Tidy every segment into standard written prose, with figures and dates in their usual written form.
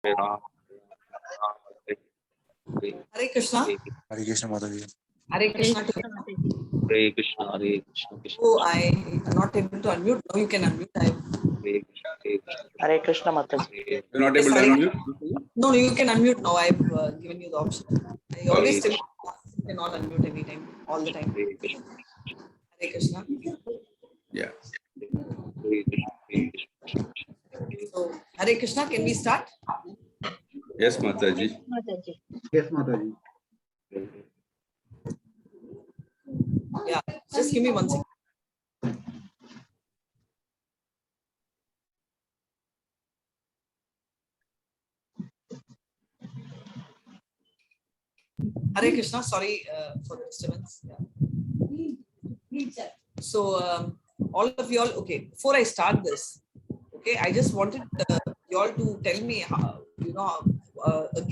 Hare Krishna. Hare Krishna Mataji. Hare Krishna. Hare Krishna, Hare Krishna, Krishna. Oh, I am not able to unmute. Now you can unmute. Hare Krishna, Mataji. You're not able to unmute? No, you can unmute now. I've given you the option. I always tell you cannot unmute anytime, all the time. Hare Krishna. Yeah. So, Hare Krishna, can we start? Yes, Mataji. Yes, Mataji. Yeah, just give me 1 second. Hare Krishna, sorry for the disturbance. Yeah. So, all of you all, okay, before I start this, okay, I just wanted you all to tell me how,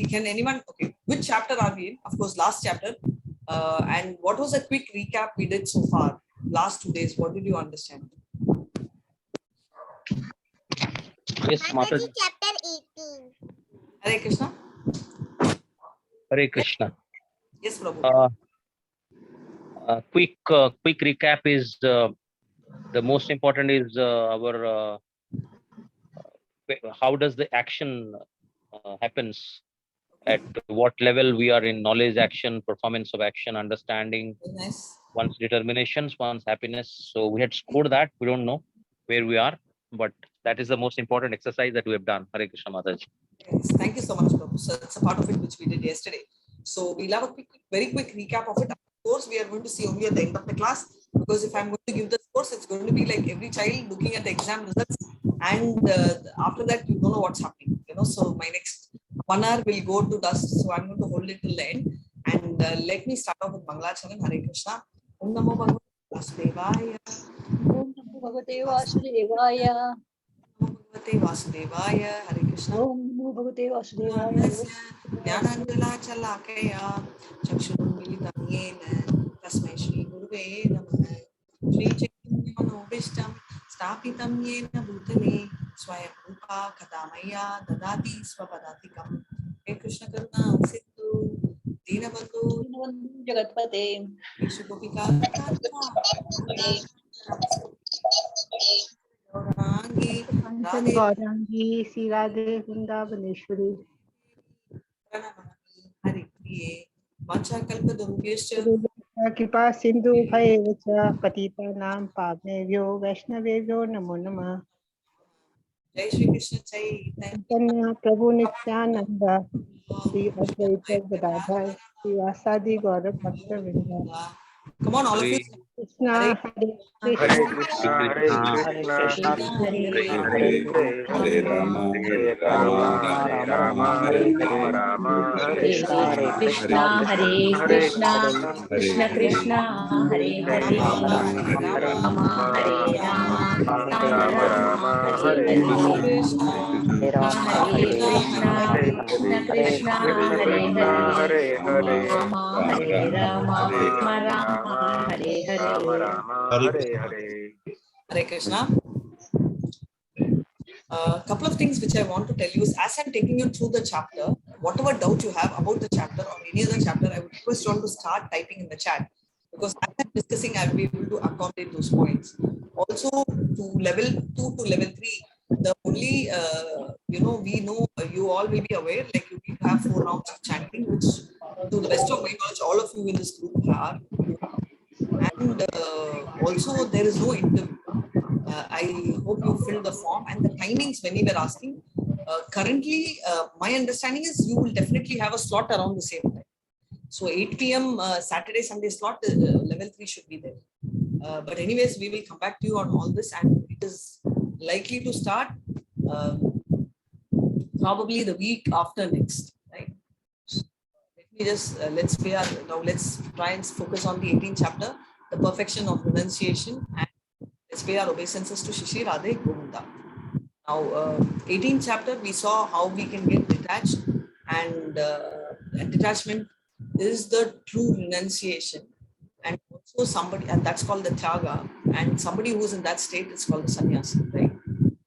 can anyone, okay, which chapter are we in? Of course, last chapter. And what was a quick recap we did so far? Last 2 days, what did you understand? Yes, Mataji. Chapter 18. Hare Krishna. Hare Krishna. Yes, Prabhu. Quick recap is the most important is our how does the action happens, at what level we are in knowledge action, performance of action, understanding, Very nice. one's determinations, one's happiness. So we had scored that. We don't know where we are, but that is the most important exercise that we have done. Hare Krishna Mataji. Yes, thank you so much, Prabhu. So that's a part of it which we did yesterday. So we'll have a very quick recap of it. Of course, we are going to see only at the end of the class, because if I'm going to give this course, it's going to be like every child looking at the exam results, and after that you don't know what's happening. So my next 1 hour will go to dust. So I'm going to hold it till the end. And let me start off with Mangalacharan. Hare Krishna. Om Namo Bhagavate Vasudevaya. Om Namo Bhagavate Vasudevaya. Bhagavate Vasudevaya. Hare Krishna. Om Namo Bhagavate Vasudevaya. Jnanandjala Chalakaya Chakshurum Militam Yena Tasmai Shri Guruve Namaha Shri Chaitanya Manobishtam Stapitam Yena Bhutale Swayam Rupa Kadamaya Dadati Swapadatikam. Hey Krishna Karuna Sindhu Dinabandhu Jagatpate. Vishukopika Gaurangi, Sirade, Vrindavaneshwari. Hari Priye Vancha Kalpa Durgeshya Kripa Sindhu Bhayevacha Patita Nam Pavnevyo Vaishnavevyo Namo Namah. Jai Shri Krishna Chaitanya Prabhu Nityananda Sri Advaita Gadadhar Sri Asadi Gaura Bhakta Vrinda. Come on, all of you. Krishna Hare Krishna Hare Krishna, Hare Rama, Hare Rama, Hare Krishna, Hare Krishna, Krishna Krishna, Hare Hare, Hare Rama, Hare Rama, Rama Rama, Hare Hare, Hare Krishna, Krishna Krishna, Hare Hare, Rama Hare Rama, Rama Hare Hare. Hare Krishna. A couple of things which I want to tell you is, as I'm taking you through the chapter, whatever doubt you have about the chapter or any other chapter, I would request you all to start typing in the chat, because as I'm discussing, I'll be able to accommodate those points. Also, to level 2 to level 3, the only, we know you all will be aware, like you need to have 4 rounds of chanting, which to the best of my knowledge, all of you in this group are. And also, there is no interview. I hope you filled the form, and the timings when we were asking. Currently, my understanding is you will definitely have a slot around the same time. So 8 p.m. Saturday, Sunday slot, level 3 should be there. But anyways, we will come back to you on all this, and it is likely to start probably the week after next, right? So let me just, let's try and focus on the 18th chapter, the perfection of renunciation, and let's pay our obeisances to Shishi Radha Govinda. Now, 18th chapter, we saw how we can get detached, and detachment is the true renunciation. And also somebody, and that's called the Tyaga, and somebody who's in that state is called the sannyäsa, right?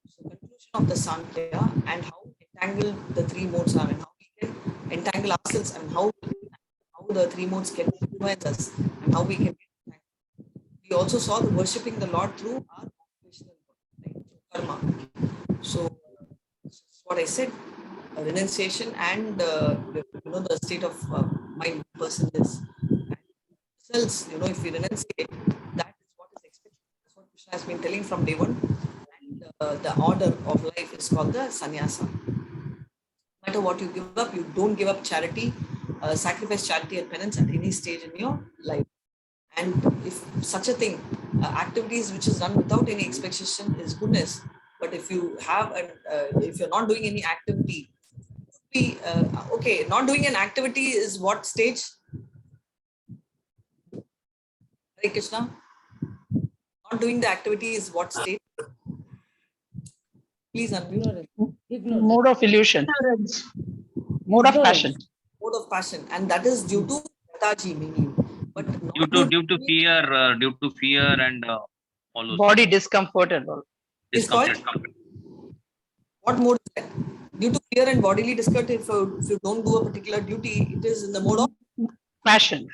So conclusion of the Sankhya and how entangle the three modes are and how we can entangle ourselves and how the three modes can influence us and how we can get entangled. We also saw the worshipping the Lord through our motivational work, right? Karma. So what I said, renunciation and the state of mind person is. And results, if we renunciate, that is what is expected. That's what Krishna has been telling from day one. And the order of life is called the sannyasa. No matter what you give up, you don't give up charity, sacrifice charity and penance at any stage in your life. And if such a thing, activities which is done without any expectation is goodness. But if you have, if you're not doing any activity, okay, not doing an activity is what stage? Hare Krishna. Not doing the activity is what stage? Please unmute. Mode of illusion. Mode of passion. Mode of passion, and that is due to Mataji mainly. But not Due to fear and all those Body discomfort and all. is called what mode is that? Due to fear and bodily discomfort, if you don't do a particular duty, it is in the mode of Passion.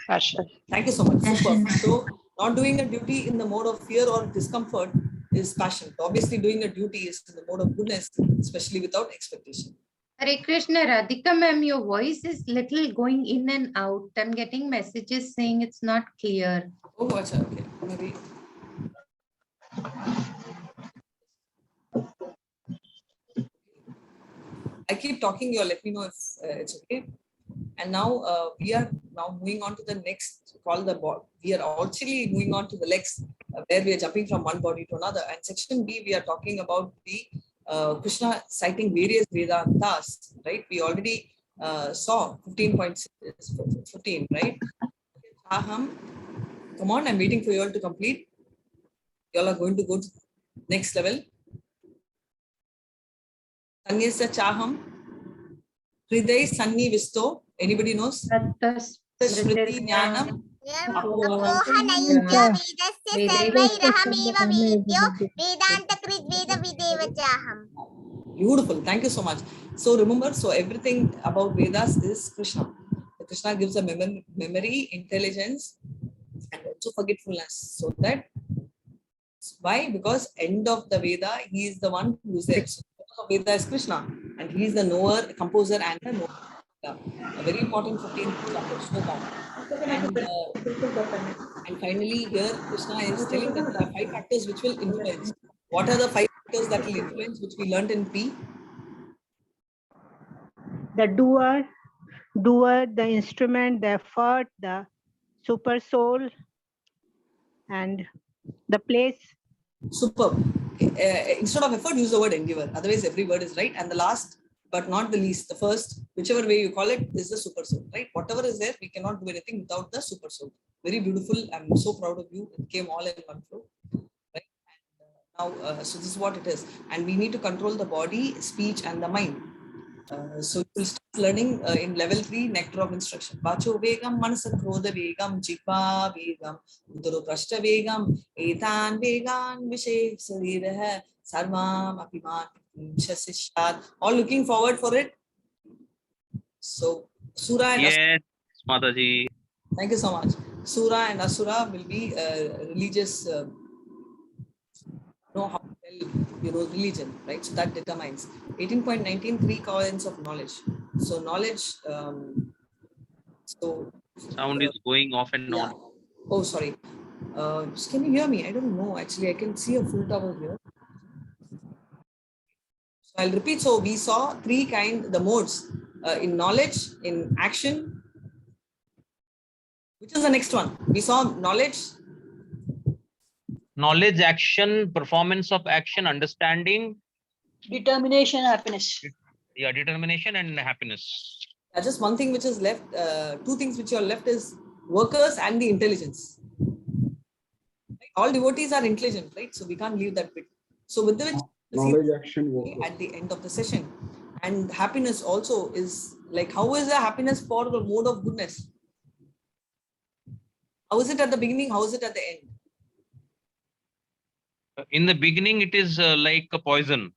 Thank you so much. Super. So not doing a duty in the mode of fear or discomfort is passion. Obviously, doing a duty is in the mode of goodness, especially without expectation. Hare Krishna, Radhika ma'am, your voice is little going in and out. I'm getting messages saying it's not clear. Oh, achha, okay. Maybe. I keep talking, you let me know if it's okay. And now we are now moving on to the next called the body. We are actually moving on to the legs where we are jumping from one body to another. And section B, we are talking about the Krishna citing various Vedantas, right? We already saw 15.15, right? Come on, I'm waiting for you all to complete. You all are going to go to next level. Sannyasa Chaham, Hriday Sanni Visto. Anybody knows? Smriti Jnanam. Beautiful. Thank you so much. So remember, everything about Vedas is Krishna. Krishna gives a memory, intelligence, and also forgetfulness. So that why? Because end of the Veda, he is the one who is there. So Veda is Krishna, and he is the knower, composer, and the knower. A very important 15th chapter. And finally, here Krishna is telling that there are 5 factors which will influence. What are the 5 factors that will influence, which we learned in P? The doer, the instrument, the effort, the super soul, and the place. Superb. Instead of effort, use the word endeavor. Otherwise, every word is right. And the last, but not the least, the first, whichever way you call it, is the super soul, right? Whatever is there, we cannot do anything without the super soul. Very beautiful. I'm so proud of you. It came all in one flow. Right? And now, so this is what it is. And we need to control the body, speech, and the mind. So you will start learning in level 3, nectar of instruction. Vacho vegam, manasa krodha vegam, jipa vegam, udaro prashta vegam, etan vegan, vishe sariraha, sarvam apiman, shasishad. All looking forward for it. So Sura and Yes, Mataji. thank you so much. Sura and Asura will be religious, know how to tell, religion, right? So that determines. 18.19, 3 kinds of knowledge. So knowledge, Sound is going off and on. Oh, sorry. Can you hear me? I don't know. Actually, I can see a full tower here. So I'll repeat. So we saw 3 the modes in knowledge, in action. Which is the next one? We saw knowledge. Knowledge, action, performance of action, understanding. Determination, happiness. Yeah, determination and happiness. Just one thing which is left, 2 things which are left is workers and the intelligence. Right? All devotees are intelligent, right? So we can't leave that bit. So with the Knowledge, action, workers. At the end of the session. And happiness also is like, how is the happiness for the mode of goodness? How is it at the beginning? How is it at the end? In the beginning, it is like a poison.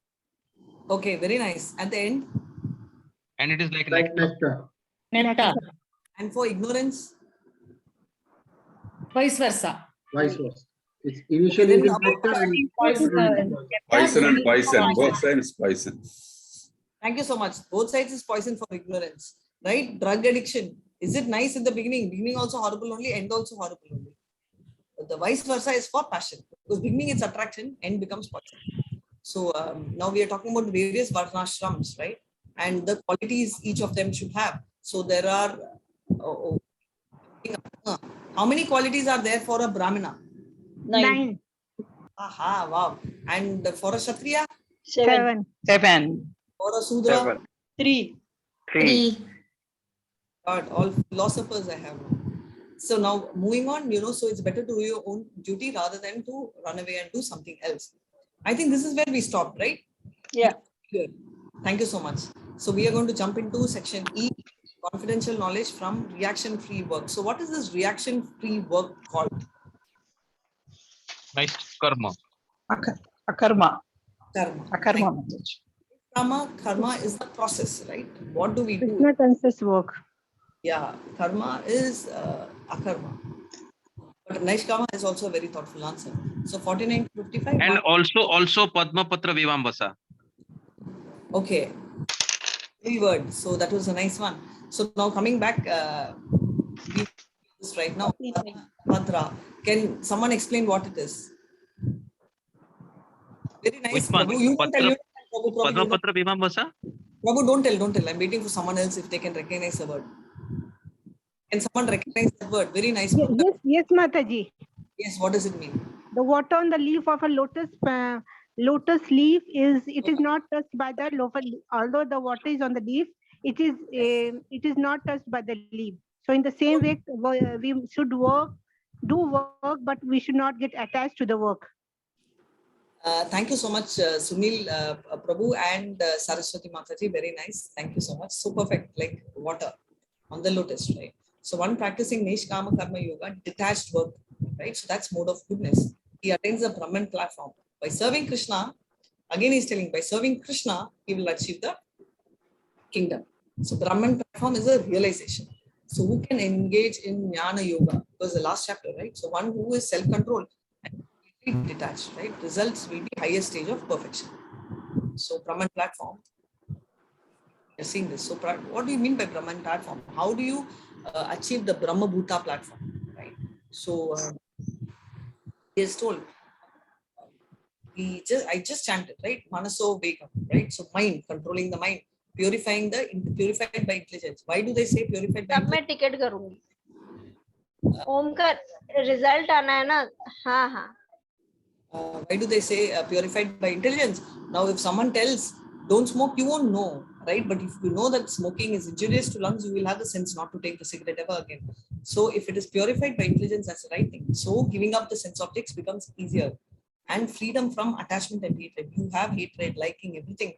Okay, very nice. At the end? And it is like nectar. Nectar. And for ignorance, Vice versa. Vice versa. It's initially then it is about nectar and Poison and poison. Both sides poison. thank you so much. Both sides is poison for ignorance, right? Drug addiction. Is it nice in the beginning? Beginning also horrible only, end also horrible only. But the vice versa is for passion. Because beginning it's attraction, end becomes poison. So now we are talking about various varnashrams, right? And the qualities each of them should have. So there are, how many qualities are there for a Brahmana? 9. Aha, wow. And for a Kshatriya? 7. 7. For a Sudra? 3. 3. God, all philosophers I have. So now moving on, so it's better to do your own duty rather than to run away and do something else. I think this is where we stopped, right? Yeah. Good. Thank you so much. So we are going to jump into section E, confidential knowledge from reaction-free work. So what is this reaction-free work called? Nice. Karma. Akarma. Karma. Akarma. Karma is the process, right? What do we do? Krishna conscious work. Yeah, karma is akarma. But Naishkama is also a very thoughtful answer. So 49 to 55. And also Padma Patra Vivambasa. Okay. Three words. So that was a nice one. So now coming back, right now, Patra. Can someone explain what it is? Very nice. Which one? Prabhu, you don't tell. You Prabhu, Padma you don't- Patra Vivambasa? Prabhu, don't tell. I'm waiting for someone else if they can recognize the word. Can someone recognize that word? Very nice. Yes, Mataji. Yes, what does it mean? The water on the leaf of a lotus leaf is not touched by the lotus. Although the water is on the leaf, it is not touched by the leaf. So in the same way, we should do work, but we should not get attached to the work. Thank you so much, Sunil, Prabhu, and Saraswati Mataji. Very nice. Thank you so much. So perfect, like water on the lotus, right? So one practicing Nishkama Karma Yoga, detached work, right? So that's mode of goodness. He attains the Brahman platform. By serving Krishna, again he's telling, by serving Krishna, he will achieve the kingdom. So Brahman platform is a realization. So who can engage in Jnana Yoga? Because the last chapter, right? So one who is self-controlled and completely detached, right? Results will be highest stage of perfection. So Brahman platform, you're seeing this. So what do you mean by Brahman platform? How do you achieve the Brahma-Bhutah platform, right? So he is told, I just chanted, right? Manaso Vegam, right? So mind, controlling the mind, purified by intelligence. Why do they say purified by अब मैं intelligence? Ticket करूंगी ओम का result आना है ना हाँ Why do they say purified by intelligence? Now, if someone tells, don't smoke, you won't know, right? But if you know that smoking is injurious to lungs, you will have the sense not to take the cigarette ever again. So if it is purified by intelligence, that's the right thing. So giving up the sense objects becomes easier. And freedom from attachment and hatred. You have hatred, liking, everything.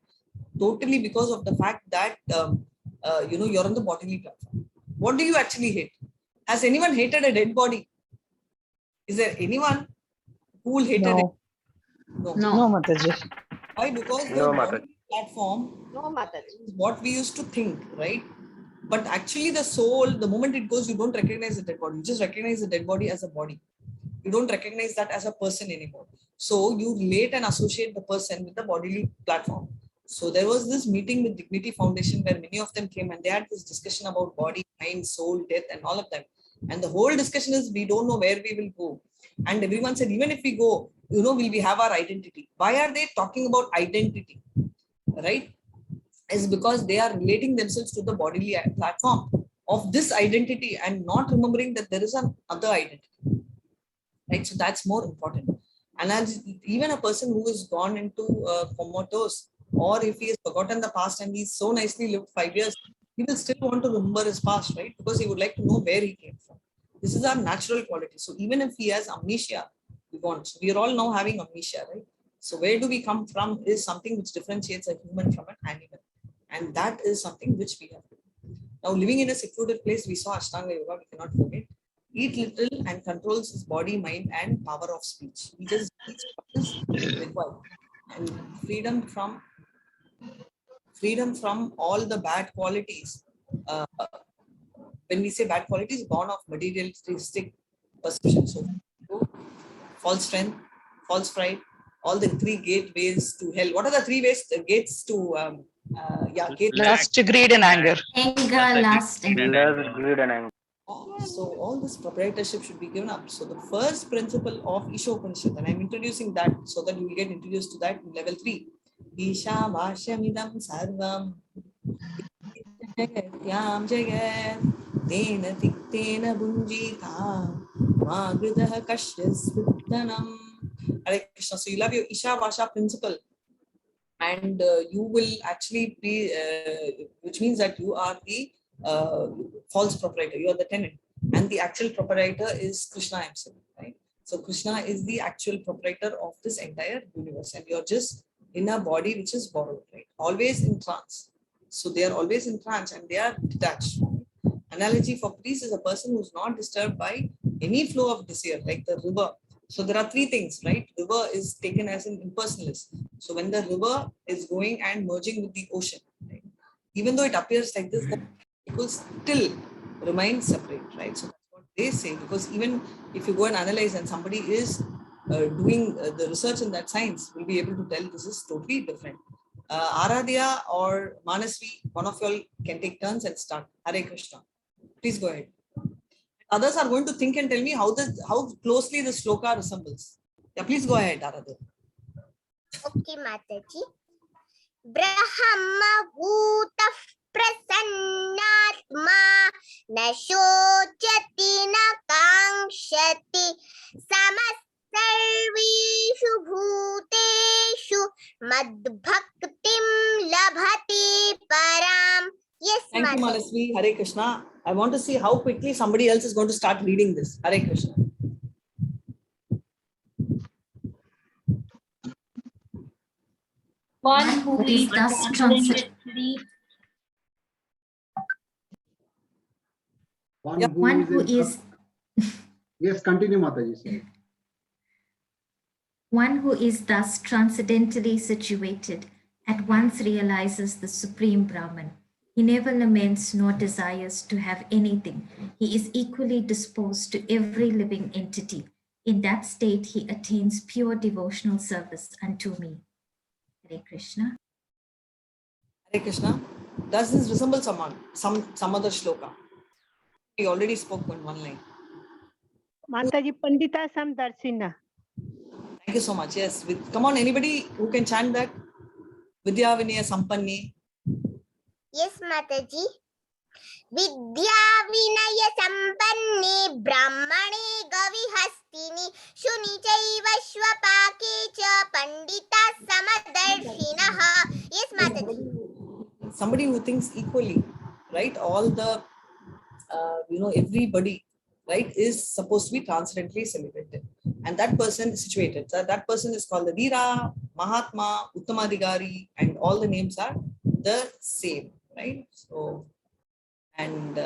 Totally because of the fact that, you're on the bodily platform. What do you actually hate? Has anyone hated a dead body? Is there anyone who will hate a dead body? No, Mataji. Why? Because the bodily platform नो माताजी is what we used to think, right? But actually the soul, the moment it goes, you don't recognize the dead body. You just recognize the dead body as a body. You don't recognize that as a person anymore. So you relate and associate the person with the bodily platform. So there was this meeting with Dignity Foundation where many of them came and they had this discussion about body, mind, soul, death, and all of them. And the whole discussion is we don't know where we will go. And everyone said, even if we go, will we have our identity? Why are they talking about identity? Right? Is because they are relating themselves to the bodily platform of this identity and not remembering that there is another identity. Right? So that's more important. And as even a person who has gone into comatose, or if he has forgotten the past and he's so nicely lived 5 years, he will still want to remember his past, right? Because he would like to know where he came from. This is our natural quality. So even if he has amnesia, we want. So we are all now having amnesia, right? So where do we come from is something which differentiates a human from an animal. And that is something which we have to do. Now, living in a secluded place, we saw Ashtanga Yoga, we cannot forget. Eat little and controls his body, mind, and power of speech. He just eats what is required. And freedom freedom from all the bad qualities. When we say bad qualities, born of materialistic perception. So, false strength, false pride, all the three gateways to hell. What are the three ways, gates to, Lust, greed, and anger. Anger, lust, and Greed and anger. So all this proprietorship should be given up. So the first principle of Isha Upanishad, and I'm introducing that so that you will get introduced to that in level 3. Isha Vashamidam Sarvam Jagat Jagat Tena Tiktena Bunjita Magridah Kashyas Vitanam. Hare Krishna. So you love your Isha Vasha principle, and you will actually be, which means that you are the false proprietor, you are the tenant, and the actual proprietor is Krishna himself, right? So Krishna is the actual proprietor of this entire universe, and you're just in a body which is borrowed, right? Always in trance. So they are always in trance and they are detached. Analogy for peace is a person who's not disturbed by any flow of desire, like the river. So there are three things, right? River is taken as an impersonalist. So when the river is going and merging with the ocean, right? Even though it appears like this, it will still remain separate, right? So that's what they say, because even if you go and analyze and somebody is doing the research in that science, will be able to tell this is totally different. Aradhya or Manasvi, one of you all can take turns and start. Hare Krishna. Please go ahead. Others are going to think and tell me how closely the shloka resembles. Yeah, please go ahead, Aradhya. Okay, Mataji. Brahma-Bhutah prasannatma na shochati na kankshati samasarvishu bhuteshu madbhaktim labhati param. Yes, Thank you, Manasvi. Hare Krishna. I want to see how quickly somebody else is going to start reading this. Hare Krishna. one who is thus transcendently One who is yes, continue, Mataji. One who is thus transcendently situated at once realizes the Supreme Brahman. He never laments nor desires to have anything. He is equally disposed to every living entity. In that state, he attains pure devotional service unto me. Hare Krishna. Hare Krishna. Does this resemble some other shloka? We already spoke in one line. Mataji Pandita Samdarsina. Thank you so much. Yes. Come on, anybody who can chant that? Vidya Vinaya Sampanni. Yes, Mataji. Vidya Vinaya Sampanni Brahmane Gavihastini Shuni Chaiva Shvapake Cha Pandita Samadarshinaha. Yes, Mataji. Somebody who thinks equally, right? All the, everybody, right, is supposed to be transcendently celebrated. And that person is situated. So that person is called the Veera, Mahatma, Uttamadhikari, and all the names are the same, right? So, and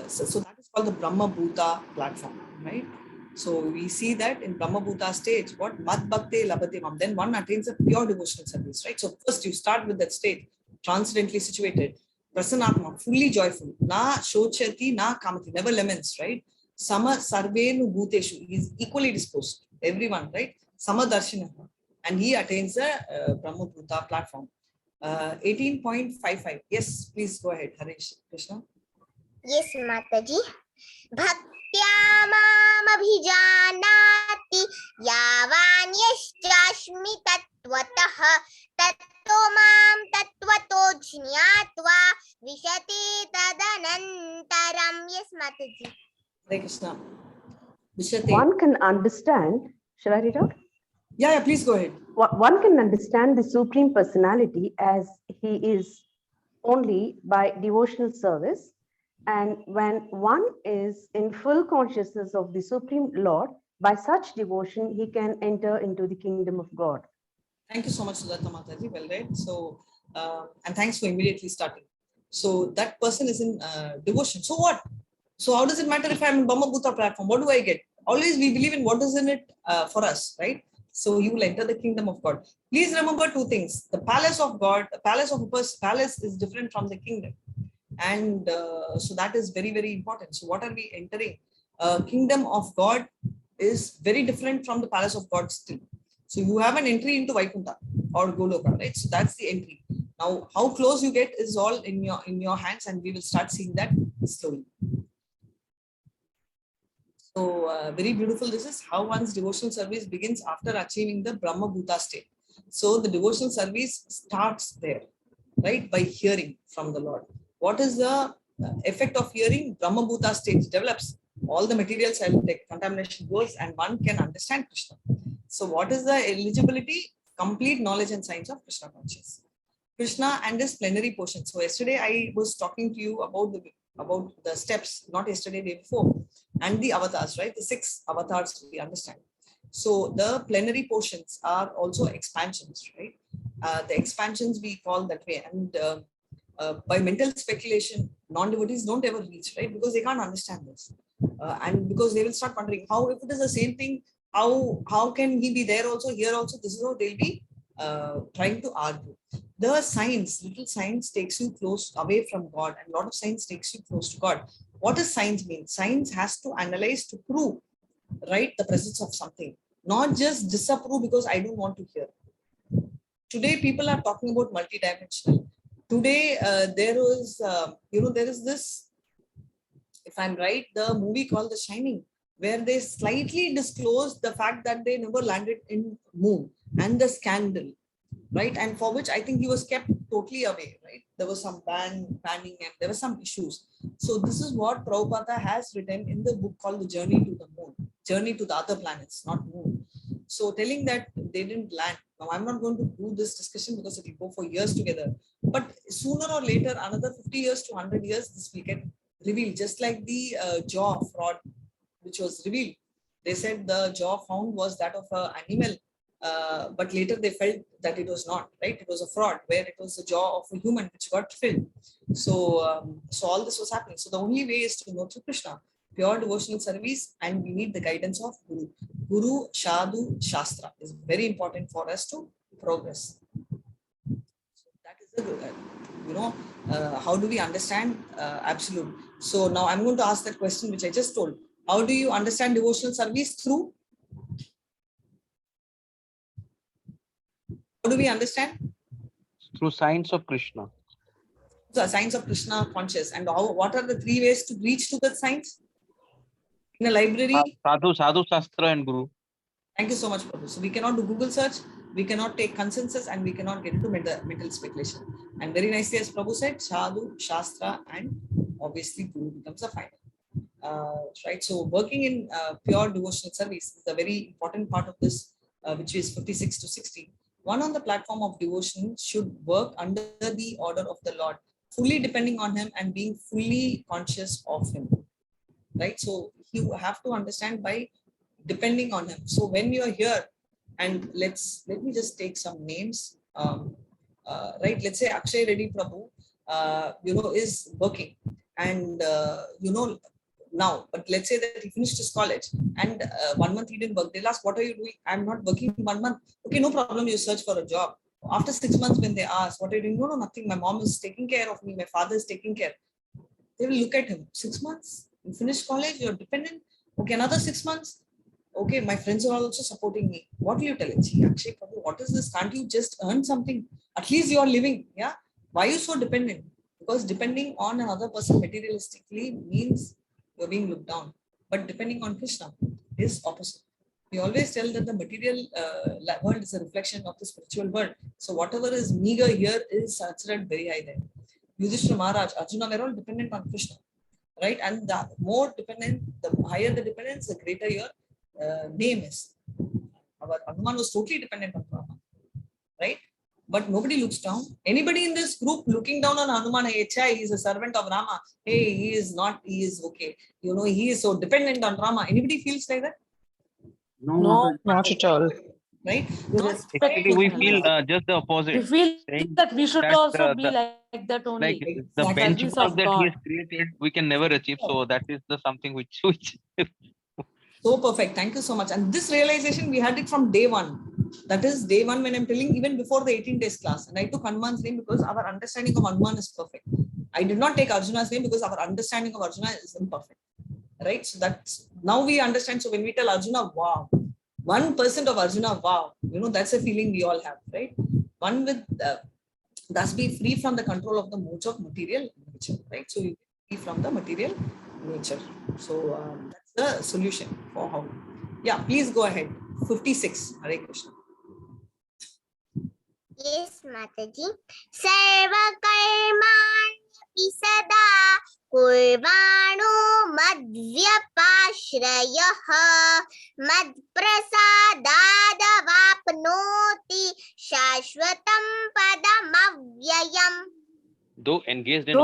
so that is called the Brahma-Bhutah platform, right? So we see that in Brahma-Bhutah stage, what Mad Bhakte Labhate Mam, then one attains a pure devotional service, right? So first you start with that state, transcendently situated, Prasanatma, fully joyful, na shochati, na kamati, never laments, right? Sama sarvenu bhuteshu, he is equally disposed, everyone, right? Sama darshinaha, and he attains the Brahma-Bhutah platform. 18.55. Yes, please go ahead, Hare Krishna. Yes, Mataji. Bhaktya abhijanati yavan yashchashmi tatvatah tatto mam tatvato jñatva vishati tadanantaram. Yes, Mataji. Hare Krishna. Vishati. One can understand, shall I read out? Yeah, please go ahead. One can understand the Supreme Personality as he is only by devotional service. And when one is in full consciousness of the Supreme Lord, by such devotion, he can enter into the kingdom of God. Thank you so much, Sudhata Mataji. Well read. So, and thanks for immediately starting. So that person is in devotion. So what? So how does it matter if I'm in Brahma-Bhutah platform? What do I get? Always we believe in what is in it for us, right? So you will enter the kingdom of God. Please remember two things. The palace of God, the palace of a person, palace is different from the kingdom. And so that is very, very important. So what are we entering? Kingdom of God is very different from the palace of God still. So you have an entry into Vaikuntha or Goloka, right? So that's the entry. Now, how close you get is all in your hands, and we will start seeing that slowly. So very beautiful. This is how one's devotional service begins after achieving the Brahma-Bhutah state. So the devotional service starts there, right? By hearing from the Lord. What is the effect of hearing? Brahma-Bhutah state develops. All the materials contamination goes, and one can understand Krishna. So what is the eligibility? Complete knowledge and science of Krishna consciousness. Krishna and his plenary portion. So yesterday I was talking to you about the steps, not yesterday, day before, and the avatars, right? The 6 avatars we understand. So the plenary portions are also expansions, right? The expansions we call that way, and by mental speculation, non-devotees don't ever reach, right? Because they can't understand this, and because they will start wondering how, if it is the same thing, how can he be there also, here also? This is how they'll be trying to argue. The science, little science takes you close away from God, and a lot of science takes you close to God. What does science mean? Science has to analyze to prove, right, the presence of something, not just disapprove because I don't want to hear. Today, people are talking about multidimensional. Today, there is this, if I'm right, the movie called The Shining, where they slightly disclosed the fact that they never landed in moon, and the scandal, right? And for which I think he was kept totally away, right? There was some banning, and there were some issues. So this is what Prabhupada has written in the book called The Journey to the Moon, Journey to the Other Planets, not Moon. So telling that they didn't land. Now I'm not going to do this discussion because it will go for years together. But sooner or later, another 50 years to 100 years, this will get revealed. Just like the jaw fraud, which was revealed. They said the jaw found was that of an animal, but later they felt that it was not, right? It was a fraud where it was the jaw of a human which got filled. So, so all this was happening. So the only way is to know through Krishna, pure devotional service, and we need the guidance of Guru. Guru, Shadhu, Shastra is very important for us to progress. So that is the, how do we understand absolute? So now I'm going to ask that question which I just told. How do you understand devotional service? Through? How do we understand? Through science of Krishna. The science of Krishna conscious. And what are the 3 ways to reach to that science? In a library? Sadhu, Shastra, and Guru. Thank you so much, Prabhu. So we cannot do Google search, we cannot take consensus, and we cannot get into mental speculation. And very nicely, as Prabhu said, Sadhu, Shastra, and obviously Guru becomes the final. Right. So working in pure devotional service is a very important part of this, which is 56 to 60. One on the platform of devotion should work under the order of the Lord, fully depending on him and being fully conscious of him. Right. So you have to understand by depending on him. So when you are here, and let me just take some names. Right. Let's say Akshay Reddy Prabhu, is working, and now, but let's say that he finished his college and 1 month he didn't work. They'll ask, what are you doing? I'm not working 1 month. Okay, no problem. You search for a job. After 6 months, when they ask, what are you doing? No, nothing. My mom is taking care of me. My father is taking care. They will look at him. 6 months? You finished college? You're dependent? Okay, another 6 months? Okay, my friends are also supporting me. What will you tell him? Actually, what is this? Can't you just earn something? At least you are living. Yeah. Why are you so dependent? Because depending on another person materialistically means you're being looked down, but depending on Krishna is opposite. We always tell that the material world is a reflection of the spiritual world. So whatever is meager here is considered very high there. Yudhishthira Maharaj, Arjuna were all dependent on Krishna, right? And the more dependent, the higher the dependence, the greater your name is. Our Hanuman was totally dependent on Brahma, right? But nobody looks down. Anybody in this group looking down on Hanuman, hey, he is a servant of Rama. Hey, he is not, he is okay. He is so dependent on Rama. Anybody feels like that? No, not at all. Right? Actually, we feel just the opposite. We feel that we should also be like that only. Like the benchmark that he has created, we can never achieve. So that is the something which so perfect. Thank you so much. And this realization, we had it from day one. That is day one when I'm telling, even before the 18 days class. And I took Hanuman's name because our understanding of Hanuman is perfect. I did not take Arjuna's name because our understanding of Arjuna is imperfect. Right? So that's, now we understand. So when we tell Arjuna, wow, 1% of Arjuna, wow, that's a feeling we all have, right? One with, thus be free from the control of the modes of material nature, right? So you be free from the material nature. So that's the solution for how. Yeah, please go ahead. 56. Hare Krishna. Yes, Mataji. Sarva karmani sada kurvano madvyapashrayah madprasadadavapnoti shashvatam padamavyayam. Though engaged in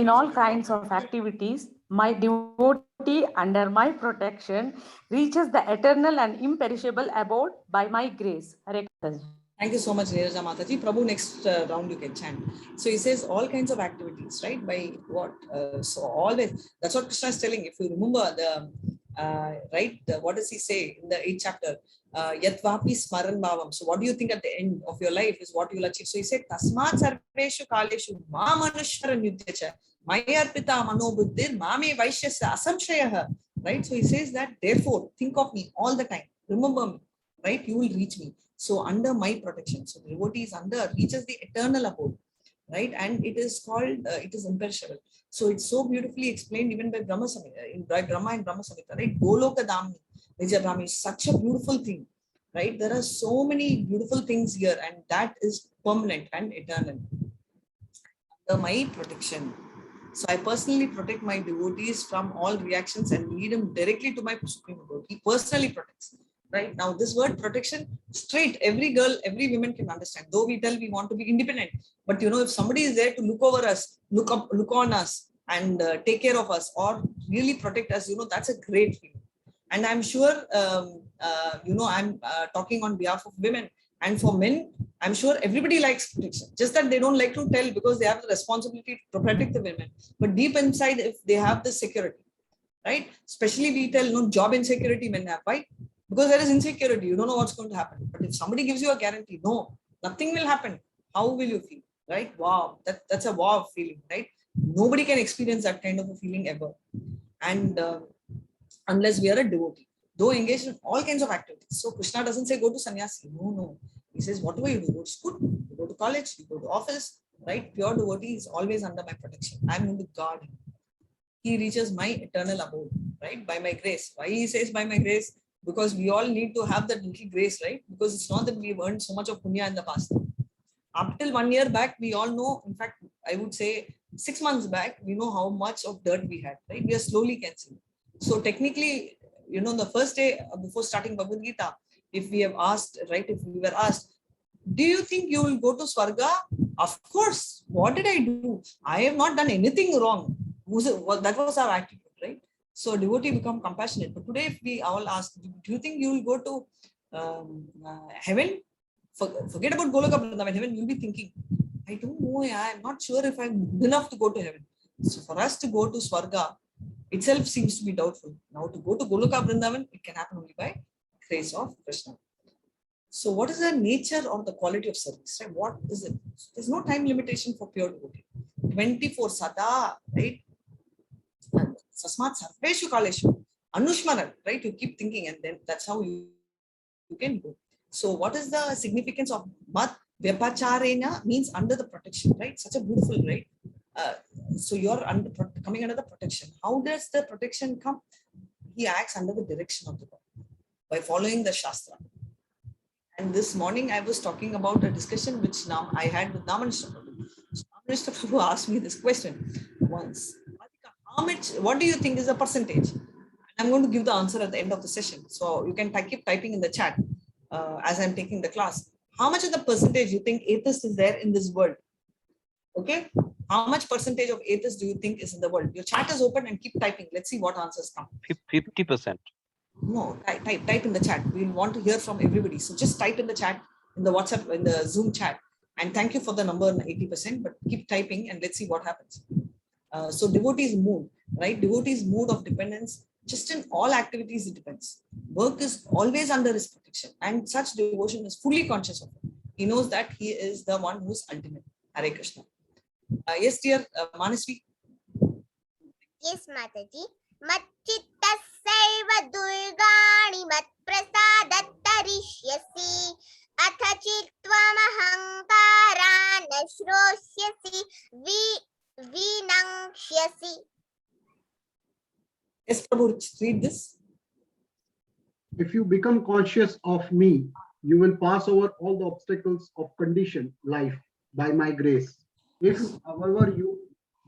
all kinds of activities, my devotee under my protection reaches the eternal and imperishable abode by my grace. Hare Krishna. Thank you so much, Neeraja Mataji. Prabhu, next round you can chant. So he says all kinds of activities, right? By what? So always, that's what Krishna is telling. If you remember the, what does he say in the 8th chapter? Yatvapi smaran bhavam. So what do you think at the end of your life is what you will achieve? So he said, Tasmat sarveshu kaleshu ma manushvaran yudhyacha mayarpita manobuddhir mame vaishyasya asamshayah. Right? So he says that, therefore, think of me all the time. Remember me, right? You will reach me. So under my protection. So the devotee is reaches the eternal abode, right? And it is called, it is imperishable. So it's so beautifully explained even by Brahma Samhita, by Brahma and Brahma Samhita, right? Goloka Damni, Vijayabhami is such a beautiful thing, right? There are so many beautiful things here, and that is permanent and eternal. Under my protection. So I personally protect my devotees from all reactions and lead them directly to my Supreme Abode. He personally protects. Right now, this word protection, straight, every girl, every woman can understand. Though we tell we want to be independent, but if somebody is there to look over us, look on us, and take care of us, or really protect us, that's a great feeling. And I'm sure, I'm talking on behalf of women, and for men, I'm sure everybody likes protection. Just that they don't like to tell because they have the responsibility to protect the women. But deep inside, if they have the security, right? Especially we tell no job insecurity men have, right? Because there is insecurity, you don't know what's going to happen. But if somebody gives you a guarantee, no, nothing will happen. How will you feel, right? Wow, that's a wow feeling, right? Nobody can experience that kind of a feeling ever. And unless we are a devotee, though engaged in all kinds of activities. So Krishna doesn't say go to sannyasi. No. He says, whatever you do, go to school, you go to college, you go to office, right? Pure devotee is always under my protection. I'm going to guard him. He reaches my eternal abode, right? By my grace. Why he says by my grace? Because we all need to have that little grace, right? Because it's not that we've earned so much of punya in the past. Up till 1 year back, we all know, in fact, I would say 6 months back, we know how much of dirt we had, right? We are slowly cancelling. So technically, the first day before starting Bhagavad Gita, if we have asked, right, if we were asked, do you think you will go to Swarga? Of course. What did I do? I have not done anything wrong. That was our attitude, right? So devotee become compassionate. But today, if we all ask, do you think you will go to heaven? Forget about Goloka Vrindavan. Heaven, you'll be thinking, I don't know. I'm not sure if I'm good enough to go to heaven. So for us to go to Swarga itself seems to be doubtful. Now to go to Goloka Vrindavan, it can happen only by grace of Krishna. So what is the nature or the quality of service? Right? What is it? There's no time limitation for pure devotee. 24 sada, right? Sasmat sarveshu kaleshu. Anushmaran, right? You keep thinking, and then that's how you can go. So what is the significance of mat vyapacharena? Means under the protection, right? Such a beautiful, right? So you're coming under the protection. How does the protection come? He acts under the direction of the God by following the Shastra. And this morning I was talking about a discussion which now I had with Namanishta Prabhu. So Namanishta Prabhu asked me this question once. How much? What do you think is the percentage? And I'm going to give the answer at the end of the session. So you can keep typing in the chat as I'm taking the class. How much of the percentage you think atheist is there in this world? Okay. How much percentage of atheists do you think is in the world? Your chat is open and keep typing. Let's see what answers come. 50%. No, type in the chat. We'll want to hear from everybody. So just type in the chat, in the WhatsApp, in the Zoom chat. And thank you for the number 80%, but keep typing and let's see what happens. So devotee's mood, right? Devotee's mood of dependence Just in all activities, it depends. Work is always under his protection, and such devotion is fully conscious of it. He knows that he is the one who is ultimate. Hare Krishna. Yes, dear Manasvi. Yes, Mataji. Matchittasaiva durgani matprasadattarishhyasi atha chitvam ahankaran shrosyasi vinangshyasi. Yes, Prabhu, read this. If you become conscious of me, you will pass over all the obstacles of conditioned life by my grace. If, however, you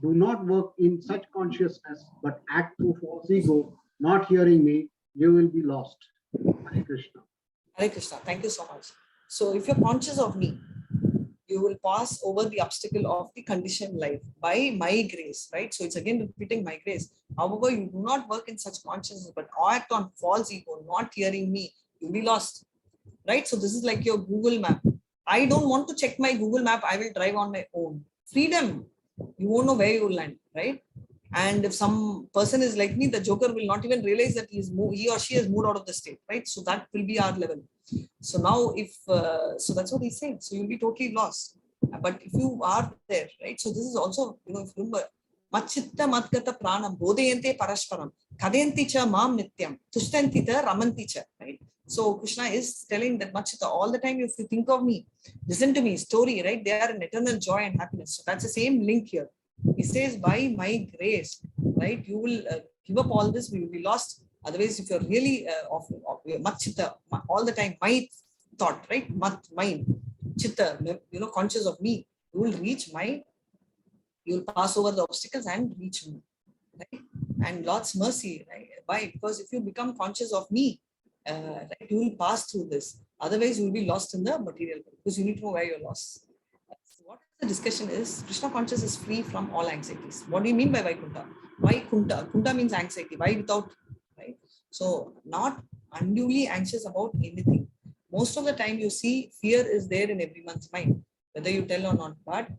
do not work in such consciousness, but act through false ego, not hearing me, you will be lost. Hare Krishna. Hare Krishna. Thank you so much. So if you're conscious of me, you will pass over the obstacle of the conditioned life by my grace, right? So it's again repeating my grace. However, you do not work in such consciousness, but act on false ego, not hearing me, you'll be lost, right? So this is like your Google map. I don't want to check my Google map. I will drive on my own. Freedom. You won't know where you will land, right? And if some person is like me, the joker will not even realize that he or she has moved out of the state, right? So that will be our level. So now if, so that's what he's saying. So you'll be totally lost. But if you are there, right? So this is also, if you remember, Machitta Matgata Pranam, Bodhayante Parashparam, Kadenti cha Mam Nityam, Tushtantita Ramanti cha, right? So Krishna is telling that Machitta, all the time, if you think of me, listen to me, story, right? They are an eternal joy and happiness. So that's the same link here. He says, by my grace, right? You will give up all this, we will be lost. Otherwise, if you're really Machitta, all the time, my thought, right? Mind, Chitta, conscious of me, you will reach you will pass over the obstacles and reach me, right? And Lord's mercy, right? Why? Because if you become conscious of me, right, you will pass through this. Otherwise, you will be lost in the material world, because you need to know where you're lost. So what the discussion is, Krishna conscious is free from all anxieties. What do you mean by Vaikuntha? Why Kunta? Kunta means anxiety. Why without, right? So not unduly anxious about anything. Most of the time you see fear is there in everyone's mind, whether you tell or not. But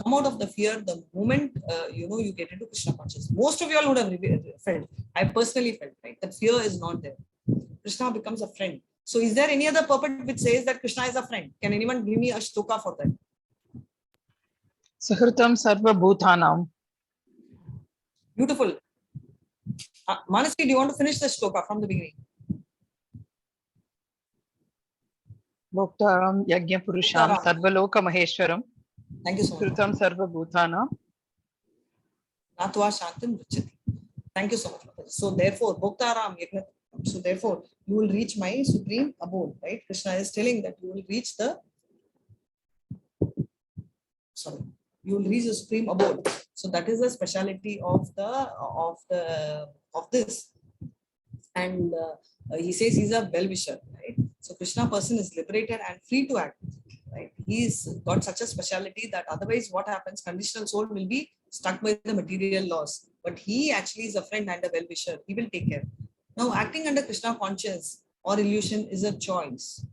come out of the fear the moment you get into Krishna consciousness. Most of you all would have felt. I personally felt, right, that fear is not there. Krishna becomes a friend. So is there any other purport which says that Krishna is a friend? Can anyone give me a shloka for that? Suhritam Sarva Bhutanam. Beautiful. Manasi, do you want to finish the shloka from the beginning? Bhoktaram Yajna Purusham Sarvaloka Maheshwaram. Thank you so much. Suhritam Sarva Bhutana. Natva Shantam Ruchati. Thank you so much. So therefore, Bhoktaram Yajna. So therefore, you will reach my supreme abode, right? Krishna is telling that you will reach the supreme abode. So that is the speciality of this. And he says he's a well-wisher, right? So Krishna person is liberated and free to act, right? He's got such a speciality that otherwise what happens, conditional soul will be stuck by the material laws. But he actually is a friend and a well-wisher. He will take care. Now, acting under Krishna conscious or illusion is a choice,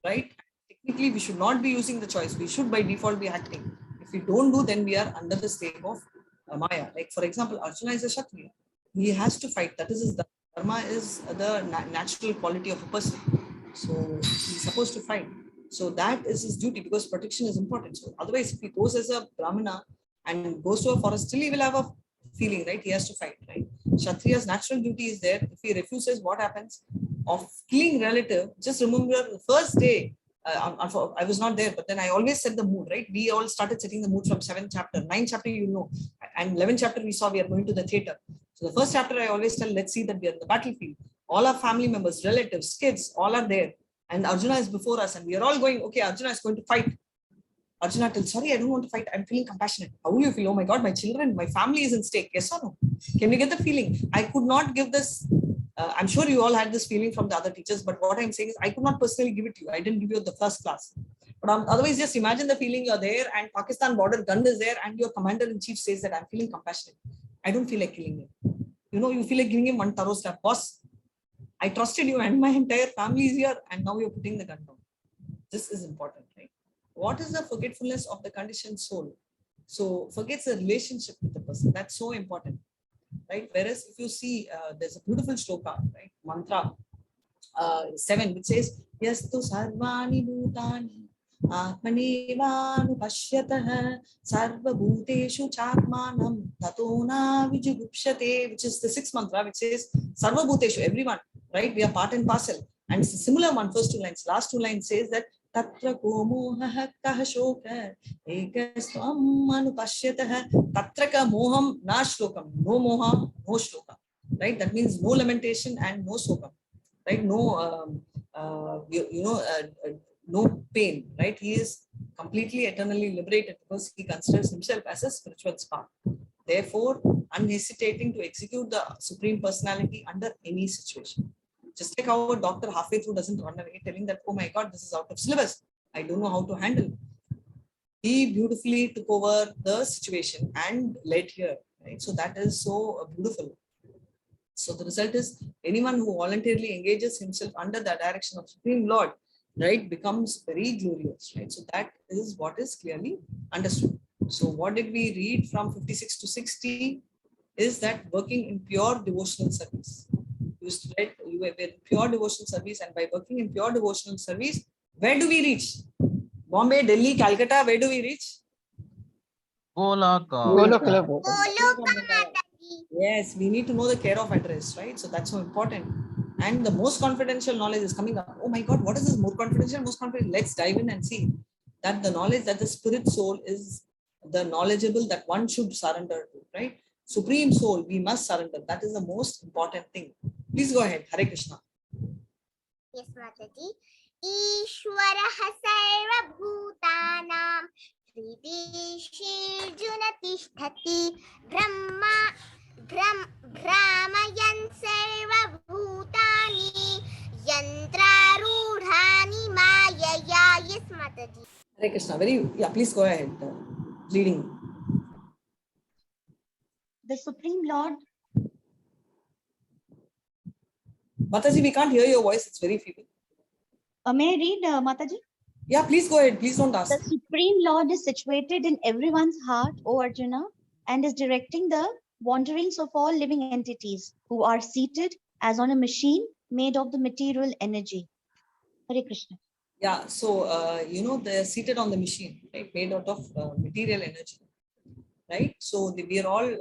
right? Technically, we should not be using the choice. We should by default be acting. If we don't do, then we are under the slave of Maya. Like, for example, Arjuna is a Kshatriya. He has to fight. That is his dharma, is the natural quality of a person. So he's supposed to fight. So that is his duty, because protection is important. So otherwise, if he goes as a Brahmana and goes to a forest, still he will have a feeling, right? He has to fight, right? Kshatriya's natural duty is there. If he refuses, what happens? Of killing relative, just remember the first day, I was not there, but then I always set the mood, right? We all started setting the mood from 7th chapter, 9th chapter, and 11th chapter we saw we are going to the theater. So the first chapter I always tell, let's see that we are in the battlefield. All our family members, relatives, kids, all are there. And Arjuna is before us and we are all going, okay, Arjuna is going to fight. Arjuna tells, sorry, I don't want to fight. I'm feeling compassionate. How will you feel? Oh my God, my children, my family is in stake. Yes or no? Can we get the feeling? I could not give this. I'm sure you all had this feeling from the other teachers, but what I'm saying is I could not personally give it to you. I didn't give you the first class. But otherwise, just imagine the feeling you're there and Pakistan border gun is there and your commander-in-chief says that I'm feeling compassionate. I don't feel like killing him. You feel like giving him one thorough slap. Boss, I trusted you and my entire family is here and now you're putting the gun down. This is important, right? What is the forgetfulness of the conditioned soul? So forgets the relationship with the person. That's so important, right? Whereas if you see, there's a beautiful shloka, right? Mantra 7, which says, Yastu sarvani bhutani atmanevanu pashyatah sarva bhuteshu chakmanam tatona vijugupshate, which is the 6th mantra, which says, Sarva bhuteshu, everyone, right? We are part and parcel. And similar one, first 2 lines, last 2 lines says that Tatra komoha kaha shoka ekastam anupashyatah. Tatra ka moham na shlokam. No moha, no shloka. Right? That means no lamentation and no shloka. Right? No, no pain. Right? He is completely eternally liberated because he considers himself as a spiritual spark. Therefore, unhesitating to execute the Supreme Personality under any situation. Just like how a doctor halfway through doesn't run away telling that, oh my God, this is out of syllabus. I don't know how to handle it. He beautifully took over the situation and led here. Right? So that is so beautiful. So the result is anyone who voluntarily engages himself under the direction of Supreme Lord, right, becomes very glorious. Right? So that is what is clearly understood. So what did we read from 56 to 60 is that working in pure devotional service. You were in pure devotional service, and by working in pure devotional service, where do we reach? Bombay, Delhi, Calcutta, where do we reach? Yes, we need to know the care of address, right? So that's so important. And the most confidential knowledge is coming up. Oh my God, what is this more confidential? Most confidential. Let's dive in and see that the knowledge that the spirit soul is the knowledgeable that one should surrender to, right? Supreme soul, we must surrender. That is the most important thing. Please go ahead. Hare Krishna. Yes, Mataji. Ishwaraha sarva bhutanam hridishirjuna tishtati brahmayan sarva bhutani yantrarudhani mayaya. Yes, Mataji. Hare Krishna. Please go ahead. Leading. The Supreme Lord. Mataji, we can't hear your voice. It's very feeble. May I read, Mataji? Yeah, please go ahead. Please don't ask. The Supreme Lord is situated in everyone's heart, O Arjuna, and is directing the wanderings of all living entities who are seated as on a machine made of the material energy. Hare Krishna. Yeah, so, they're seated on the machine, right, made out of material energy. Right? So we are all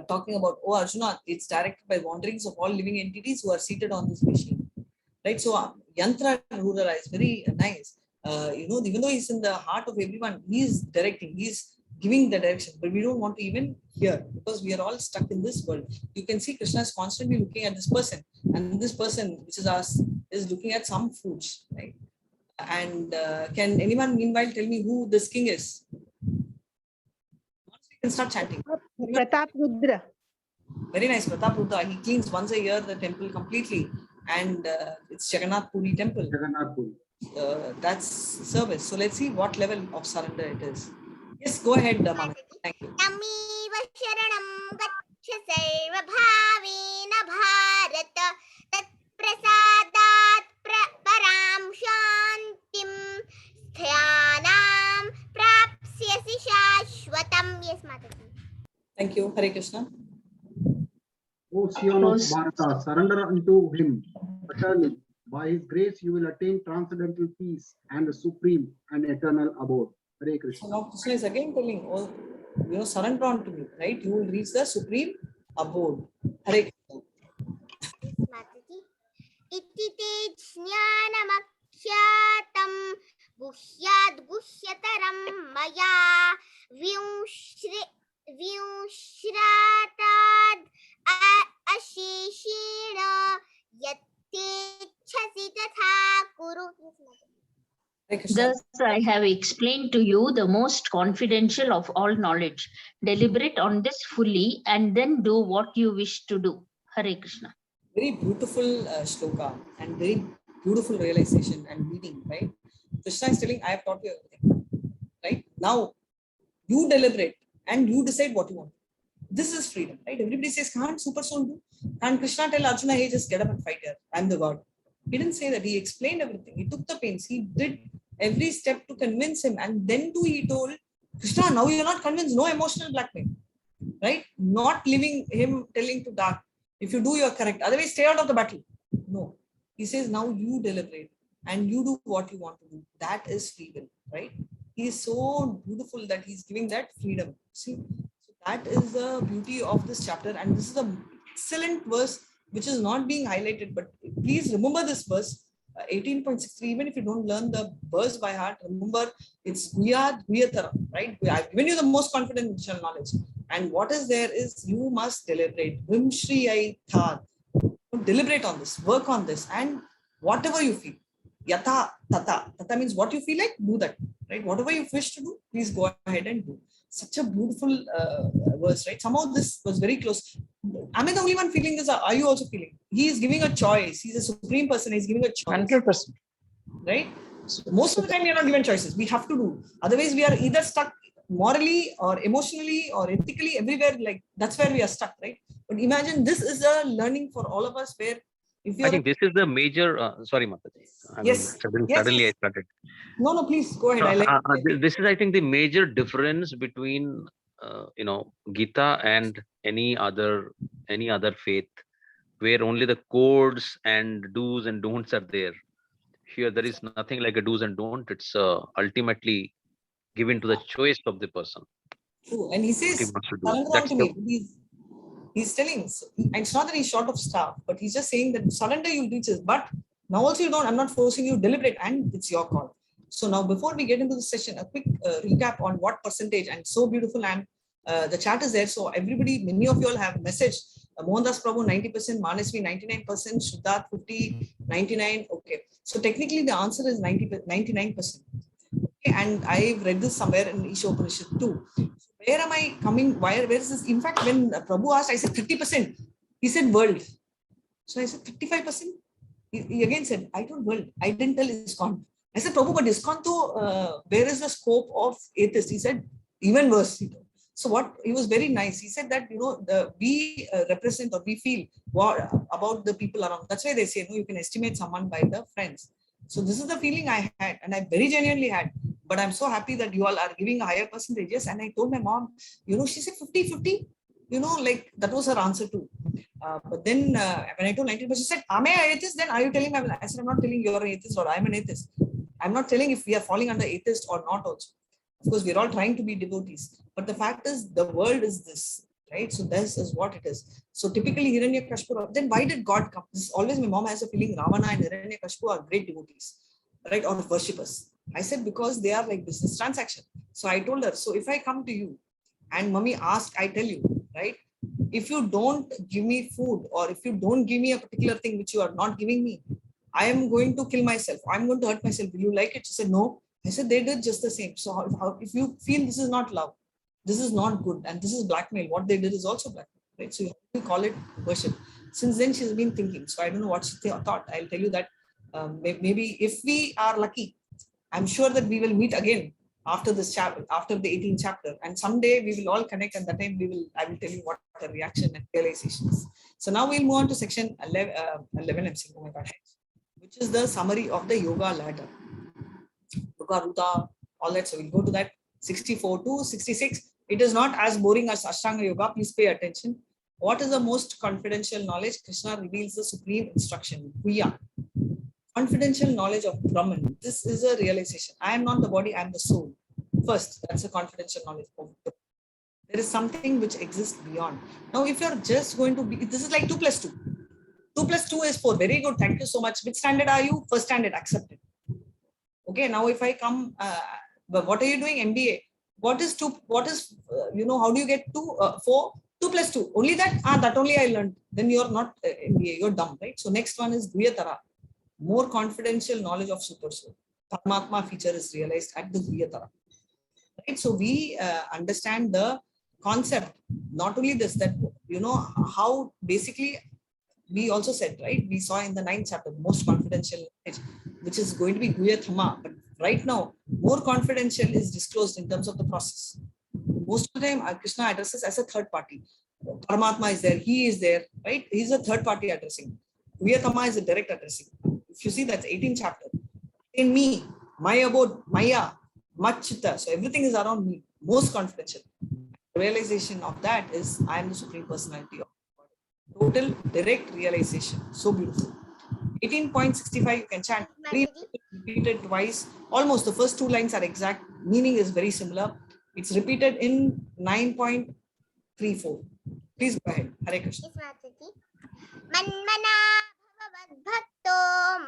talking about, oh Arjuna, it's directed by wanderings of all living entities who are seated on this machine. Right? So Yantra Rudra is very nice. Even though he's in the heart of everyone, he's directing, he's giving the direction, but we don't want to even hear because we are all stuck in this world. You can see Krishna is constantly looking at this person, and this person, which is us, is looking at some fruits. Right? And can anyone meanwhile tell me who this king is? Can start chanting. Pratap Rudra. Very nice, Pratap Rudra. He cleans once a year the temple completely, and it's Jagannath Puri temple. Jagannath Puri. That's service. So let's see what level of surrender it is. Yes, go ahead, Mama. Thank you. Tamiva sharanam gaccha sarva bhavena bharata tat prasadat param shantim sthanam prapsyasi shashwatam. Yes, Mataji. Thank you. Hare Krishna. O Sion of Bharata, surrender unto him utterly. By his grace, you will attain transcendental peace and the supreme and eternal abode. Hare Krishna. So now Krishna is again telling, surrender unto me, right? You will reach the supreme abode. Hare Krishna. Mataji. Iti te jnanamakshatam guhyad guhyataram maya vyushratad ashishina yattechasi tatha kuru. Thus I have explained to you the most confidential of all knowledge. Deliberate on this fully and then do what you wish to do. Hare Krishna. Very beautiful shloka and very beautiful realization and meaning, right? Krishna is telling, I have taught you everything, right? Now you deliberate and you decide what you want. This is freedom, right? Everybody says, can't super soul do? Can't Krishna tell Arjuna, hey, just get up and fight here. I'm the God. He didn't say that. He explained everything. He took the pains. He did every step to convince him. And then too, he told Krishna, now you're not convinced. No emotional blackmail. right? Not leaving him telling to dark, if you do, you're correct. Otherwise, stay out of the battle. No. He says, now you deliberate and you do what you want to do. That is free will, right? He is so beautiful that he's giving that freedom. See, so that is the beauty of this chapter. And this is an excellent verse which is not being highlighted. But please remember this verse, 18.63. Even if you don't learn the verse by heart, remember it's Guyatara, right? I've given you the most confidential knowledge. And what is there is you must deliberate. Vimshriyai Thad. Deliberate on this, work on this, and whatever you feel. Yatha tata. Tata means what you feel like, do that. Right? Whatever you wish to do, please go ahead and do. Such a beautiful verse, right? Somehow this was very close. Am I the only one feeling this? Are you also feeling? He is giving a choice. He's a supreme person. He's giving a choice. 100%. Right? So most of the time we are not given choices. We have to do. Otherwise, we are either stuck morally or emotionally or ethically, everywhere. Like that's where we are stuck, right? But imagine this is a learning for all of us where if you I think this is the major, sorry, Mataji. Yes. Suddenly Yes. I started. No, please go ahead. This is, I think, the major difference between, Gita and any other faith, where only the codes and do's and don'ts are there. Here, there is nothing like a do's and don't. It's ultimately given to the choice of the person. True. And he says, he's telling, it's not that he's short of staff, but he's just saying that surrender, you'll reach this. But now also you don't, I'm not forcing you, deliberate, and it's your call. So now before we get into the session, a quick recap on what percentage, and so beautiful, and the chat is there. So everybody, many of you all have messaged. Mohandas Prabhu 90%, Manasvi 99%, Shuddhat 50, 99. Okay. So technically the answer is 99%. Okay. And I've read this somewhere in Isha Upanishad too. So where am I coming? Where is this? In fact, when Prabhu asked, I said 30%. He said world. So I said 35%. He again said, I told world. I didn't tell ISKCON. I said, Prabhu, but ISKCON too, where is the scope of atheists? He said, even worse. So what, he was very nice. He said that, we represent or we feel what about the people around. That's why they say, you can estimate someone by the friends. So this is the feeling I had, and I very genuinely had. But I'm so happy that you all are giving a higher percentages. And I told my mom, she said 50-50. Like that was her answer too. But then when I told 90%, she said, am I an atheist? Then are you telling me? I said, I'm not telling you're an atheist or I'm an atheist. I'm not telling if we are falling under atheist or not also. Of course, we're all trying to be devotees. But the fact is, the world is this, right? So this is what it is. So typically, Hiranyakashipu, then why did God come? This is always my mom has a feeling Ravana and Hiranyakashipu are great devotees, right? Or worshippers. I said, because they are like business transaction. So I told her, so if I come to you and mommy asked, I tell you, right? If you don't give me food or if you don't give me a particular thing which you are not giving me, I am going to kill myself. I'm going to hurt myself. Will you like it? She said, no. I said, they did just the same. So if you feel this is not love, this is not good, and this is blackmail, what they did is also blackmail, right? So you have to call it worship. Since then, she's been thinking. So I don't know what she thought. I'll tell you that maybe if we are lucky, I'm sure that we will meet again after this chapter, after the 18th chapter. And someday we will all connect, and that time I will tell you what the reaction and realization is. So now we'll move on to section 11, I'm saying, oh my God, which is the summary of the yoga ladder. Yoga, all that. So we'll go to that 64 to 66. It is not as boring as Ashtanga Yoga. Please pay attention. What is the most confidential knowledge? Krishna reveals the supreme instruction. Guya. Confidential knowledge of Brahman. This is a realization. I am not the body, I am the soul. First, that's a confidential knowledge of Brahman. There is something which exists beyond. Now, if you're just going to be, this is like 2 plus 2. 2 plus 2 is 4. Very good. Thank you so much. Which standard are you? First standard. Accepted. Okay, now if I come, what are you doing? MBA. What is 2? What is, how do you get 2? 4? 2 plus 2. Only that? That only I learned. Then you're not MBA, you're dumb, right? So next one is Duyatara. More confidential knowledge of Super Soul. Paramatma feature is realized at the Duyatara. Right? So we understand the concept. Not only this, that, how basically, we also said, right? We saw in the 9th chapter, most confidential knowledge, which is going to be Guyathama. But right now, more confidential is disclosed in terms of the process. Most of the time, Krishna addresses as a third party. Paramatma is there, he is there, right? He's a third party addressing. Guyathama is a direct addressing. If you see, that's 18th chapter. In me, my abode, Maya, Machita. So everything is around me, most confidential. realization of that is I am the Supreme Personality of God. Total direct realization. So beautiful. 18.65 you can chant. Repeated twice. Almost the first two lines are exact. Meaning is very similar. It's repeated in 9.34. Please go ahead. Hare Krishna. Manmana bhakto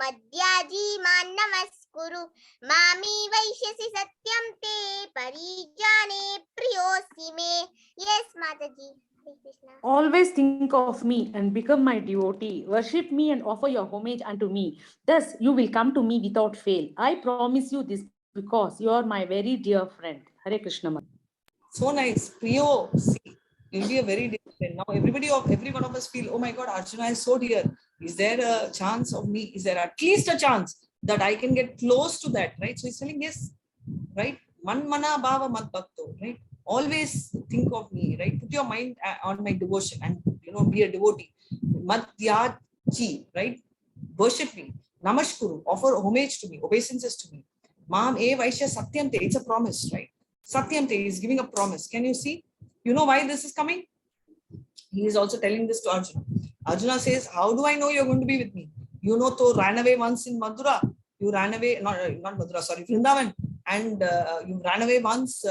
madhyaji man namaskuru mami vaishyasi satyam te parijane priyosi me. Yes, Mataji. Hare Krishna. Always think of me and become my devotee. Worship me and offer your homage unto me. Thus you will come to me without fail. I promise you this because you are my very dear friend. Hare Krishna. So nice. Priyo, see, you'll be a very dear friend. Now every one of us feel, oh my God, Arjuna is so dear. Is there a chance of me? Is there at least a chance that I can get close to that, right? So he's telling yes, right? Man mana bhava mad bhakto, right? Always think of me, right? Put your mind on my devotion and, be a devotee. Madhyaji, right? Worship me. Namashkuru, offer homage to me, obeisances to me. Mam e vaishya satyante, it's a promise, right? Satyante is giving a promise. Can you see? You know why this is coming? He is also telling this to Arjuna. Arjuna says, how do I know you're going to be with me? To ran away once in Madura. You ran away, not Madura, sorry, Vrindavan. And you ran away once,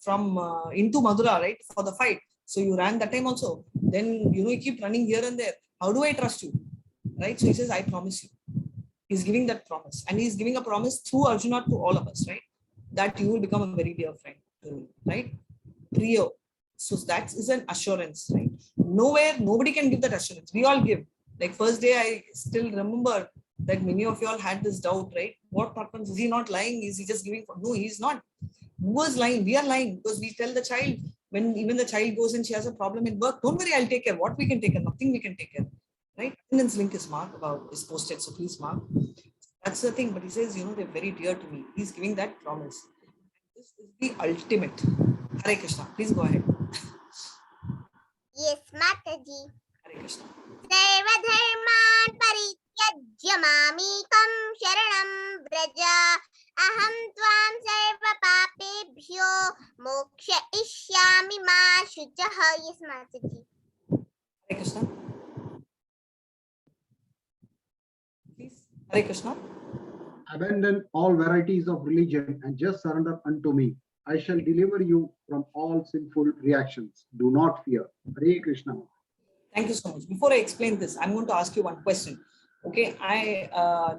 from into Madura, right, for the fight. So you ran that time also. Then, you keep running here and there. How do I trust you? Right? So he says, I promise you. He's giving that promise. And he's giving a promise through Arjuna to all of us, right? That you will become a very dear friend to me, right? Priyo. So that is an assurance, right? Nobody can give that assurance. We all give. Like first day, I still remember that many of you all had this doubt, right? What happens? Is he not lying? Is he just giving? No, he's not. Who was lying? We are lying because we tell the child, when even the child goes and she has a problem in work, don't worry, I'll take care. What we can take care? Nothing we can take care. Right? Attendance link is posted, so please mark. That's the thing. But he says, they're very dear to me. He's giving that promise. This is the ultimate. Hare Krishna. Please go ahead. Yes, Mataji. Hare Krishna. Sarva dharman parityajya mamekam sharanam vraja aham tvam sarva papebhyo moksha ishyami ma shuchaha. Yes, Mataji. Hare Krishna. Please. Hare Krishna. Abandon all varieties of religion and just surrender unto me. I shall deliver you from all sinful reactions. Do not fear. Hare Krishna. Thank you so much. Before I explain this, I'm going to ask you one question. Okay,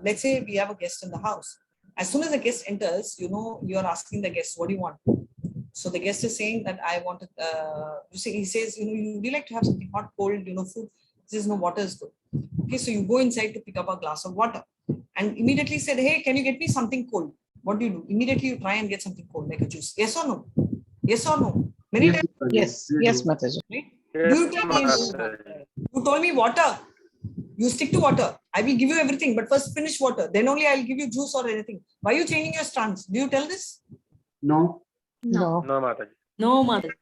let's say we have a guest in the house. As soon as the guest enters, you're asking the guest, what do you want? So the guest is saying that I want, he says, would you like to have something hot, cold, food? He says, no, water is good. Okay, so you go inside to pick up a glass of water and immediately said, hey, can you get me something cold? What do? Immediately you try and get something cold, like a juice. Yes or no? Yes or no? Many times. Yes, Mataji. Right? You told me water. You stick to water. I will give you everything, but first finish water. Then only I'll give you juice or anything. Why are you changing your stance? Do you tell this? No. No, Mataji. No, Mataji.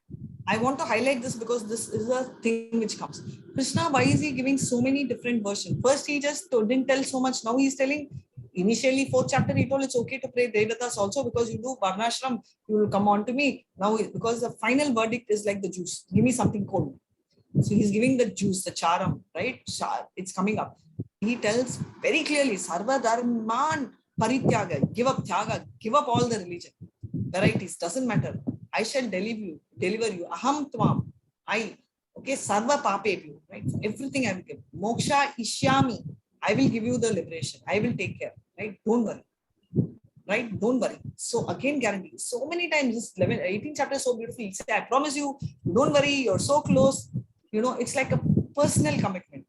I want to highlight this because this is a thing which comes. Krishna, why is he giving so many different versions? First, he just didn't tell so much. Now he's telling. Initially, 4th chapter, he told it's okay to pray Devatas also because you do Varnashram, you will come on to me. Now, because the final verdict is like the juice. Give me something cold. So he's giving the juice, the charam, right? It's coming up. He tells very clearly, Sarva Dharman Parityaga, give up Tyaga, give up all the religion. Varieties, doesn't matter. I shall deliver you. Aham Tvam, I. Okay, Sarva Papebhyo, right? Everything I will give. Moksha Ishyami, I will give you the liberation. I will take care, right? Don't worry. Right? Don't worry. So again, guarantee. So many times, this 18th chapter is so beautiful. He said, I promise you, don't worry, you're so close. It's like a personal commitment.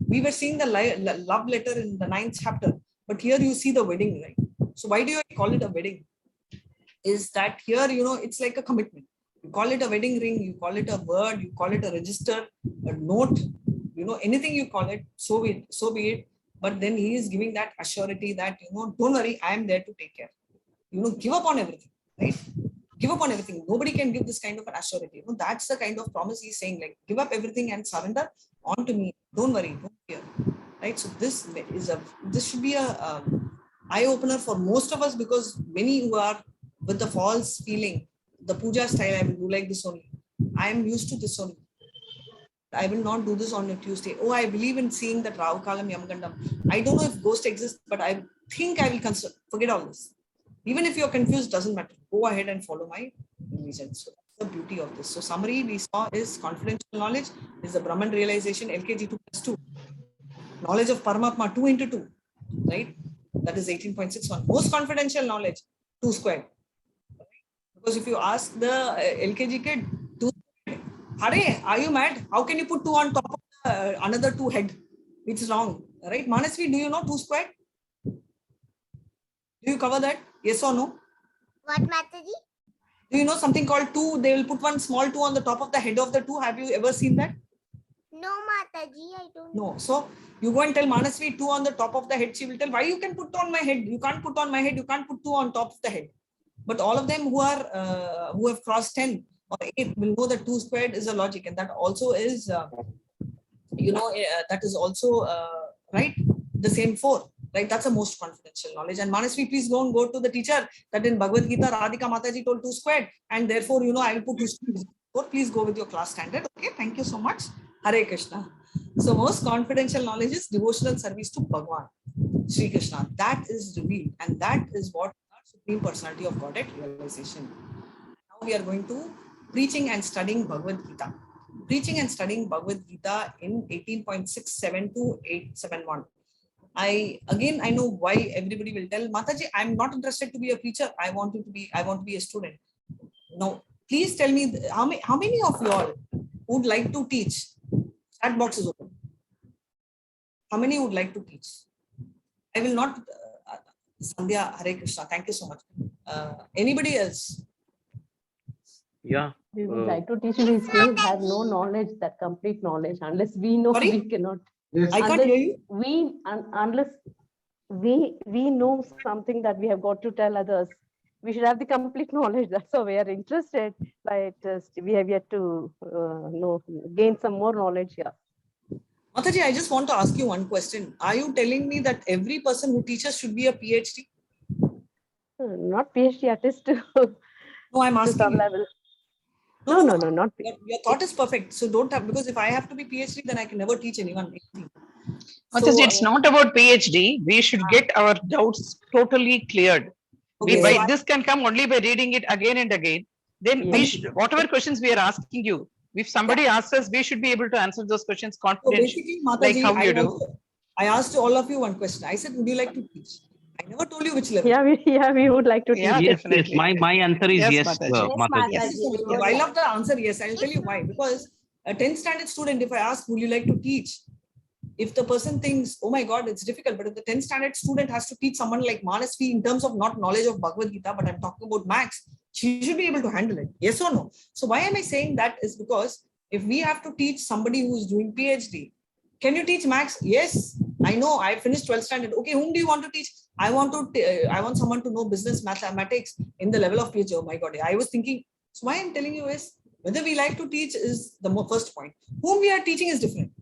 We were seeing the love letter in the 9th chapter, but here you see the wedding, right? So why do you call it a wedding? Is that here, it's like a commitment. You call it a wedding ring, you call it a word, you call it a register, a note, anything you call it, so be it. But then he is giving that assurity that, don't worry, I am there to take care. Give up on everything, right? Give up on everything. Nobody can give this kind of an assurity. That's the kind of promise he's saying, like, give up everything and surrender on to me. Don't worry, don't fear, right? So this should be a eye opener for most of us, because many who are with the false feeling the puja style, I will do like this only. I am used to this only. I will not do this on a Tuesday. Oh, I believe in seeing that Rahu Kalam Yamagandam. I don't know if ghost exists, but I think I will consider. Forget all this. Even if you're confused, doesn't matter. Go ahead and follow my religion. So that's the beauty of this. So summary we saw is confidential knowledge is the Brahman realization, LKG 2+2. Knowledge of Paramatma 2 into 2, right? That is 18.61. Most confidential knowledge, 2 squared. Because if you ask the LKG kid, 2 squared, Hare, are you mad? How can you put 2 on top of another 2 head? It's wrong, right? Manasvi, do you know 2 squared? Do you cover that? Yes or no? What, Mataji? Do you know something called 2? They will put one small 2 on the top of the head of the 2. Have you ever seen that? No, Mataji, I don't know. No. So you go and tell Manasvi 2 on the top of the head. She will tell, why you can put on my head? You can't put on my head. You can't put 2 on top of the head. But all of them who are who have crossed 10 or 8 will know that 2 squared is a logic, and that also is that is also right, the same 4, right? That's the most confidential knowledge. And Manasvi, please don't go to the teacher that in Bhagavad Gita Radhika Mataji told 2 squared, and therefore I will put 2 squared. Please go with your class standard. Okay, thank you so much. Hare Krishna. So most confidential knowledge is devotional service to Bhagwan, Sri Krishna. That is revealed, and that is what our Supreme Personality of Godhead realization. Now we are going to preaching and studying Bhagavad Gita. Preaching and studying Bhagavad Gita in 18.67 to 871. I know why everybody will tell Mataji, I'm not interested to be a preacher. I want to be a student. Now, please tell me how many of you all would like to teach? Chat box is open. How many would like to teach? I will not. Sandhya, Hare Krishna. Thank you so much. Anybody else? Yeah. We would like to teach. We still have no knowledge, that complete knowledge. Unless we know, Sorry? we cannot. Yes. I can't hear you. Unless we know something that we have got to tell others, we should have the complete knowledge. That's why we are interested. But we have yet to gain some more knowledge here. Mataji, I just want to ask you one question. Are you telling me that every person who teaches should be a PhD? Not PhD, at least to, no, I'm asking to some you. level. No, not your thought is perfect. So don't have, because if I have to be PhD, then I can never teach anyone anything. So, it's not about PhD. We should get our doubts totally cleared. Okay, This can come only by reading it again and again. Then we should, whatever questions we are asking you, if somebody asks us, we should be able to answer those questions confidently, so basically, Mataji, like how you do. I asked all of you one question. I said, would you like to teach? I never told you which level. Yeah, we would like to teach. Yes, definitely. yes. My answer is yes, Mataji. Yes, I love the answer. Yes, I'll tell you why. Because a 10th standard student, if I ask, would you like to teach? If the person thinks, oh my God, it's difficult. But if the 10th standard student has to teach someone like Manasvi in terms of not knowledge of Bhagavad Gita, but I'm talking about Max, she should be able to handle it. Yes or no? So why am I saying that is because if we have to teach somebody who's doing PhD, can you teach Max? Yes, I know. I finished 12th standard. Okay, whom do you want to teach? I want someone to know business mathematics in the level of PhD. Oh my God. I was thinking, so why I'm telling you is whether we like to teach is the first point. Whom we are teaching is different,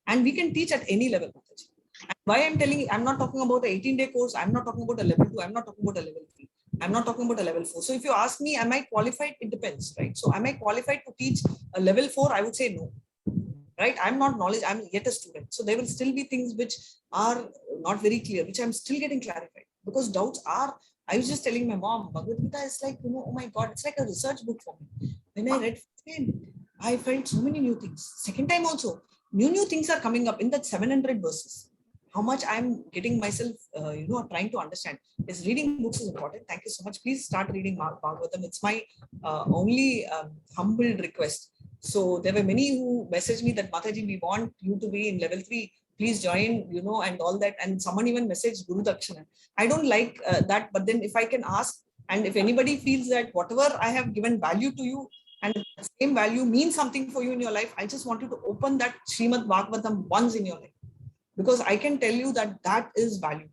and we can teach at any level. And why I'm telling you, I'm not talking about an 18-day course. I'm not talking about a level 2. I'm not talking about a level 3. I'm not talking about a level 4. So if you ask me, am I qualified? It depends, right? So am I qualified to teach a level 4? I would say no. Right? I'm not knowledge. I'm yet a student. So there will still be things which are not very clear, which I'm still getting clarified, because doubts are. I was just telling my mom, Bhagavad Gita is like, oh my God, it's like a research book for me. When I read first time, I felt so many new things. Second time also, new things are coming up in that 700 verses. How much I'm getting myself, trying to understand. Is reading books is important. Thank you so much. Please start reading Bhagavatam. It's my only humble request. So there were many who messaged me that Mataji, we want you to be in level 3. Please join, and all that. And someone even messaged Guru Dakshana. I don't like that. But then if I can ask, and if anybody feels that whatever I have given value to you, and the same value means something for you in your life, I just want you to open that Srimad Bhagavatam once in your life. Because I can tell you that is value.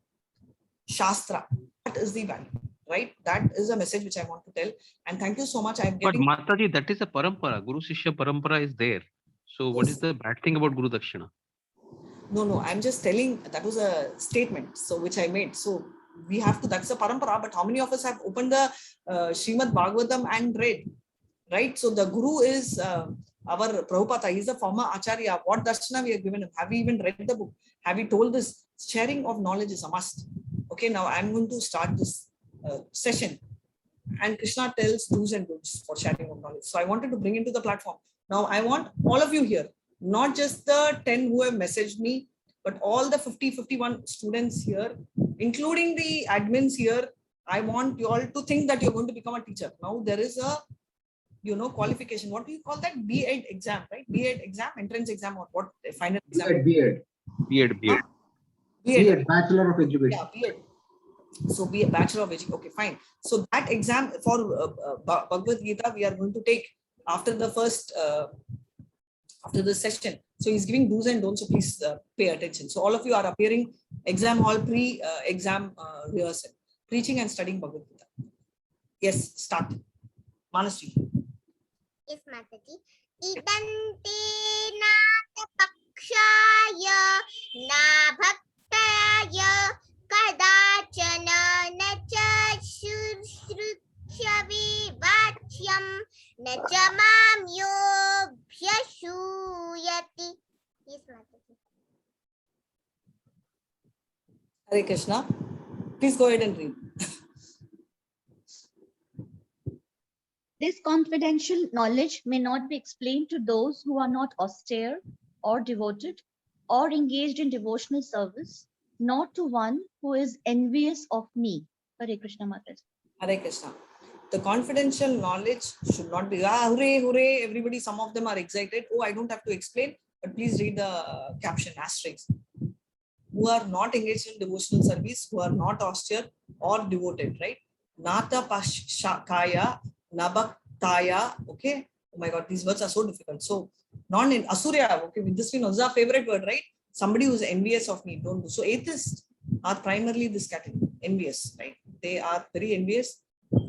Shastra, that is the value. Right? That is a message which I want to tell. And thank you so much. But Mataji, that is a parampara. Guru Shishya parampara is there. So what is the bad thing about Guru Dakshina? No, I'm just telling, that was a statement, so which I made. So we have to, that's the parampara, but how many of us have opened the Srimad Bhagavatam and read, right? So the Guru is our Prabhupada, he's the former Acharya. What darshana we have given him? Have we even read the book? Have we told this? Sharing of knowledge is a must. Okay, now I'm going to start this session. And Krishna tells do's and don'ts for sharing of knowledge. So I wanted to bring into the platform. Now I want all of you here, not just the 10 who have messaged me, but all the 51 students here, including the admins here. I want you all to think that you're going to become a teacher. Now there is a, qualification. What do you call that? B.Ed exam, right? B.Ed exam, entrance exam, or what? Final exam? B.Ed. B.Ed, Bachelor of Education. Yeah, B.Ed. So be a Bachelor of Education. Okay, fine. So that exam for Bhagavad Gita, we are going to take after the first, after the session. So he's giving do's and don'ts, so please pay attention. So all of you are appearing exam hall pre-exam rehearsal, preaching and studying Bhagavad Gita. Yes, start. Manasri. Yes, Mataji. Idante na pakshaya na bhaktaya kadachana na cha shrutshavi vachyam na cha mamyo bhyashuyati. Yes, Mataji. Hare Krishna. Please go ahead and read. This confidential knowledge may not be explained to those who are not austere or devoted or engaged in devotional service, nor to one who is envious of me. Hare Krishna Mataji. Hare Krishna. The confidential knowledge should not be, hooray, hooray, everybody, some of them are excited. Oh, I don't have to explain, but please read the caption, asterisk. Who are not engaged in devotional service, who are not austere or devoted, right? Nata Pashakaya, Nabaktaya, okay? Oh my God, these words are so difficult. So, non in Asurya, okay, with this one is our favorite word, right? Somebody who is envious of me, don't do. So, atheists are primarily this category, envious, right? They are very envious,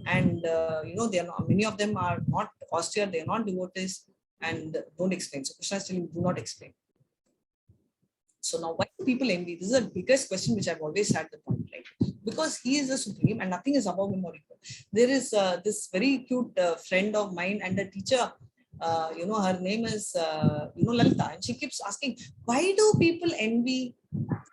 and they are not, many of them are not austere, they are not devotees, and don't explain. So, Krishna is telling you, do not explain. So now, why do people envy? This is the biggest question which I've always had the point, right? Because he is the supreme and nothing is above him or equal. There is this very cute friend of mine and a teacher, her name is, Lalita, and she keeps asking, why do people envy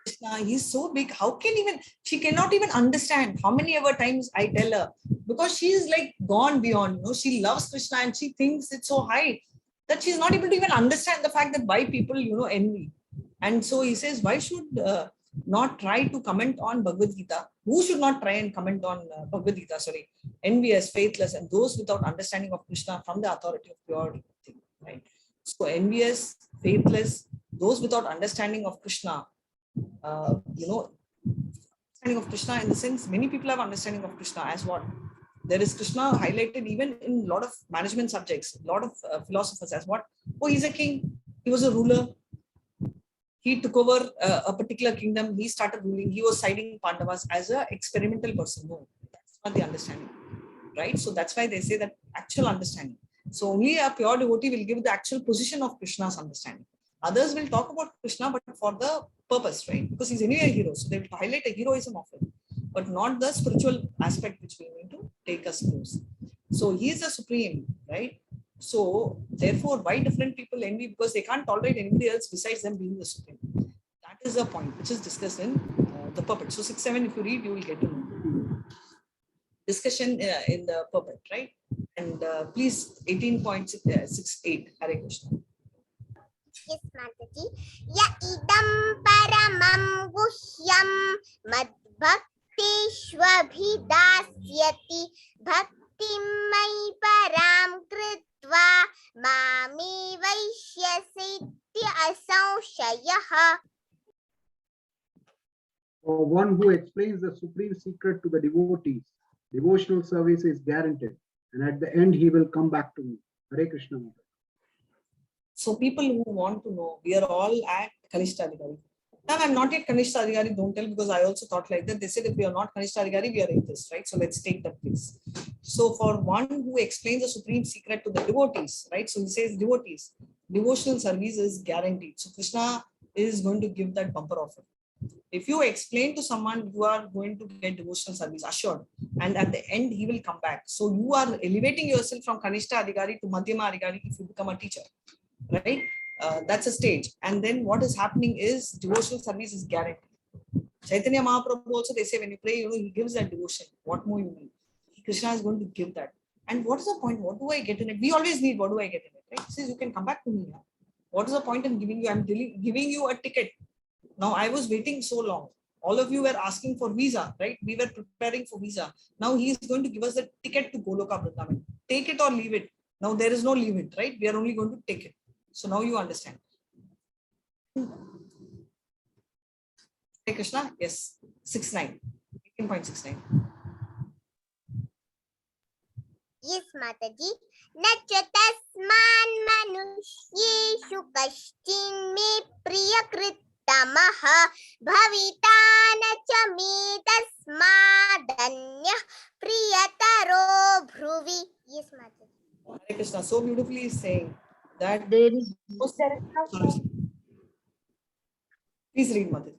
Krishna? He's so big. How can even, she cannot even understand how many ever times I tell her, because she is like gone beyond, she loves Krishna and she thinks it's so high that she's not able to even understand the fact that why people, envy. And so he says, why should not try to comment on Bhagavad Gita? Who should not try and comment on Bhagavad Gita? Sorry, envious, faithless, and those without understanding of Krishna from the authority of pure thing, right? So envious, faithless, those without understanding of Krishna, understanding of Krishna in the sense, many people have understanding of Krishna as what? There is Krishna highlighted even in a lot of management subjects, a lot of philosophers as what? Oh, he's a king, he was a ruler. He took over a particular kingdom. He started ruling. He was siding Pandavas as an experimental person. No, that's not the understanding, right? So that's why they say that actual understanding. So only a pure devotee will give the actual position of Krishna's understanding. Others will talk about Krishna, but for the purpose, right? Because he's anyway a hero. So they will highlight a heroism of him, but not the spiritual aspect which we need to take us close. So he is the supreme, right? So therefore, why different people envy? Because they can't tolerate anybody else besides them being the supreme. That is the point which is discussed in the purport. So 6-7, if you read, you will get to know. Discussion in the purport, right? And please, 18.68, Hare Krishna. Yes, Mataji. Ya idam paramam guhyam madbhaktishvabhidasyati bhaktimai param krit Mami Vaishyasitya Asaushayaha. Or one who explains the supreme secret to the devotees. Devotional service is guaranteed, and at the end he will come back to me. Hare Krishna. So people who want to know, we are all at Kanishta Adhikari. Now I'm not yet Kanishta Adhikari, don't tell, because I also thought like that. They said if we are not Kanishta Adhikari, we are atheists, right? So let's take that place. So for one who explains the supreme secret to the devotees, right? So he says devotees, devotional service is guaranteed. So Krishna is going to give that bumper offer. If you explain to someone, you are going to get devotional service assured, and at the end he will come back. So you are elevating yourself from Kanishta Adhikari to Madhyama Adhikari if you become a teacher, right? That's a stage. And then what is happening is devotional service is guaranteed. Chaitanya Mahaprabhu also, they say when you pray, he gives that devotion. What more you need? Krishna is going to give that. And what is the point? What do I get in it? We always need, what do I get in it? Right? He says, you can come back to me now. What is the point in giving you? I'm giving you a ticket. Now I was waiting so long. All of you were asking for visa, right? We were preparing for visa. Now he is going to give us the ticket to Goloka Vrindavan. Take it or leave it. Now there is no leave it, right? We are only going to take it. So now you understand. Hey Krishna, yes, 6.9, 18.69. Yes, Mataji. Nachatasman manusyeshu kashchin me priyakritamaha bhavitana cha me tasmadanya priyataro bhruvi. Yes, Mataji. Hare Krishna, so beautifully saying that There is please read, Mataji.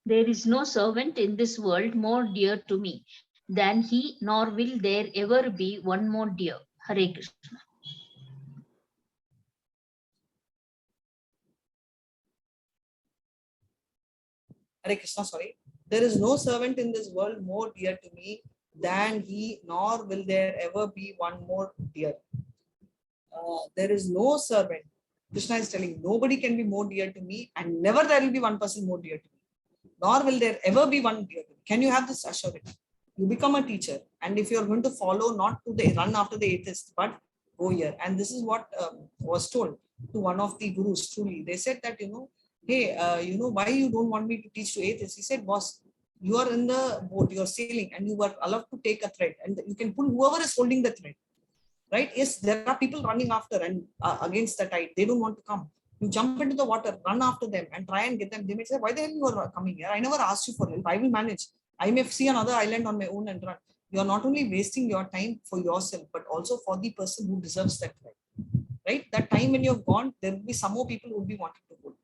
There is no servant in this world more dear to me than he, nor will there ever be one more dear. Hare Krishna. Hare Krishna, sorry. There is no servant in this world more dear to me than he, nor will there ever be one more dear. There is no servant. Krishna is telling, nobody can be more dear to me, and never there will be one person more dear to me. Nor will there ever be one dear to me. Can you have this assurance? You become a teacher, and if you are going to follow, not to the run after the atheist, but go here. And this is what was told to one of the gurus. Truly, they said that hey, why you don't want me to teach to atheists? He said, boss, you are in the boat, you are sailing, and you are allowed to take a thread, and you can pull whoever is holding the thread. Right? Yes, there are people running after and against the tide. They don't want to come. You jump into the water, run after them and try and get them. They may say, why the hell you are coming here? I never asked you for help. I will manage. I may see another island on my own and run. You are not only wasting your time for yourself, but also for the person who deserves that right. Right? That time when you have gone, there will be some more people who will be wanting to go.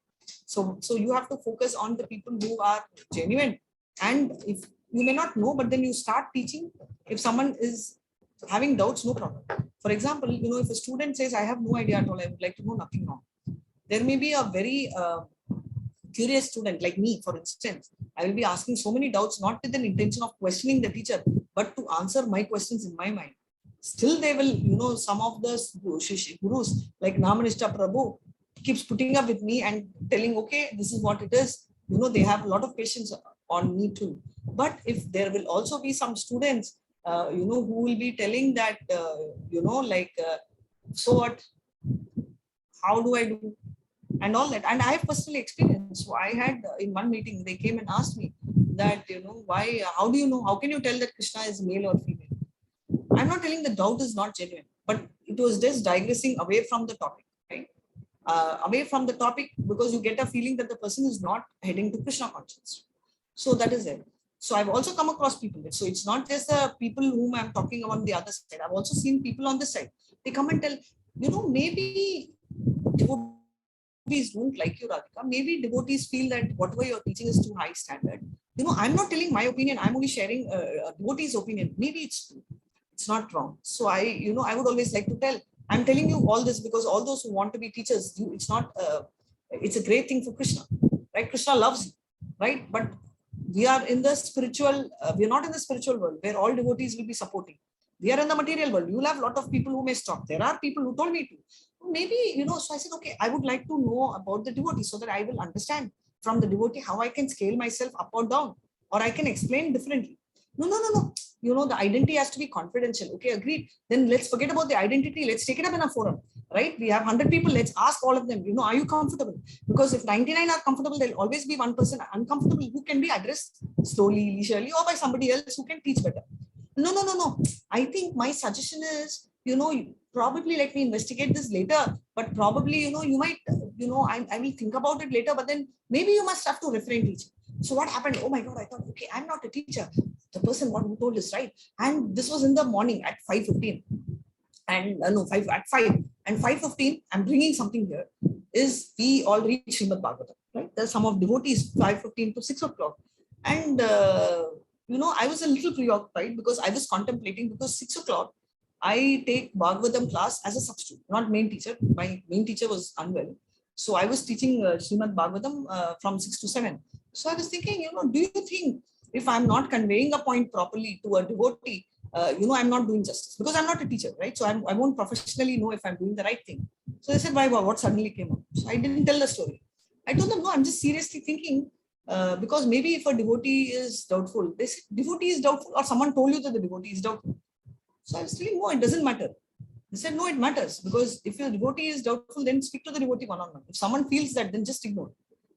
So you have to focus on the people who are genuine. And if you may not know, but then you start teaching. If someone is having doubts, no problem. For example, if a student says, I have no idea at all, I would like to know nothing wrong. There may be a very curious student like me, for instance. I will be asking so many doubts, not with an intention of questioning the teacher, but to answer my questions in my mind. Still, they will, some of the gurus like Namanishta Prabhu keeps putting up with me and telling, okay, this is what it is. They have a lot of patience on me too. But if there will also be some students, who will be telling that, so what, how do I do? And all that. And I have personally experienced. So I had in one meeting, they came and asked me that, why, how do you know, how can you tell that Krishna is male or female? I'm not telling the doubt is not genuine, but it was just digressing away from the topic, right? Away from the topic, because you get a feeling that the person is not heading to Krishna consciousness. So that is it. So I've also come across people. So it's not just the people whom I'm talking about the other side. I've also seen people on this side. They come and tell, maybe devotees don't like you, Radhika. Maybe devotees feel that whatever you're teaching is too high standard. I'm not telling my opinion. I'm only sharing a devotee's opinion. Maybe it's true. It's not wrong. So I would always like to tell, I'm telling you all this because all those who want to be teachers, it's not, it's a great thing for Krishna, right? Krishna loves you, right? But we are in the spiritual, we are not in the spiritual world where all devotees will be supporting. We are in the material world. You'll have a lot of people who may stop. There are people who told me to. Maybe, so I said, okay, I would like to know about the devotee so that I will understand from the devotee how I can scale myself up or down, or I can explain differently. No. The identity has to be confidential. Okay, agreed. Then let's forget about the identity. Let's take it up in a forum, right? We have 100 people. Let's ask all of them, are you comfortable? Because if 99 are comfortable, there'll always be one person uncomfortable who can be addressed slowly, leisurely, or by somebody else who can teach better. No. I think my suggestion is, probably let me investigate this later, but probably, you might, I will think about it later, but then maybe you must have to refrain teaching. So what happened? Oh my God, I thought, okay, I'm not a teacher. The person who told this, right? And this was in the morning at 5:15. And at 5 and 5:15, I'm bringing something here. is we all read Srimad Bhagavatam, right? There's some of devotees 5:15 to 6 o'clock. And, I was a little preoccupied because I was contemplating, because 6 o'clock, I take Bhagavatam class as a substitute, not main teacher. My main teacher was unwell. So I was teaching Srimad Bhagavatam from 6 to 7. So I was thinking, do you think if I'm not conveying a point properly to a devotee, I'm not doing justice, because I'm not a teacher, right? So I won't professionally know if I'm doing the right thing. So they said, why, what suddenly came up? So I didn't tell the story. I told them, no, I'm just seriously thinking, because maybe if a devotee is doubtful, they said, devotee is doubtful, or someone told you that the devotee is doubtful. So I was telling, no, it doesn't matter. They said, no, it matters, because if your devotee is doubtful, then speak to the devotee one-on-one. If someone feels that, then just ignore.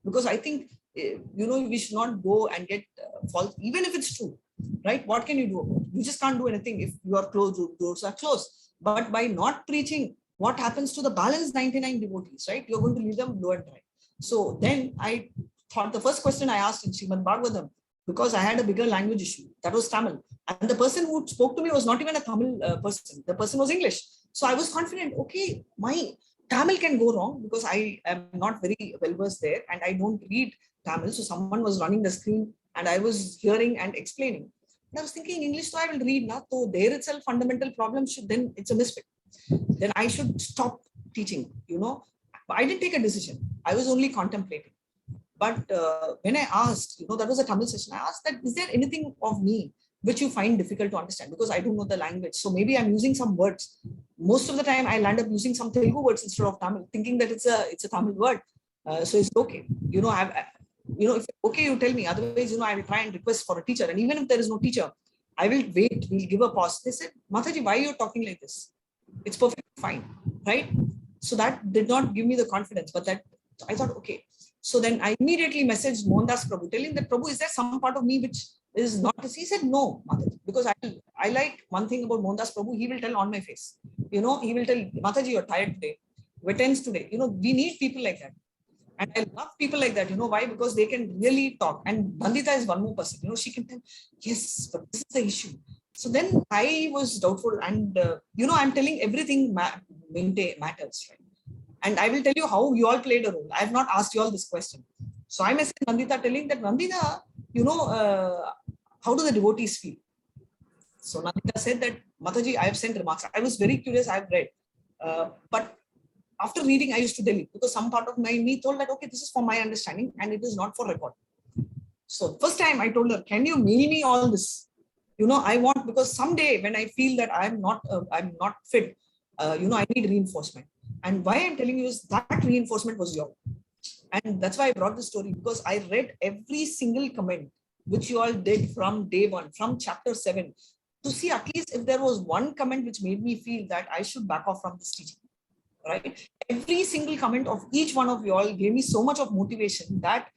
Because I think, we should not go and get false, even if it's true, right? What can you do about it? You just can't do anything if your doors are closed. But by not preaching, what happens to the balance 99 devotees, right? You're going to leave them low and dry. So then I thought the first question I asked in Srimad Bhagavatam, because I had a bigger language issue, that was Tamil. And the person who spoke to me was not even a Tamil person. The person was English. So I was confident, okay, my Tamil can go wrong because I am not very well versed there and I don't read Tamil. So someone was running the screen and I was hearing and explaining. And I was thinking English, so I will read now. So there itself fundamental problem should, then it's a misfit. Then I should stop teaching, But I didn't take a decision. I was only contemplating. But when I asked, that was a Tamil session, I asked that, is there anything of me which you find difficult to understand? Because I don't know the language. So maybe I'm using some words. Most of the time I'll end up using some Telugu words instead of Tamil, thinking that it's a Tamil word. So it's okay. If it's okay, you tell me. Otherwise, I will try and request for a teacher. And even if there is no teacher, I will wait. We'll give a pause. They said, Mataji, why are you talking like this? It's perfectly fine, right? So that did not give me the confidence, but that I thought, okay. So then I immediately messaged Mohandas Prabhu, telling that, Prabhu, is there some part of me which is not this? He said, no, Mataji, because I like one thing about Mohandas Prabhu, he will tell on my face. He will tell, Mataji, you're tired today. We're tense today. We need people like that. And I love people like that. Why? Because they can really talk. And Bandita is one more person. She can tell, yes, but this is the issue. So then I was doubtful. And, I'm telling everything matters, right? And I will tell you how you all played a role. I have not asked you all this question. So I messaged Nandita telling that, Nandita, how do the devotees feel? So Nandita said that, Mataji, I have sent remarks. I was very curious. I have read. But after reading, I used to delete because some part of me told that, okay, this is for my understanding and it is not for record. So first time I told her, can you mail me all this? I want, because someday when I feel that I'm not fit, I need reinforcement. And why I'm telling you is that reinforcement was yours. And that's why I brought the story, because I read every single comment which you all did from day one, from chapter 7, to see at least if there was one comment which made me feel that I should back off from this teaching. Right? Every single comment of each one of you all gave me so much of motivation that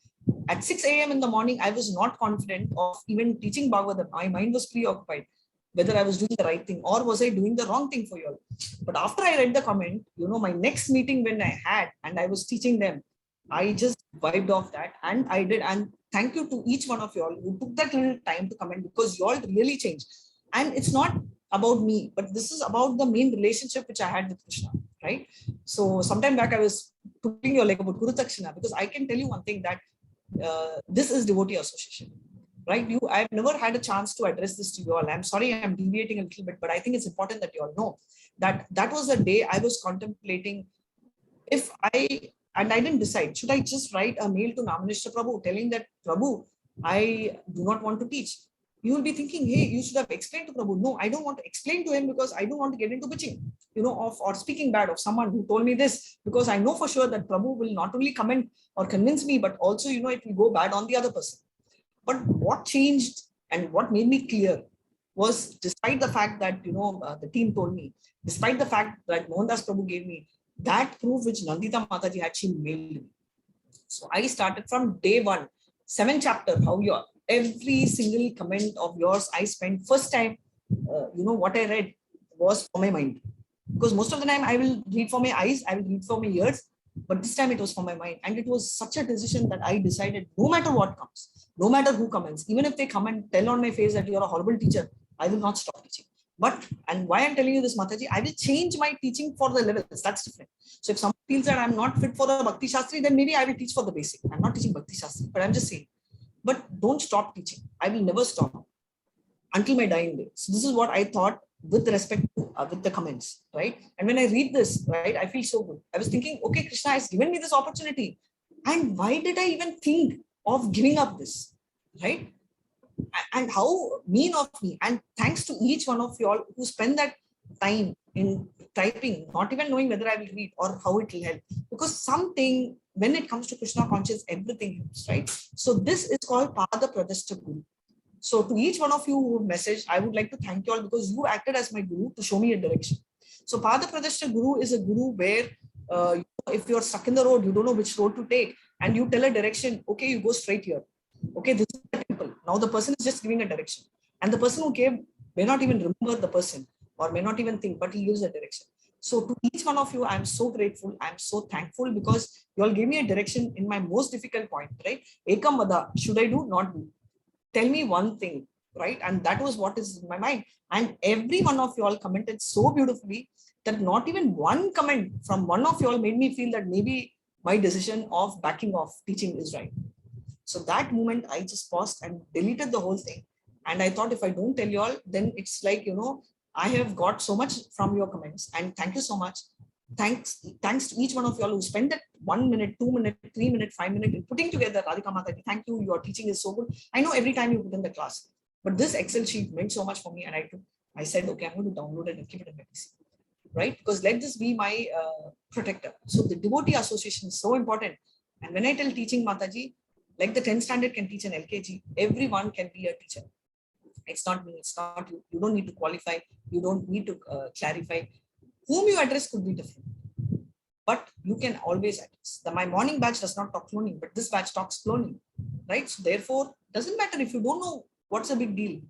at 6 a.m. in the morning, I was not confident of even teaching Bhagavatam. My mind was preoccupied whether I was doing the right thing or was I doing the wrong thing for you all. But after I read the comment, my next meeting when I had and I was teaching them, I just vibed off that and I did. And thank you to each one of you all who took that little time to comment, because you all really changed. And it's not about me, but this is about the main relationship which I had with Krishna, right? So sometime back I was putting your leg about Guru Takshina, because I can tell you one thing, that this is devotee association, right? I've never had a chance to address this to you all. I'm sorry, I'm deviating a little bit, but I think it's important that you all know that that was the day I was contemplating and I didn't decide, should I just write a mail to Namanishta Prabhu telling that, Prabhu, I do not want to teach. You will be thinking, hey, you should have explained to Prabhu. No, I don't want to explain to him because I don't want to get into bitching, or speaking bad of someone who told me this, because I know for sure that Prabhu will not only comment or convince me, but also, it will go bad on the other person. But what changed and what made me clear was, despite the fact that, the team told me, despite the fact that Mohandas Prabhu gave me that proof which Nandita Mataji had, she mailed me. So I started from day one, 7 chapter, how you are. Every single comment of yours, I spent first time, what I read was for my mind. Because most of the time I will read for my eyes, I will read for my ears, but this time it was for my mind. And it was such a decision that I decided, no matter what comes, no matter who comments, even if they come and tell on my face that you're a horrible teacher, I will not stop teaching. But, and why I'm telling you this, Mataji, I will change my teaching for the levels. That's different. So if someone feels that I'm not fit for the Bhakti Shastri, then maybe I will teach for the basic. I'm not teaching Bhakti Shastri, but I'm just saying. But don't stop teaching. I will never stop until my dying day. So this is what I thought with respect to with the comments, right? And when I read this, right, I feel so good. I was thinking, okay, Krishna has given me this opportunity. And why did I even think of giving up this, right? And how mean of me. And thanks to each one of you all who spend that time in typing, not even knowing whether I will read or how it will help. Because something, when it comes to Krishna conscious, everything helps, right? So this is called Pada Pradashta Guru. So to each one of you who messaged, I would like to thank you all because you acted as my guru to show me a direction. So Pada Pradashta Guru is a guru where if you're stuck in the road, you don't know which road to take, and you tell a direction, okay, you go straight here. Okay, this is the temple. Now the person is just giving a direction. And the person who came may not even remember the person or may not even think, but he gives a direction. So to each one of you, I'm so grateful. I'm so thankful because you all gave me a direction in my most difficult point, right? Ekam vada, should I do, not do? Tell me one thing, right? And that was what is in my mind. And every one of you all commented so beautifully that not even one comment from one of you all made me feel that maybe my decision of backing off teaching is right. So that moment I just paused and deleted the whole thing. And I thought if I don't tell you all, then it's like, I have got so much from your comments. And thank you so much. Thanks to each one of you all who spent that 1 minute, 2 minutes, 3 minutes, 5 minutes in putting together. Radhika Mataji, thank you. Your teaching is so good. I know every time you put in the class, but this Excel sheet meant so much for me. And I said, okay, I'm going to download it and keep it in my PC, right? Because let this be my protector. So the devotee association is so important. And when I tell teaching, Mataji, like the 10th standard can teach an LKG, everyone can be a teacher. It's not me, it's not you. You don't need to qualify. You don't need to clarify. Whom you address could be different, but you can always address. My morning batch does not talk cloning, but this batch talks cloning, right? So therefore, doesn't matter if you don't know what's a big deal.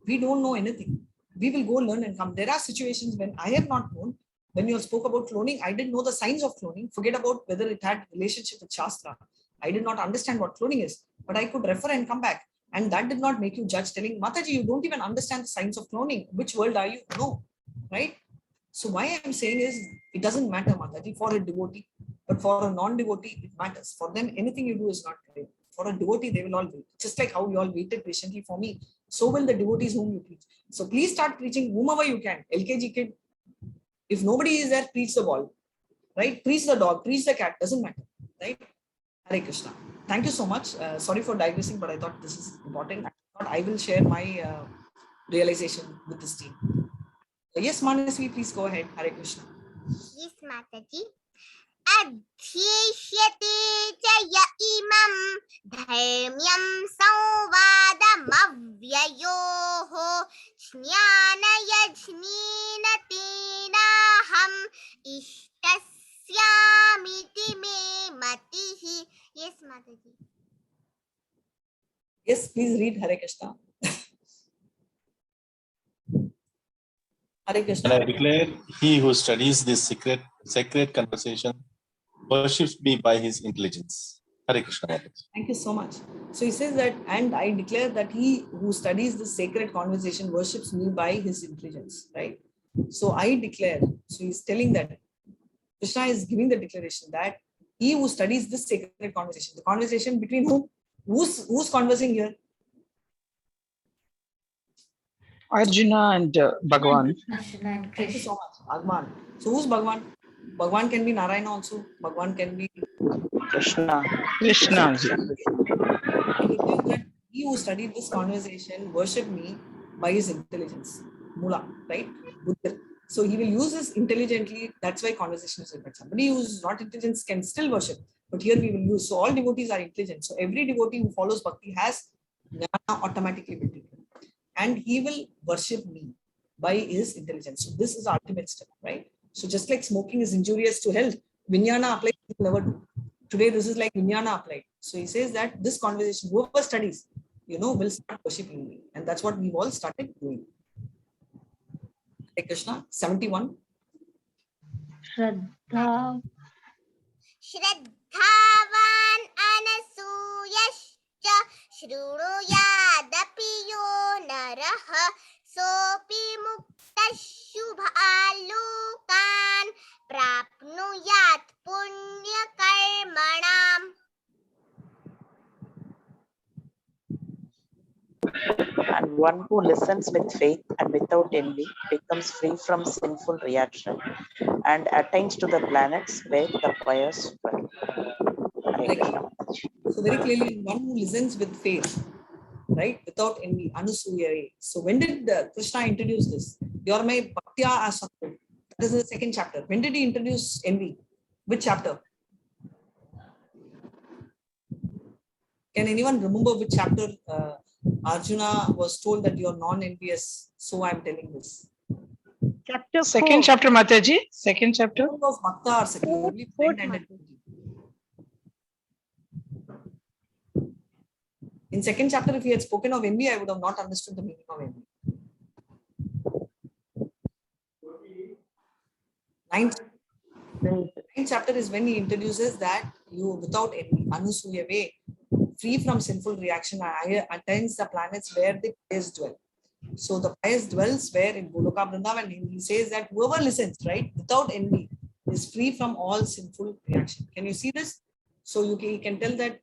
We don't know anything. We will go learn and come. There are situations when I have not known. When you spoke about cloning, I didn't know the signs of cloning. Forget about whether it had relationship with Shastra. I did not understand what cloning is, but I could refer and come back. And that did not make you judge, telling, Mataji, you don't even understand the signs of cloning. Which world are you? No, right? So why I'm saying is, it doesn't matter, Mataji, for a devotee, but for a non-devotee, it matters. For them, anything you do is not great. For a devotee, they will all wait. Just like how you all waited patiently for me, so will the devotees whom you preach. So please start preaching whomever you can. LKG kid, if nobody is there, preach the ball, right? Preach the dog, preach the cat, doesn't matter, right? Hare Krishna. Thank you so much. Sorry for digressing, but I thought this is important. I will share my realization with this team. Yes, Manasvi, please go ahead. Hare Krishna. Yes, Mataji. Adhyeshyate chaya imam dharmyam samvadamavyayoho jnanayajnena tenaham ishtasyamiti me matihi. Yes, Mataji. Yes, please read Hare Krishna. Hare Krishna. And I declare, he who studies this sacred conversation worships me by his intelligence. Hare Krishna. Thank you so much. So he says that, and I declare that he who studies this sacred conversation worships me by his intelligence, right? So I declare, so he's telling that Krishna is giving the declaration that he who studies this sacred conversation, the conversation between whom? Who's conversing here? Arjuna and Bhagavan. Thank you so much, Bhagwan. So who's Bhagwan? Bhagwan can be Narayana also. Bhagwan can be Krishna. Krishna. He who studied this conversation worship me by his intelligence. Mula, right? Buddha. So he will use this intelligently. That's why conversation is important. Somebody who's not intelligent can still worship. But here we will use. So all devotees are intelligent. So every devotee who follows bhakti has jnana automatically built in. And he will worship me by his intelligence. So this is the ultimate step, right? So just like smoking is injurious to health, Vijnana applied, will never do. Today, this is like Vijnana applied. So he says that this conversation, whoever studies, will start worshiping me. And that's what we've all started doing. Hare Krishna, 71. Shraddha. Shraddhavan anasuyascha shrunuyadapi yo naraha sopi तशुभालोकान् प्राप्नुयात् पुण्यकर्मणाम्. And one who listens with faith and without envy becomes free from sinful reaction and attains to the planets where the pious dwell. Hare Krishna. So very clearly, one who listens with faith, right, without envy, anusuyare. So when did Krishna introduce this? You're my bhaktya asakta. That is the second chapter. When did he introduce envy? Which chapter? Can anyone remember which chapter Arjuna was told that you're non-envious? So I'm telling this. Chapter 4. Second chapter, Mataji. Second chapter. Of bhakta asakti, only friend and envy. In second chapter, if he had spoken of envy, I would have not understood the meaning of envy. Ninth chapter is when he introduces that you without envy, anusuyave, free from sinful reaction, attains the planets where the pious dwell. So the pious dwells where in Goloka Vrindavan, and he says that whoever listens, right, without envy, is free from all sinful reaction. Can you see this? So you can tell that,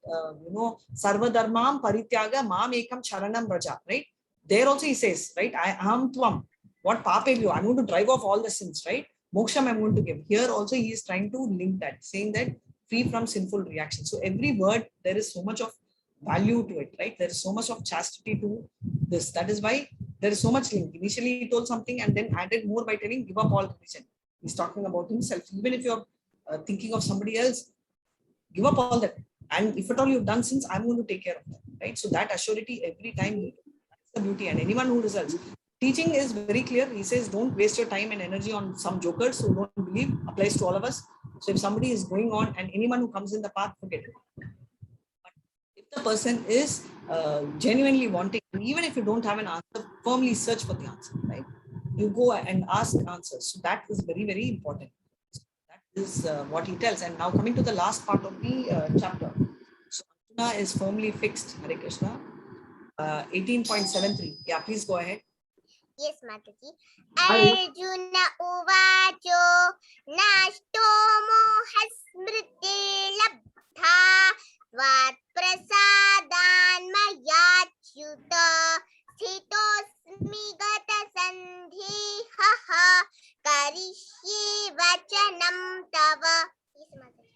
Sarva Dharmam Parityaga Mam Ekam Charanam Raja, right? There also he says, right, I am Tvam. What pape I'm going to drive off all the sins, right? Moksham I'm going to give. Here also he is trying to link that, saying that free from sinful reaction. So every word, there is so much of value to it, right? There is so much of chastity to this. That is why there is so much link. Initially he told something and then added more by telling give up all religion. He's talking about himself. Even if you're thinking of somebody else, give up all that. And if at all you've done sins, I'm going to take care of that, right? So that assurity every time, that's the beauty. And anyone who results. Teaching is very clear. He says, don't waste your time and energy on some jokers who don't believe. Applies to all of us. So if somebody is going on and anyone who comes in the path, forget it. But if the person is genuinely wanting, even if you don't have an answer, firmly search for the answer, right? You go and ask answers. So that is very, very important. So that is what he tells. And now coming to the last part of the chapter. So Arjuna is firmly fixed. Hare Krishna. 18.73. Yeah, please go ahead. Yes, Mataji. Arjuna uvacho nashto mohasmriti labdha vat prasadan mayachyuta sthitosmi gata sandhiha karishye vachanam tava. Yes, Mataji.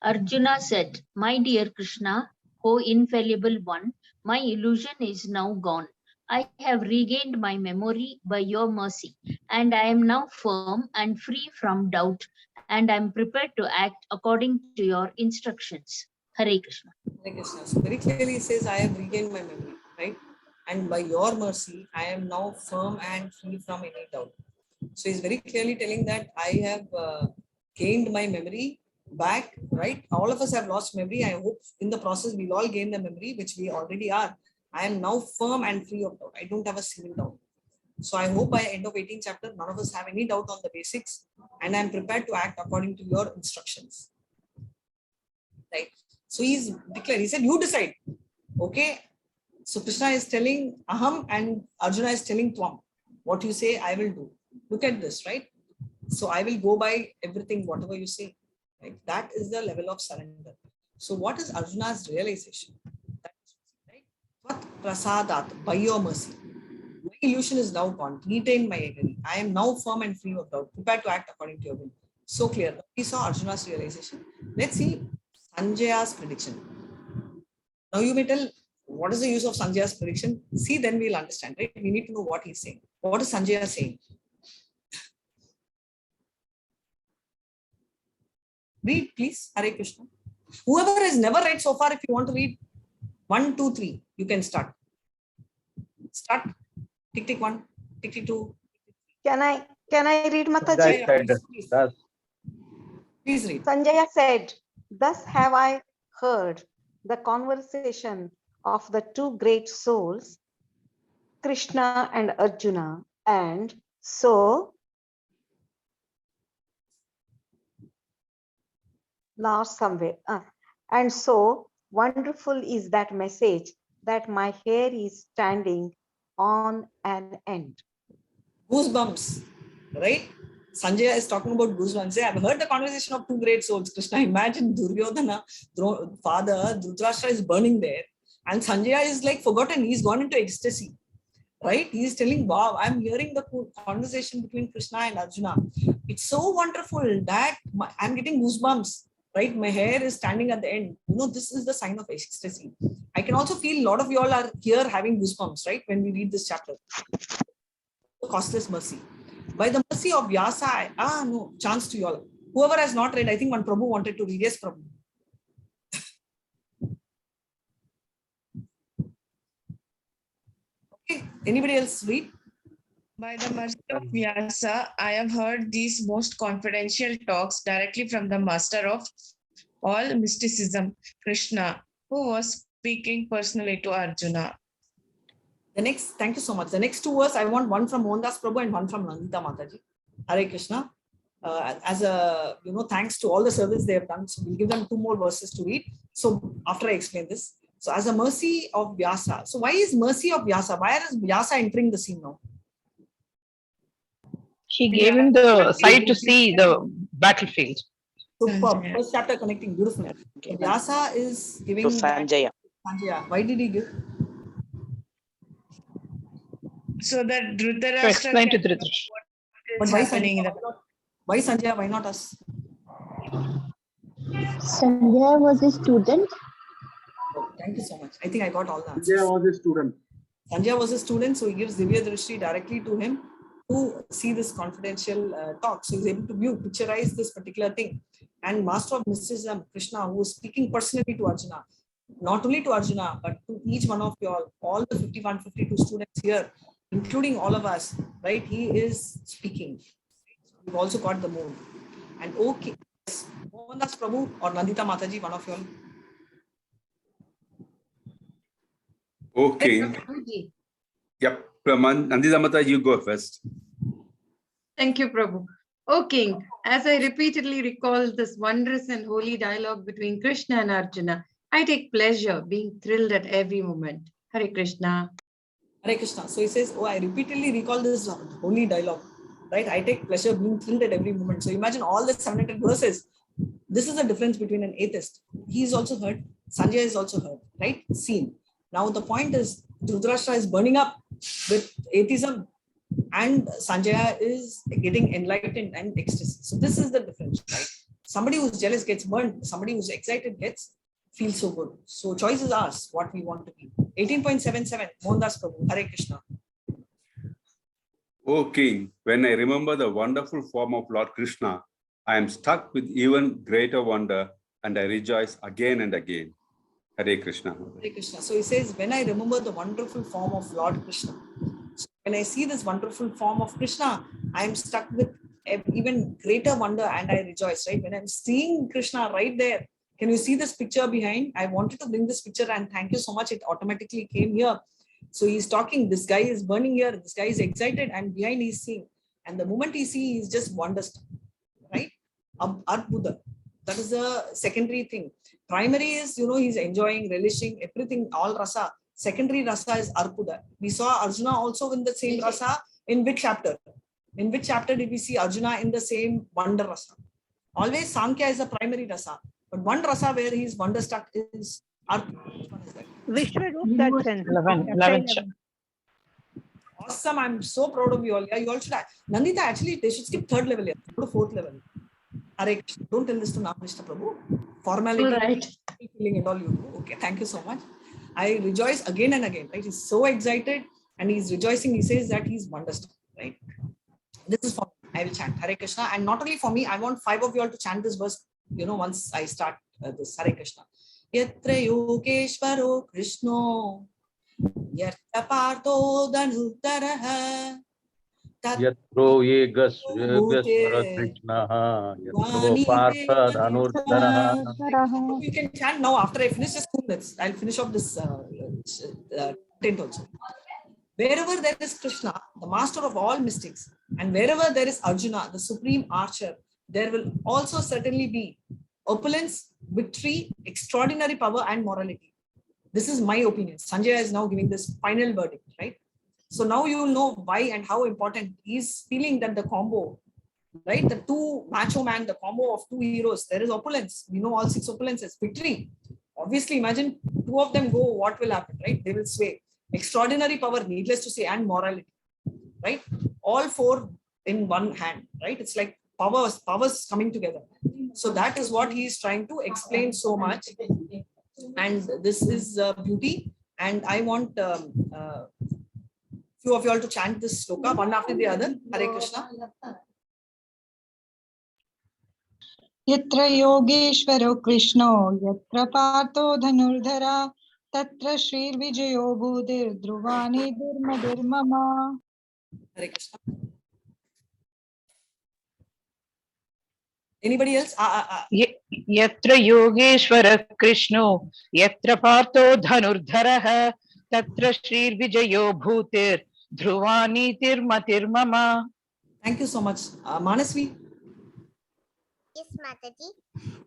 Arjuna said, "My dear Krishna, O infallible one, my illusion is now gone. I have regained my memory by your mercy, and I am now firm and free from doubt, and I am prepared to act according to your instructions." Hare Krishna. Hare Krishna. So very clearly it says, I have regained my memory, right? And by your mercy, I am now firm and free from any doubt. So he's very clearly telling that I have gained my memory back, right? All of us have lost memory. I hope in the process we'll all gain the memory, which we already are. I am now firm and free of doubt. I don't have a single doubt. So I hope by end of 18th chapter, none of us have any doubt on the basics, and I'm prepared to act according to your instructions. Right? So he's declared, he said, you decide. Okay. So Krishna is telling Aham and Arjuna is telling Tvam. What you say, I will do. Look at this, right? So I will go by everything, whatever you say. Right? That is the level of surrender. So what is Arjuna's realization? That is, right? Vat prasadat, by your mercy. My illusion is now gone. Retain my identity. I am now firm and free of doubt, prepared to act according to your will. So clear. We saw Arjuna's realization. Let's see Sanjaya's prediction. Now you may tell, what is the use of Sanjaya's prediction? See, then we'll understand, right? We need to know what he's saying. What is Sanjaya saying? Read, please. Hare Krishna. Whoever has never read so far, if you want to read 1, 2, 3, you can start. Start. Tick, tick 1, tick, tick 2. Can I read, Mataji? Please read. Sanjaya said, "Thus have I heard the conversation of the two great souls, Krishna and Arjuna, and so lost somewhere. And so wonderful is that message that my hair is standing on an end. Goosebumps, right? Sanjaya is talking about goosebumps. I've heard the conversation of two great souls. Krishna, imagine Duryodhana, father, Dhritarashtra is burning there. And Sanjaya is like forgotten. He's gone into ecstasy, right? He's telling, wow, I'm hearing the conversation between Krishna and Arjuna. It's so wonderful that I'm getting goosebumps, right? My hair is standing at the end. This is the sign of ecstasy. I can also feel a lot of you all are here having goosebumps, right? When we read this chapter. Costless mercy. By the mercy of Vyasa, chance to you all. Whoever has not read, I think one Prabhu wanted to read. Yes, Prabhu. Okay, anybody else read? By the mercy of Vyasa, I have heard these most confidential talks directly from the master of all mysticism, Krishna, who was speaking personally to Arjuna. Thank you so much. The next 2 verses, I want one from Mohandas Prabhu and one from Nandita Mataji. Hare Krishna. As a, thanks to all the service they have done. So we'll give them 2 more verses to read. So after I explain this. So as a mercy of Vyasa. So why is mercy of Vyasa? Why is Vyasa entering the scene now? She gave him the sight to see the battlefield. Superb. First chapter connecting, beautiful. So Vyasa is giving to Sanjaya. Sanjaya. Why did he give? So that Dhritarashtra to explain to Dhritarashtra. But why Sanjaya? Why Sanjaya? Why not us? Sanjaya was a student. Oh, thank you so much. I think I got all the answers. Sanjaya was a student. Sanjaya was a student, so he gives Divya Drishti directly to him to see this confidential talk. So he's able to picturize this particular thing. And Master of Mysticism, Krishna, who is speaking personally to Arjuna, not only to Arjuna, but to each one of you all the 51, 52 students here, including all of us, right? He is speaking. We've also got the moon. And okay, yes, Mohandas Prabhu or Nandita Mataji, one of you all. Okay. Yep. Nandita Mataji, you go first. Thank you, Prabhu. O King, as I repeatedly recall this wondrous and holy dialogue between Krishna and Arjuna, I take pleasure being thrilled at every moment. Hare Krishna. Hare Krishna. So he says, I repeatedly recall this holy dialogue, right? I take pleasure being thrilled at every moment. So imagine all the 700 verses. This is the difference between an atheist. He is also heard. Sanjaya is also heard, right? Seen. Now the point is, Dhritarashtra is burning up with atheism and Sanjaya is getting enlightened and ecstasy. So this is the difference, right? Somebody who's jealous gets burned. Somebody who's excited feels so good. So choice is ours, what we want to be. 18.77, Mohandas Prabhu, Hare Krishna. O King, when I remember the wonderful form of Lord Krishna, I am struck with even greater wonder and I rejoice again and again. Hare Krishna. Hare Krishna. So he says, when I remember the wonderful form of Lord Krishna, so when I see this wonderful form of Krishna, I am struck with even greater wonder and I rejoice, right? When I'm seeing Krishna right there, can you see this picture behind? I wanted to bring this picture and thank you so much. It automatically came here. So he's talking, this guy is burning here, this guy is excited and behind he's seeing. And the moment he sees, he's just wonderstruck, right? Arbuddha. That is the secondary thing. Primary is, he's enjoying, relishing, everything, all rasa. Secondary rasa is Arbuddha. We saw Arjuna also in the same rasa. In which chapter? In which chapter did we see Arjuna in the same wonder rasa? Always Sankhya is the primary rasa. But one rasa where he's wonderstruck is Arbuddha. Which one is that? Vishwarup Darshan. 11. Awesome. I'm so proud of you all. Yeah, you all should. Nandita, actually, they should skip 3rd level. Go to 4th level. Hare, don't tell this to Krishna Prabhu. Formality, right. Feeling and all you do. Okay, thank you so much. I rejoice again and again. Right? He's so excited and he's rejoicing. He says that he's wonderstruck. Right? This is for me. I will chant Hare Krishna. And not only for me, I want 5 of you all to chant this verse, once I start this Hare Krishna. Yatra Yogeshwaro Krishno Yarta Partho Danutaraha Yatro Yegas Krishna Yatro Partha Dhanurdharaha. You can chant now after I finish this 2 minutes. I'll finish off this tent also. Wherever there is Krishna, the master of all mystics, and wherever there is Arjuna, the supreme archer, there will also certainly be opulence, victory, extraordinary power, and morality. This is my opinion. Sanjaya is now giving this final verdict, right? So now you will know why and how important he's feeling that the combo, right? The two macho man, the combo of two heroes, there is opulence. We know all 6 opulences, victory. Obviously, imagine 2 of them go, what will happen, right? They will sway. Extraordinary power, needless to say, and morality, right? All 4 in one hand, right? It's like powers coming together. So that is what he is trying to explain so much. And this is beauty. And I want few of you all to chant this sloka one after the other. Hare Krishna. Yatra yogeshwaro Krishno, yatra partho dhanurdhara, tatra shrir vijayo bhudir dhruvani dharma mama. Hare Krishna. Anybody else? Yatra yogeshwara Krishno, yatra partho dhanurdhara, tatra shrir vijayo bhutir dhruvani tirmatir mama. Thank you so much. Manasvi. Yes, Mataji.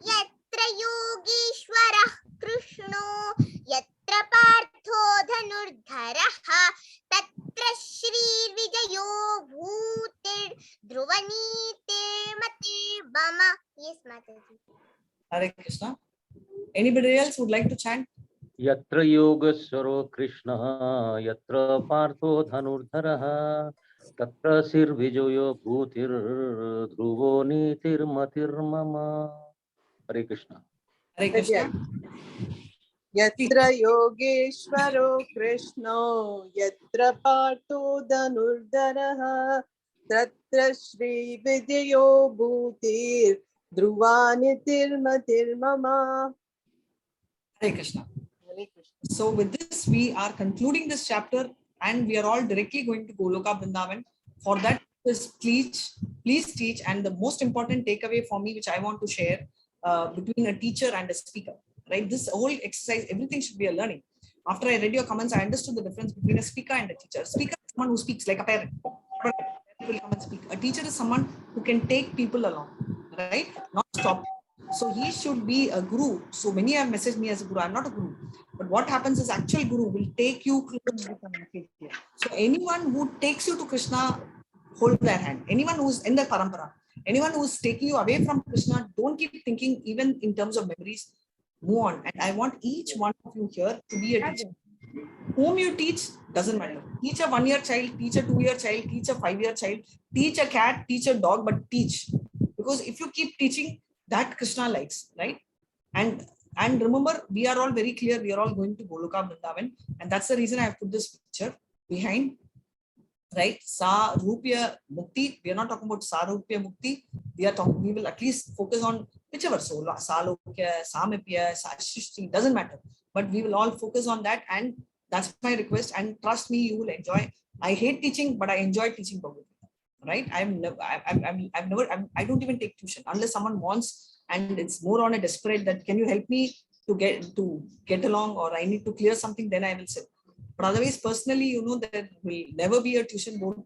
Yatra yogeshwara Krishno, yatra partho dhanurdharaha, tatra shrir vijayo bhutir dhruvanitir matir bama. Yes, Mataji. Hare Krishna. Anybody else would like to chant? Yatra yogaswaro Krishna, yatra partho dhanurdharaha, tatra sir vijoyo bhutir dhruvo nitir matir mama. Hare Krishna. Hare Krishna. Yatra yogeshwaro Krishno, yatra partho dhanurdharaha, tatra shri vijayo bhutir dhruvanitir matir mama. Hare Krishna. So with this, we are concluding this chapter and we are all directly going to Goloka Vrindavan. For that, please teach. And the most important takeaway for me, which I want to share between a teacher and a speaker, right? This whole exercise, everything should be a learning. After I read your comments, I understood the difference between a speaker and a teacher. A speaker is someone who speaks like a parent. Will come and speak. A teacher is someone who can take people along, right? Not stop. So he should be a guru. So many have messaged me as a guru. I'm not a guru. But what happens is actual guru will take you close. So anyone who takes you to Krishna, hold their hand. Anyone who's in the parampara, anyone who's taking you away from Krishna, don't keep thinking even in terms of memories. Move on. And I want each one of you here to be a teacher. Whom you teach doesn't matter. Teach a 1-year child, teach a 2-year child, teach a 5-year child, teach a cat, teach a dog, but teach. Because if you keep teaching, that Krishna likes, right? And remember, we are all very clear, we are all going to Goloka Vrindavan. And that's the reason I have put this picture behind, right? Sa Rupya Mukti. We are not talking about Sa Rupya Mukti. We will at least focus on whichever. So Sa Lokya, Samipya, Sa Shishti, doesn't matter. But we will all focus on that. And that's my request. And trust me, you will enjoy. I hate teaching, but I enjoy teaching Bhagavad Gita. Right? I don't even take tuition unless someone wants, and it's more on a desperate that can you help me to get along, or I need to clear something, then I will sit. But otherwise, personally, you know, there will never be a tuition board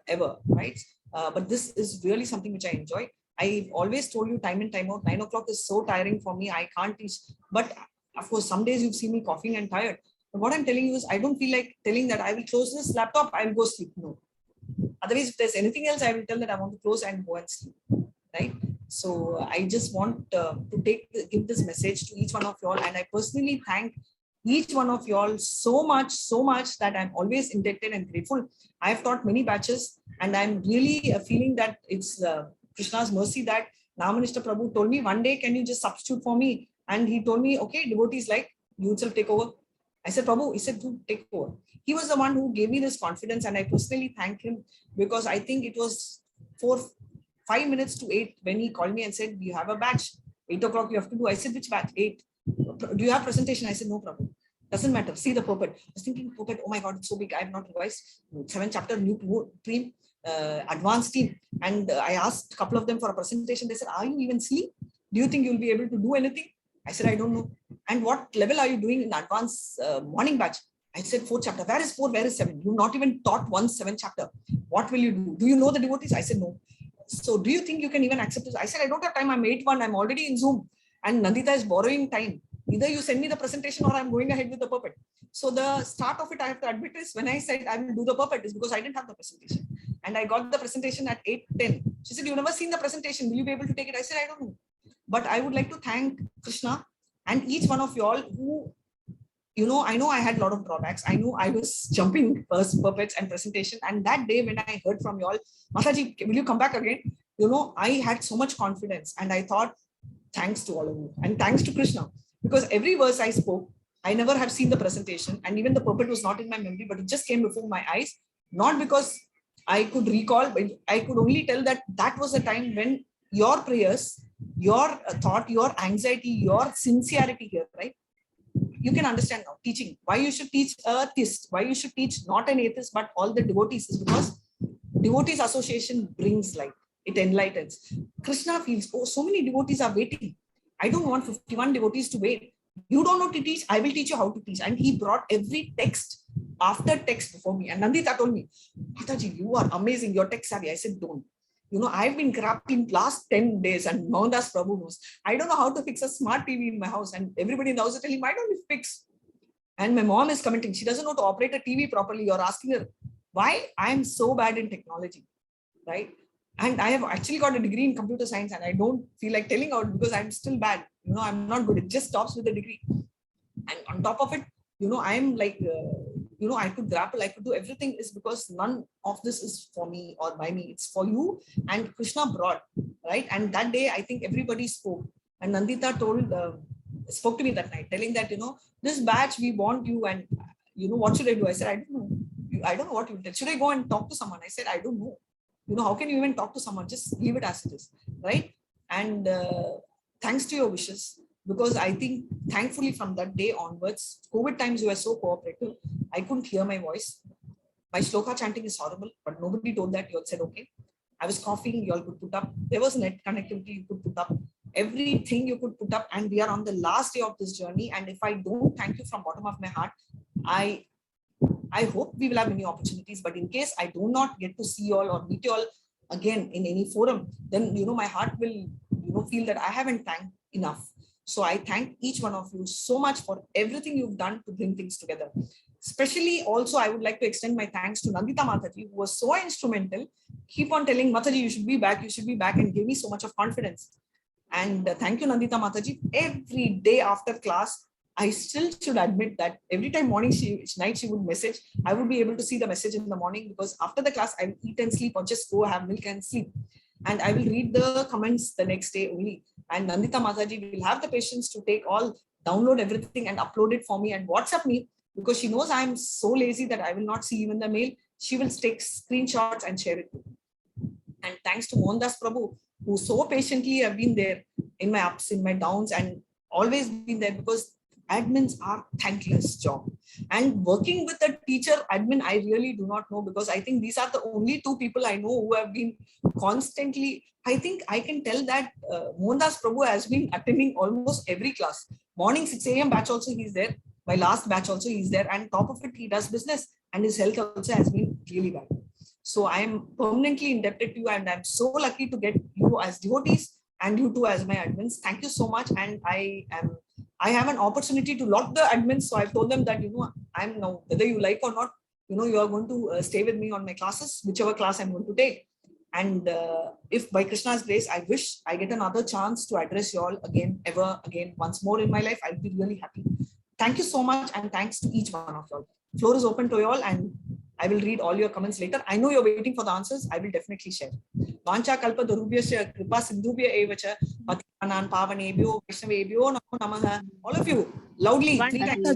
ever, right? But this is really something which I enjoy. I've always told you time and time out, 9 o'clock is so tiring for me. I can't teach. But of course, some days you've seen me coughing and tired. But what I'm telling you is I don't feel like telling that I will close this laptop, I will go sleep. No. Otherwise, if there's anything else, I will tell that I want to close and go and sleep, right? So I just want to give this message to each one of you all. And I personally thank each one of you all so much that I'm always indebted and grateful. I've taught many batches and I'm really feeling that it's Krishna's mercy that Namanishta Prabhu told me one day, can you just substitute for me? And he told me, okay, devotees like you will take over. I said, Prabhu, he said, do take over. He was the one who gave me this confidence and I personally thank him because I think it was 5 minutes to 8 when he called me and said, you have a batch, 8 o'clock you have to do. I said, which batch? 8. Do you have presentation? I said, no, Prabhu. Doesn't matter. See the pulpit. I was thinking, pulpit, oh my God, it's so big. I have not revised. 7 chapter, new team, advanced team. And I asked a couple of them for a presentation. They said, are you even asleep? Do you think you'll be able to do anything? I said, I don't know. And what level are you doing in advanced morning batch? I said, 4 chapter. Where is 4? Where is 7? You've not even taught 1 7 chapter. What will you do? Do you know the devotees? I said, no. So do you think you can even accept this? I said, I don't have time. I'm 8-1. I'm already in Zoom. And Nandita is borrowing time. Either you send me the presentation or I'm going ahead with the puppet. So the start of it, I have to admit, is when I said I will do the puppet is because I didn't have the presentation. And I got the presentation at 8:10. She said, "You've never seen the presentation. Will you be able to take it?" I said, "I don't know." But I would like to thank Krishna and each one of y'all who, I know I had a lot of drawbacks. I know I was jumping first puppets and presentation. And that day when I heard from y'all, Mataji, will you come back again? I had so much confidence, and I thought, thanks to all of you and thanks to Krishna, because every verse I spoke, I never have seen the presentation, and even the puppet was not in my memory, but it just came before my eyes, not because I could recall, but I could only tell that that was a time when your prayers, your thought, your anxiety, your sincerity here, right? You can understand now teaching, why you should teach a theist, why you should teach not an atheist, but all the devotees, is because devotees association brings light. It enlightens. Krishna feels, oh, so many devotees are waiting. I don't want 51 devotees to wait. You don't know to teach, I will teach you how to teach. And he brought every text after text before me. And Nandita told me, Mataji, you are amazing, your text savvy. I said, don't. I've been grappling last 10 days, and Mohandas Prabhu knows. I don't know how to fix a smart TV in my house. And everybody in the house is telling, why don't you fix? And my mom is commenting, she doesn't know to operate a TV properly. You're asking her, why I'm so bad in technology, right? And I have actually got a degree in computer science, and I don't feel like telling out because I'm still bad. I'm not good. It just stops with the degree. And on top of it, I'm like, I could grapple, I could do everything, is because none of this is for me or by me. It's for you. And Krishna brought, right? And that day, I think everybody spoke. And Nandita spoke to me that night, telling that, this batch, we want you. And, what should I do? I said, I don't know. I don't know what you tell. Should I go and talk to someone? I said, I don't know. How can you even talk to someone? Just leave it as it is, right? And thanks to your wishes, because I think thankfully from that day onwards, COVID times, you were so cooperative. I couldn't hear my voice. My shloka chanting is horrible, but nobody told that. You all said, okay. I was coughing, you all could put up. There was net connectivity, you could put up. Everything you could put up. And we are on the last day of this journey. And if I don't thank you from bottom of my heart, I hope we will have many opportunities, but in case I do not get to see you all or meet you all again in any forum, then, my heart will, feel that I haven't thanked enough. So I thank each one of you so much for everything you've done to bring things together. Especially also, I would like to extend my thanks to Nandita Mataji, who was so instrumental. Keep on telling Mataji, you should be back, and gave me so much of confidence. And thank you, Nandita Mataji. Every day after class, I still should admit that every time night she would message, I would be able to see the message in the morning, because after the class, I will eat and sleep or just go have milk and sleep. And I will read the comments the next day only. And Nandita Mataji will have the patience to download everything and upload it for me and WhatsApp me, because she knows I'm so lazy that I will not see even the mail. She will take screenshots and share it with me. And thanks to Mohandas Prabhu, who so patiently have been there in my ups, in my downs, and always been there, because admins are thankless job. And working with a teacher admin, I really do not know, because I think these are the only two people I know who have been constantly. I think I can tell that Mohandas Prabhu has been attending almost every class. Morning 6 a.m. batch also he's there. My last batch also he's there. And top of it, he does business, and his health also has been really bad. So I am permanently indebted to you, and I'm so lucky to get you as devotees and you two as my admins. Thank you so much. And I have an opportunity to lock the admins. So I've told them that, I'm now, whether you like or not, you are going to stay with me on my classes, whichever class I'm going to take. And if by Krishna's grace, I wish I get another chance to address you all again, once more in my life, I'll be really happy. Thank you so much. And thanks to each one of you all. Floor is open to you all, and I will read all your comments later. I know you're waiting for the answers. I will definitely share. Vancha kalpa durubhyasya kripa sindhubhya evacha patinan pavanebhyo vaishnavebhyo namo namaha. All of you, loudly, 3 times.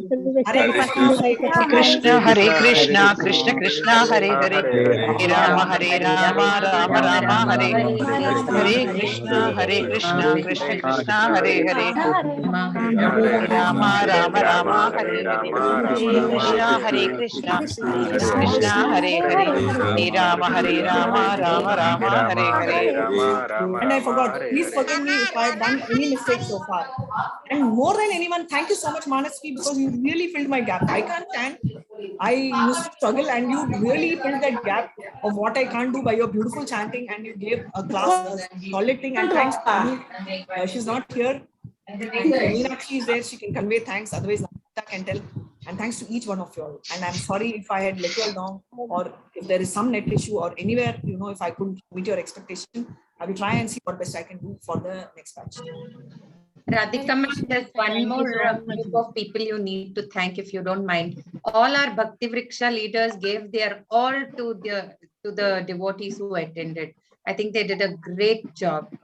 Hare Krishna, Hare Krishna, Krishna Krishna, Hare Hare, Hare Rama, Rama Rama, Hare Hare. Hare Krishna, Krishna Krishna, Hare Hare, Hare Rama, Rama Hare Hare. Hare Krishna, Krishna Hare Hare, Hare Rama, Rama Hare Hare. And I forgot, please forgive me if I have done any mistakes so far. And more than anyone, thank you so much, Manasvi, because you really filled my gap. I can't stand. I used to struggle, and you really filled that gap of what I can't do by your beautiful chanting, and you gave a class a solid thing. And thanks to you. She's not here. And Meenakshi is there. She can convey thanks. Otherwise, Nandita can tell. And thanks to each one of you all. And I'm sorry if I had let you all down, or if there is some net issue or anywhere, if I couldn't meet your expectation, I will try and see what best I can do for the next batch. Radhika ma'am, there's one more group of people you need to thank, if you don't mind. All our Bhakti Vriksha leaders gave their all to the devotees who attended. I think they did a great job.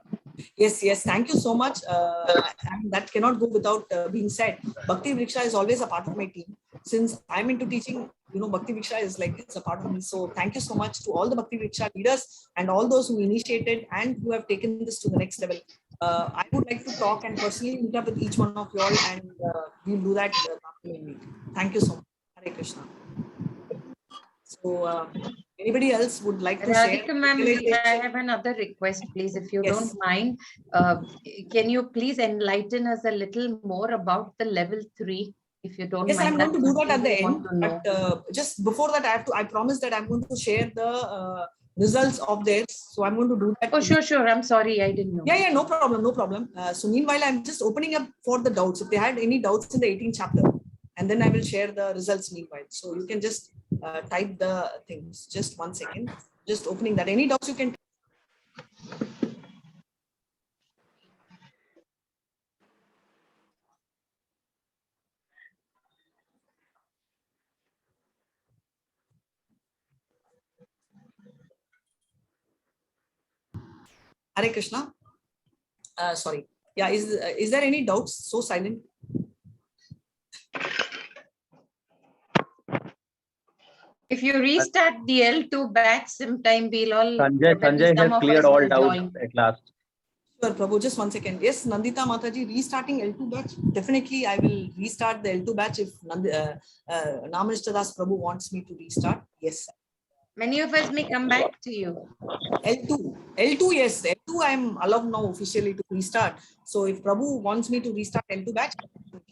Yes, thank you so much. And that cannot go without being said. Bhakti Vriksha is always a part of my team. Since I'm into teaching, Bhakti Vriksha is like, it's a part of me. So thank you so much to all the Bhakti Vriksha leaders and all those who initiated and who have taken this to the next level. I would like to talk and personally meet up with each one of you all, and we'll do that after we meet. Thank you so much. Hare Krishna. So anybody else would like to share? Radhika ma'am, I have another request, please, if you don't mind. Can you please enlighten us a little more about the level 3, if you don't mind? Yes, I'm going to do that at the end. But just before that, I promise that I'm going to share the results of theirs. So I'm going to do that. Oh, sure. I'm sorry, I didn't know. Yeah, no problem. So meanwhile, I'm just opening up for the doubts. If they had any doubts in the 18th chapter, and then I will share the results meanwhile. So you can just type the things. Just 1 second. Just opening that. Any doubts you can. Hare Krishna. Sorry. Yeah, is there any doubts? So silent. If you restart the L2 batch sometime, we'll all... Sanjay has cleared all doubts at last. Sure, Prabhu, just 1 second. Yes, Nandita Mataji, restarting L2 batch. Definitely, I will restart the L2 batch if Namanishta Das Prabhu wants me to restart. Yes. Many of us may come back to you. L2, yes. L2, I'm allowed now officially to restart. So if Prabhu wants me to restart L2 batch, I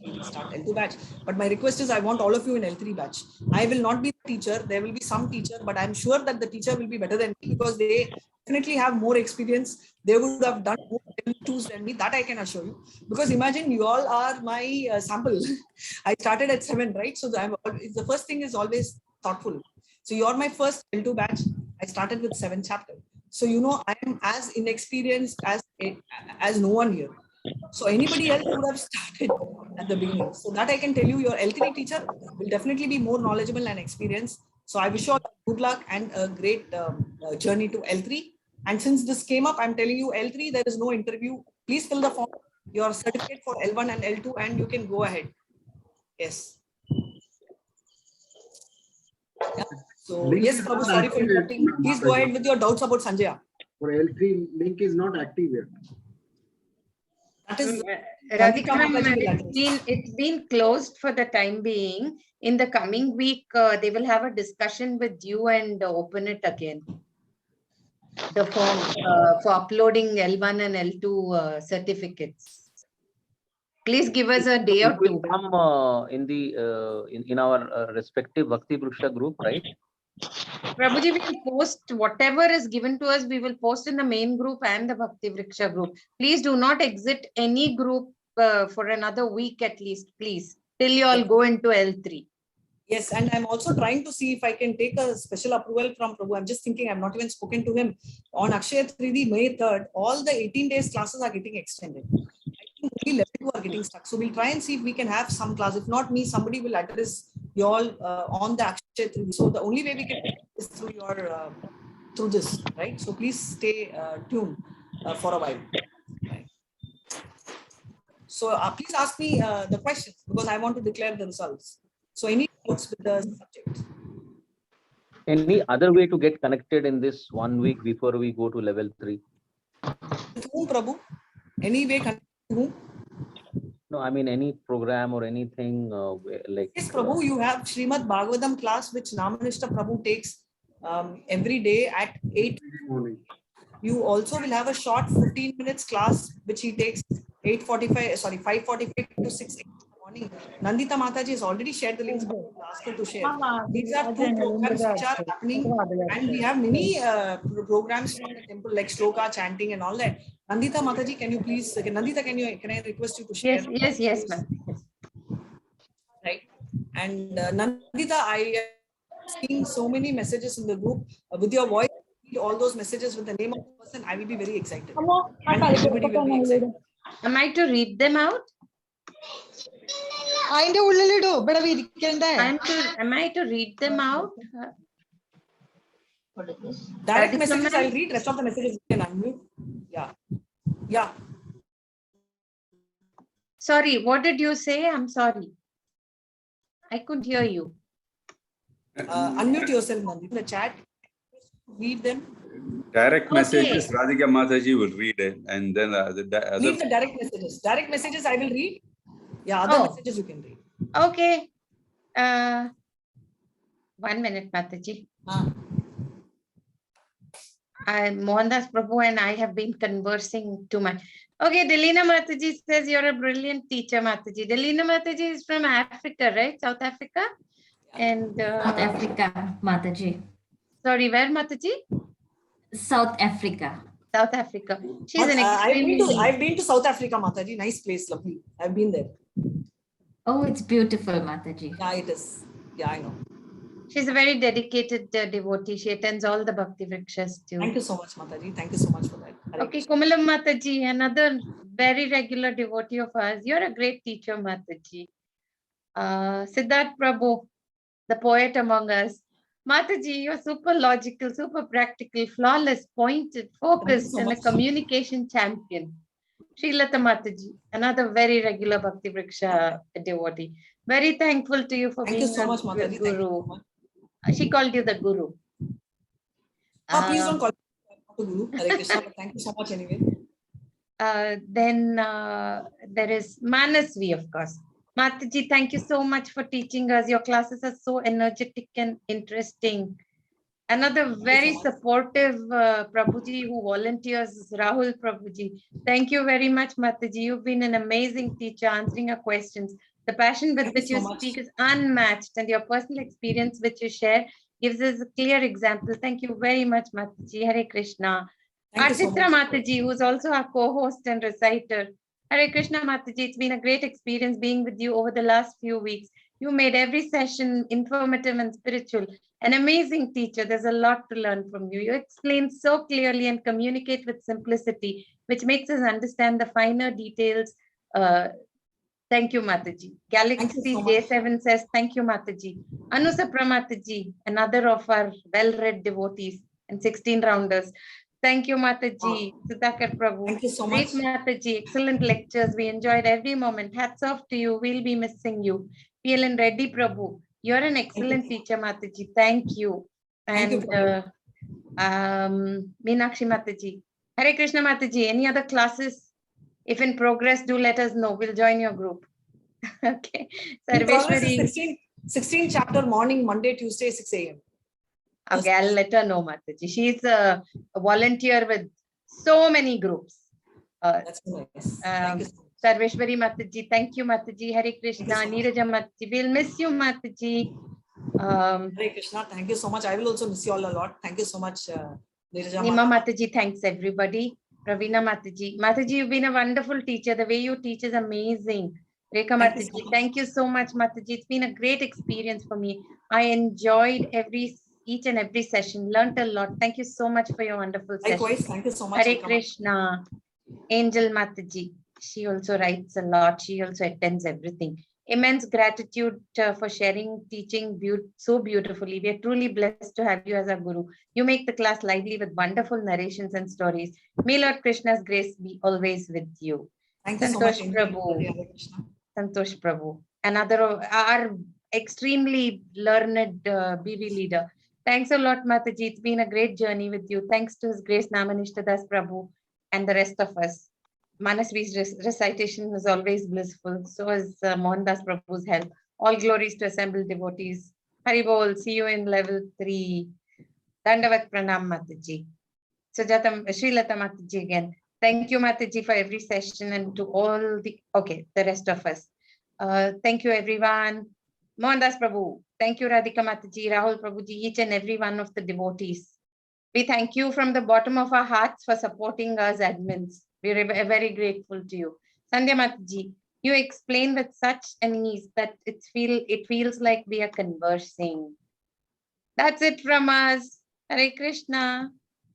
will restart L2 batch. But my request is I want all of you in L3 batch. I will not be the teacher. There will be some teacher, but I'm sure that the teacher will be better than me because they definitely have more experience. They would have done more L2s than me. That I can assure you. Because imagine you all are my sample. I started at 7, right? So the first thing is always thoughtful. So you're my first L2 batch. I started with 7 chapter. So I am as inexperienced as no one here. So anybody else would have started at the beginning. So that I can tell you, your L3 teacher will definitely be more knowledgeable and experienced. So I wish you all good luck and a great journey to L3. And since this came up, I'm telling you, L3, there is no interview. Please fill the form, your certificate for L1 and L2, and you can go ahead. Yes. Yeah. So yes, Prabhu, sorry for interrupting. Please go ahead with your doubts about Sanjaya. For L3, link is not active yet. That is Radhika, it's been closed for the time being. In the coming week, they will have a discussion with you and open it again. The form for uploading L1 and L2 certificates. Please give us a day or two. Come in our respective Bhakti Vriksha group, right? Prabhuji, we will post whatever is given to us. We will post in the main group and the Bhakti Vriksha group. Please do not exit any group for another week at least, please, till you all go into L3. Yes, and I'm also trying to see if I can take a special approval from Prabhu. I'm just thinking, I've not even spoken to him. On Akshaya Tridi, May 3rd, all the 18 days classes are getting extended. I think only 11 who are getting stuck. So we'll try and see if we can have some class. If not me, somebody will address you all on the Akshaya Tridi. So the only way we can is through your through this, right? So please stay tuned for a while. Right. So please ask me the questions because I want to declare the results. So any doubts with the subject? Any other way to get connected in this 1 week before we go to level 3? With whom, Prabhu? Any way connected to whom? No, I mean any program or anything like. Yes, Prabhu, you have Srimad Bhagavatam class which Namanishta Prabhu takes every day at 8 morning. You also will have a short 15 minutes class which he takes 5:45 to 6 in the morning. Nandita Mataji has already shared the links. Ask her to share. These are 2 programs which are happening, and we have many programs from the temple like shloka, chanting, and all that. Nandita Mataji, can you please? Nandita, can I request you to share? Yes, ma'am. Right. And Nandita, I am seeing so many messages in the group with your voice. Read all those messages with the name of the person. I will be very excited. And everybody will be excited. Am I to read them out? Am I to read them out? What is this? Direct messages I'll read, rest of the messages you can unmute. Yeah. Yeah. Sorry, what did you say? I'm sorry. I couldn't hear you. Unmute yourself, Nandi. In the chat, read them. Direct messages, Radhika Mataji will read it, and then the other. Leave the direct messages. Direct messages I will read. Yeah, other messages you can read. Okay. 1 minute, Mataji. Mohandas Prabhu and I have been conversing too much. Okay, Delina Mataji says you're a brilliant teacher, Mataji. Delina Mataji is from Africa, right? South Africa? And South Africa, Mataji. Sorry, where, Mataji? South Africa. South Africa. She's an extremely... I've been to South Africa, Mataji. Nice place, lovely. I've been there. Oh, it's beautiful, Mataji. Yeah, it is. Yeah, I know. She's a very dedicated devotee. She attends all the Bhakti Vrikshas too. Thank you so much, Mataji. Thank you so much for that. Okay, Kumalam Mataji, another very regular devotee of ours. You're a great teacher, Mataji. Siddharth Prabhu, the poet among us. Mataji, you're super logical, super practical, flawless, pointed, focused, and a communication champion. Srilata Mataji, another very regular Bhakti Vriksha devotee. Very thankful to you for being so much, Mataji. Guru. She called you the Guru. Please don't call me the Guru. Hare Krishna, but thank you so much anyway. Then there is Manasvi, of course. Mataji, thank you so much for teaching us. Your classes are so energetic and interesting. Another very supportive Prabhuji who volunteers is Rahul Prabhuji. Thank you very much, Mataji. You've been an amazing teacher answering our questions. The passion with which you speak is unmatched, and your personal experience which you share gives us a clear example. Thank you very much, Mataji. Hare Krishna. Architra Mataji, who's also our co-host and reciter. Hare Krishna, Mataji. It's been a great experience being with you over the last few weeks. You made every session informative and spiritual. An amazing teacher. There's a lot to learn from you. You explain so clearly and communicate with simplicity, which makes us understand the finer details. Thank you, Mataji. Galaxy J7 says, thank you, Mataji. Anusapra Mataji, another of our well-read devotees and 16 rounders. Thank you, Mataji. Sudhakar Prabhu. Thank you so much. Great Mataji. Excellent lectures. We enjoyed every moment. Hats off to you. We'll be missing you. PLN Reddy Prabhu. You're an excellent teacher, Mataji. Thank you. And Meenakshi Mataji. Hare Krishna Mataji. Any other classes? If in progress, do let us know. We'll join your group. Okay. Sarveshwari. 16 chapter morning, Monday, Tuesday, 6 a.m. Okay, I'll let her know, Mataji. She's a volunteer with so many groups. That's nice. Sarveshwari Mataji, thank you, Mataji. Hare Krishna, Neeraja Mataji. We'll miss you, Mataji. Hare Krishna, thank you so much. I will also miss you all a lot. Thank you so much, Neeraja Nima Mataji, thanks everybody. Ravina Mataji. Mataji, you've been a wonderful teacher. The way you teach is amazing. Rekha Mataji, thank you so much, Mataji. It's been a great experience for me. I enjoyed each and every session, learned a lot. Thank you so much for your wonderful session. Likewise, thank you so much. Hare Krishna. Angel Mataji. She also writes a lot. She also attends everything. Immense gratitude for sharing, teaching so beautifully. We are truly blessed to have you as our Guru. You make the class lively with wonderful narrations and stories. May Lord Krishna's grace be always with you. Thank you Santosh so much, Prabhu. Santosh Prabhu. Another of our extremely learned BV leader. Thanks a lot, Mataji. It's been a great journey with you. Thanks to His Grace Namanishta Das Prabhu and the rest of us. Manasvi's recitation was always blissful. So is Mohandas Prabhu's help. All glories to assembled devotees. Haribol, see you in level 3. Dandavat Pranam Mataji. Sujata, Srilata Mataji again. Thank you, Mataji, for every session and to all the rest of us. Thank you, everyone. Mohandas Prabhu. Thank you, Radhika Mataji, Rahul Prabhuji, each and every one of the devotees. We thank you from the bottom of our hearts for supporting us admins. We're very grateful to you. Sandhya Mataji, You explain with such an ease that it feels like we are conversing. That's it from us. Hare Krishna.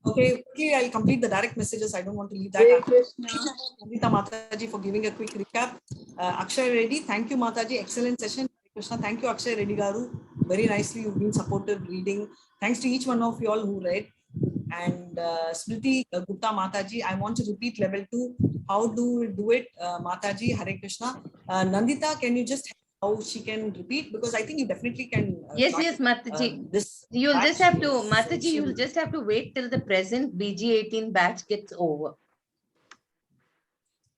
Okay, I'll complete the direct messages. I don't want to leave that Hare out. Krishna. Nandita Mataji for giving a quick recap. Akshay Reddy, thank you Mataji, excellent session. Hare Krishna, thank you Akshay Reddy Garu. Very nicely, you've been supportive reading. Thanks to each one of you all who read. And Smriti Gupta Mataji, I want to repeat level 2. How do we do it, Mataji? Hare Krishna. Nandita, can you just how she can repeat? Because I think you definitely can. Yes, Mataji. You'll just have to, Mataji, you'll just have to wait till the present BG18 batch gets over.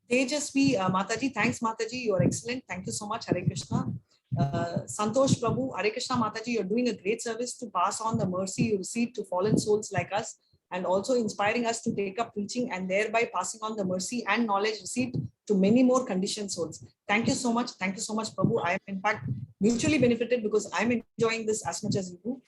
Tejasvi Mataji, thanks Mataji, you are excellent. Thank you so much. Hare Krishna. Santosh Prabhu, Hare Krishna Mataji, you're doing a great service to pass on the mercy you received to fallen souls like us, and also inspiring us to take up preaching and thereby passing on the mercy and knowledge received to many more conditioned souls. Thank you so much. Thank you so much, Prabhu. I am in fact mutually benefited because I'm enjoying this as much as you do.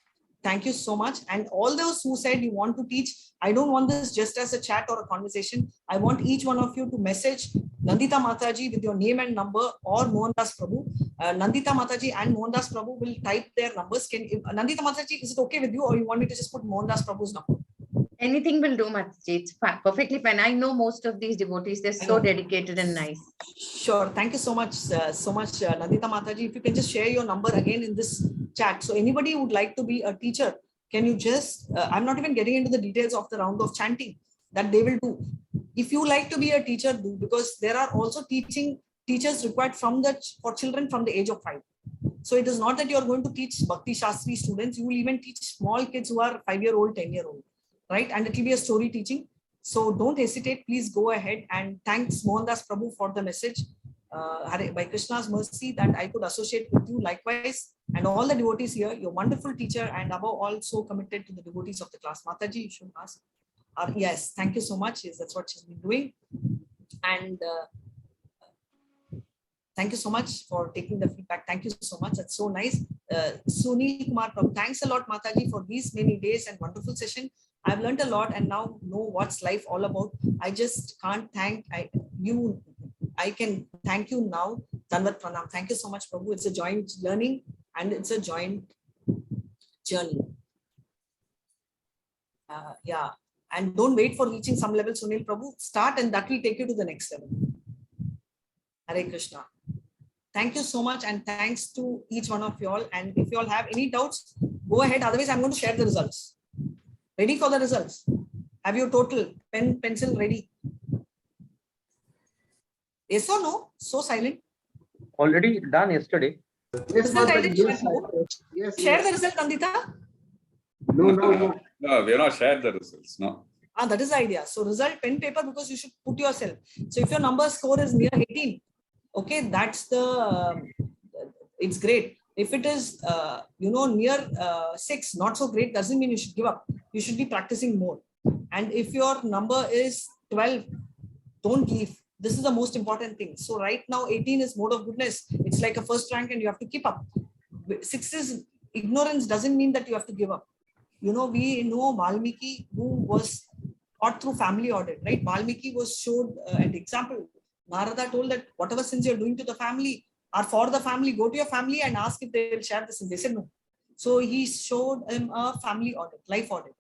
Thank you so much. And all those who said you want to teach, I don't want this just as a chat or a conversation. I want each one of you to message Nandita Mataji with your name and number, or Mohandas Prabhu. Nandita Mataji and Mohandas Prabhu will type their numbers. Nandita Mataji, is it okay with you, or you want me to just put Mohandas Prabhu's number? Anything will do, Mataji. It's perfectly fine. I know most of these devotees, they're so dedicated and nice. Sure. Thank you so much, Nandita Mataji. If you can just share your number again in this chat. So anybody who would like to be a teacher, can you just, I'm not even getting into the details of the round of chanting that they will do. If you like to be a teacher, do, because there are also teachers required for children from the age of 5. So it is not that you are going to teach Bhakti Shastri students. You will even teach small kids who are 5-year-old, 10-year-old, right? And it will be a story teaching. So don't hesitate. Please go ahead, and thanks Mohandas Prabhu for the message. By Krishna's mercy that I could associate with you likewise, and all the devotees here. You're a wonderful teacher, and above all, so committed to the devotees of the class. Mataji, you should ask. Yes, thank you so much. Yes, that's what she's been doing. And thank you so much for taking the feedback. Thank you so much. That's so nice. Sunil Kumar Prabhu, thanks a lot, Mataji, for these many days and wonderful session. I've learned a lot and now know what's life all about. I just can't thank you. I can thank you now. Danvat Pranam. Thank you so much, Prabhu. It's a joint learning and it's a joint journey. Yeah. And don't wait for reaching some level, Sunil Prabhu. Start, and that will take you to the next level. Hare Krishna. Thank you so much, and thanks to each one of you all. And if you all have any doubts, go ahead. Otherwise, I'm going to share the results. Ready for the results? Have your total pen, pencil ready? Yes or no? So silent. Already done yesterday. Yes, yes. Share the result, Nandita. No. No, we have not shared the results. No. That is the idea. So result, pen, paper, because you should put yourself. So if your number score is near 18, okay, that's the, it's great. If it is, near 6, not so great, doesn't mean you should give up. You should be practicing more. And if your number is 12, don't leave. This is the most important thing. So right now, 18 is mode of goodness. It's like a first rank and you have to keep up. 6 is ignorance, doesn't mean that you have to give up. We know Valmiki, who was taught through family audit, right? Valmiki was showed an example. Narada told that whatever sins you're doing to the family are for the family. Go to your family and ask if they will share the sin. They said no. So he showed him a family audit, life audit.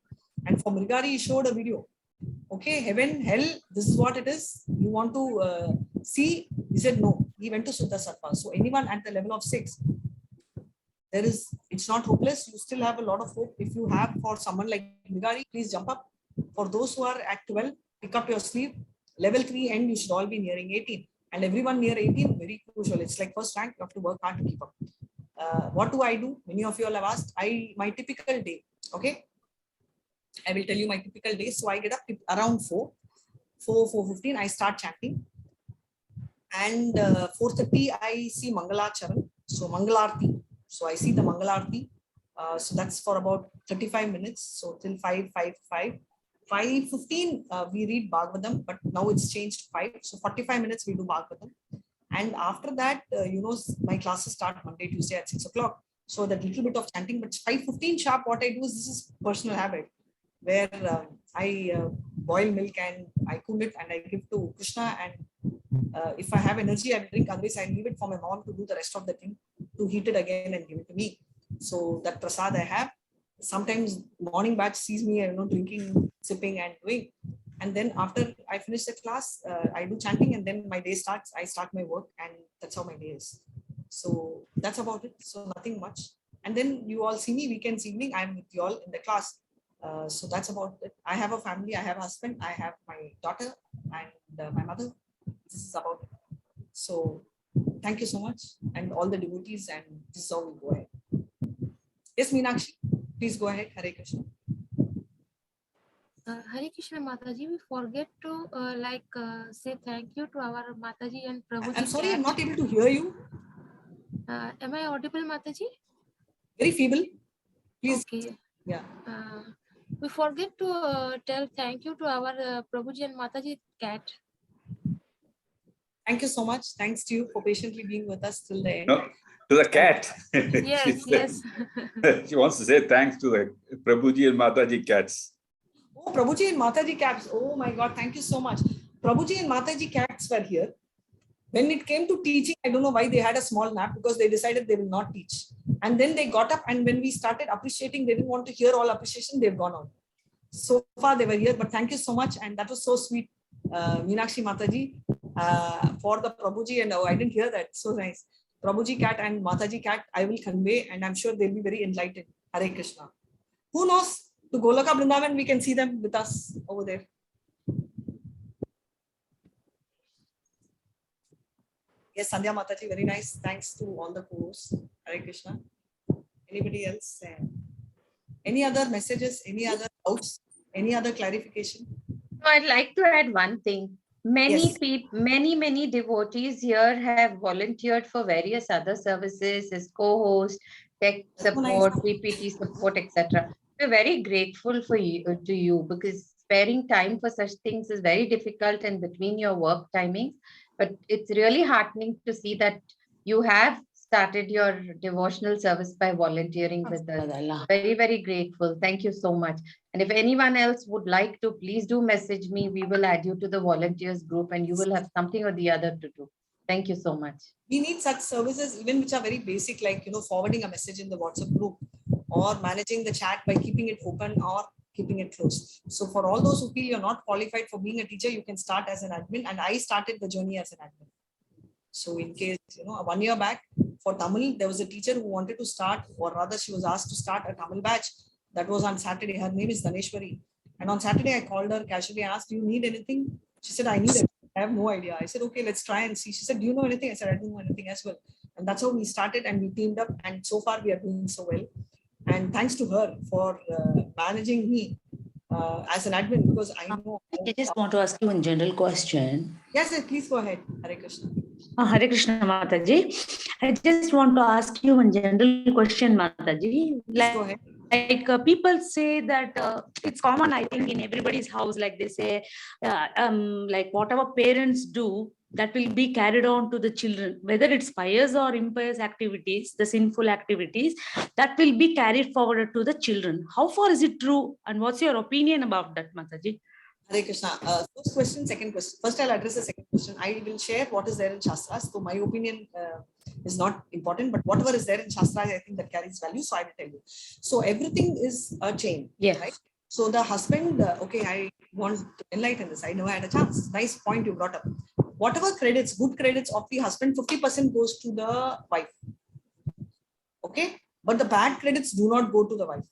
And for Mrigari, he showed a video. Okay, heaven, hell, this is what it is. You want to see? He said no. He went to Suddha Sattva. So anyone at the level of 6, it's not hopeless. You still have a lot of hope. If you have for someone like Mrigari, please jump up. For those who are at 12, pick up your sleeve. Level 3 end, you should all be nearing 18. And everyone near 18, very crucial. It's like first rank, you have to work hard to keep up. What do I do? Many of you all have asked. My typical day, okay? I will tell you my typical day. So I get up around 4:15, I start chanting. And 4:30, I see Mangalacharan. So Mangalarti. So I see the Mangalarti. So that's for about 35 minutes. So till 5:05. 5:15, we read Bhagavatam, but now it's changed to 5. So 45 minutes we do Bhagavatam. And after that, my classes start Monday, Tuesday at 6 o'clock. So that little bit of chanting, but 5:15 sharp, what I do is, this is personal habit, where I boil milk and I cool it and I give to Krishna, and If I have energy, I will drink. Otherwise, I leave it for my mom to do the rest of the thing, to heat it again and give it to me. So that prasad I have. Sometimes morning batch sees me, drinking, sipping and doing. And then after I finish the class, I do chanting and then my day starts. I start my work and that's how my day is. So that's about it. So nothing much. And then you all see me weekends evening. I'm with you all in the class. So that's about it. I have a family. I have a husband. I have my daughter and my mother. This is about it. So thank you so much and all the devotees, and this is how we go ahead. Yes, Meenakshi, please go ahead. Hare Krishna. Hare Krishna Mataji, we forget to say thank you to our Mataji and Prabhuji. I'm sorry, I'm not able to hear you. Am I audible, Mataji? Very feeble. Please. Okay. Yeah. We forget to tell thank you to our Prabhuji and Mataji cat. Thank you so much. Thanks to you for patiently being with us till the end. No, to the cat. Yes, yes. She wants to say thanks to the Prabhuji and Mataji cats. Oh, Prabhuji and Mataji cats. Oh my God, thank you so much. Prabhuji and Mataji cats were here. When it came to teaching, I don't know why they had a small nap, because they decided they will not teach. And then they got up, and when we started appreciating, they didn't want to hear all appreciation. They've gone on. So far they were here, but thank you so much. And that was so sweet, Meenakshi Mataji, for the Prabhuji. And I didn't hear that. So nice. Prabhuji cat and Mataji cat, I will convey, and I'm sure they'll be very enlightened. Hare Krishna. Who knows? To Golaka Vrindavan, we can see them with us over there. Yes, Sandhya Mataji, very nice. Thanks to all the co-hosts. Hare Krishna. Anybody else? Any other messages? Any other doubts? Any other clarification? No, I'd like to add one thing. Many Yes. people, many devotees here have volunteered for various other services as co-host, tech support, PPT support, etc. We're very grateful for you, to you, because sparing time for such things is very difficult and between your work timings. But it's really heartening to see that you have started your devotional service by volunteering with us. Very, very grateful. Thank you so much. And if anyone else would like to, please do message me. We will add you to the volunteers group and you will have something or the other to do. Thank you so much. We need such services, even which are very basic, like, forwarding a message in the WhatsApp group or managing the chat by keeping it open or keeping it closed. So for all those who feel you're not qualified for being a teacher, you can start as an admin. And I started the journey as an admin. So in case, 1 year back for Tamil, there was a teacher who wanted to start, or rather she was asked to start a Tamil batch. That was on Saturday. Her name is Dhaneshwari. And on Saturday, I called her casually and asked, do you need anything? She said, I need it. I have no idea. I said, okay, let's try and see. She said, do you know anything? I said, I don't know anything as well. And that's how we started and we teamed up. And so far we are doing so well. And thanks to her for managing me as an admin, because I know. I just want to ask you a general question. Yes, please go ahead. Hare Krishna. Hare Krishna Mataji. I just want to ask you a general question, Mataji. Like people say that it's common, I think, in everybody's house, like they say, like whatever parents do, that will be carried on to the children, whether it's pious or impious activities, the sinful activities, that will be carried forward to the children. How far is it true? And what's your opinion about that, Mataji? Hare Krishna. First question, second question. First, I'll address the second question. I will share what is there in Shastras. So my opinion is not important, but whatever is there in Shastras, I think that carries value. So I will tell you. So everything is a chain. Yes. Right? So the husband, okay, I want to enlighten this. I never had a chance. Nice point you brought up. Whatever credits, good credits of the husband, 50% goes to the wife. Okay. But the bad credits do not go to the wife.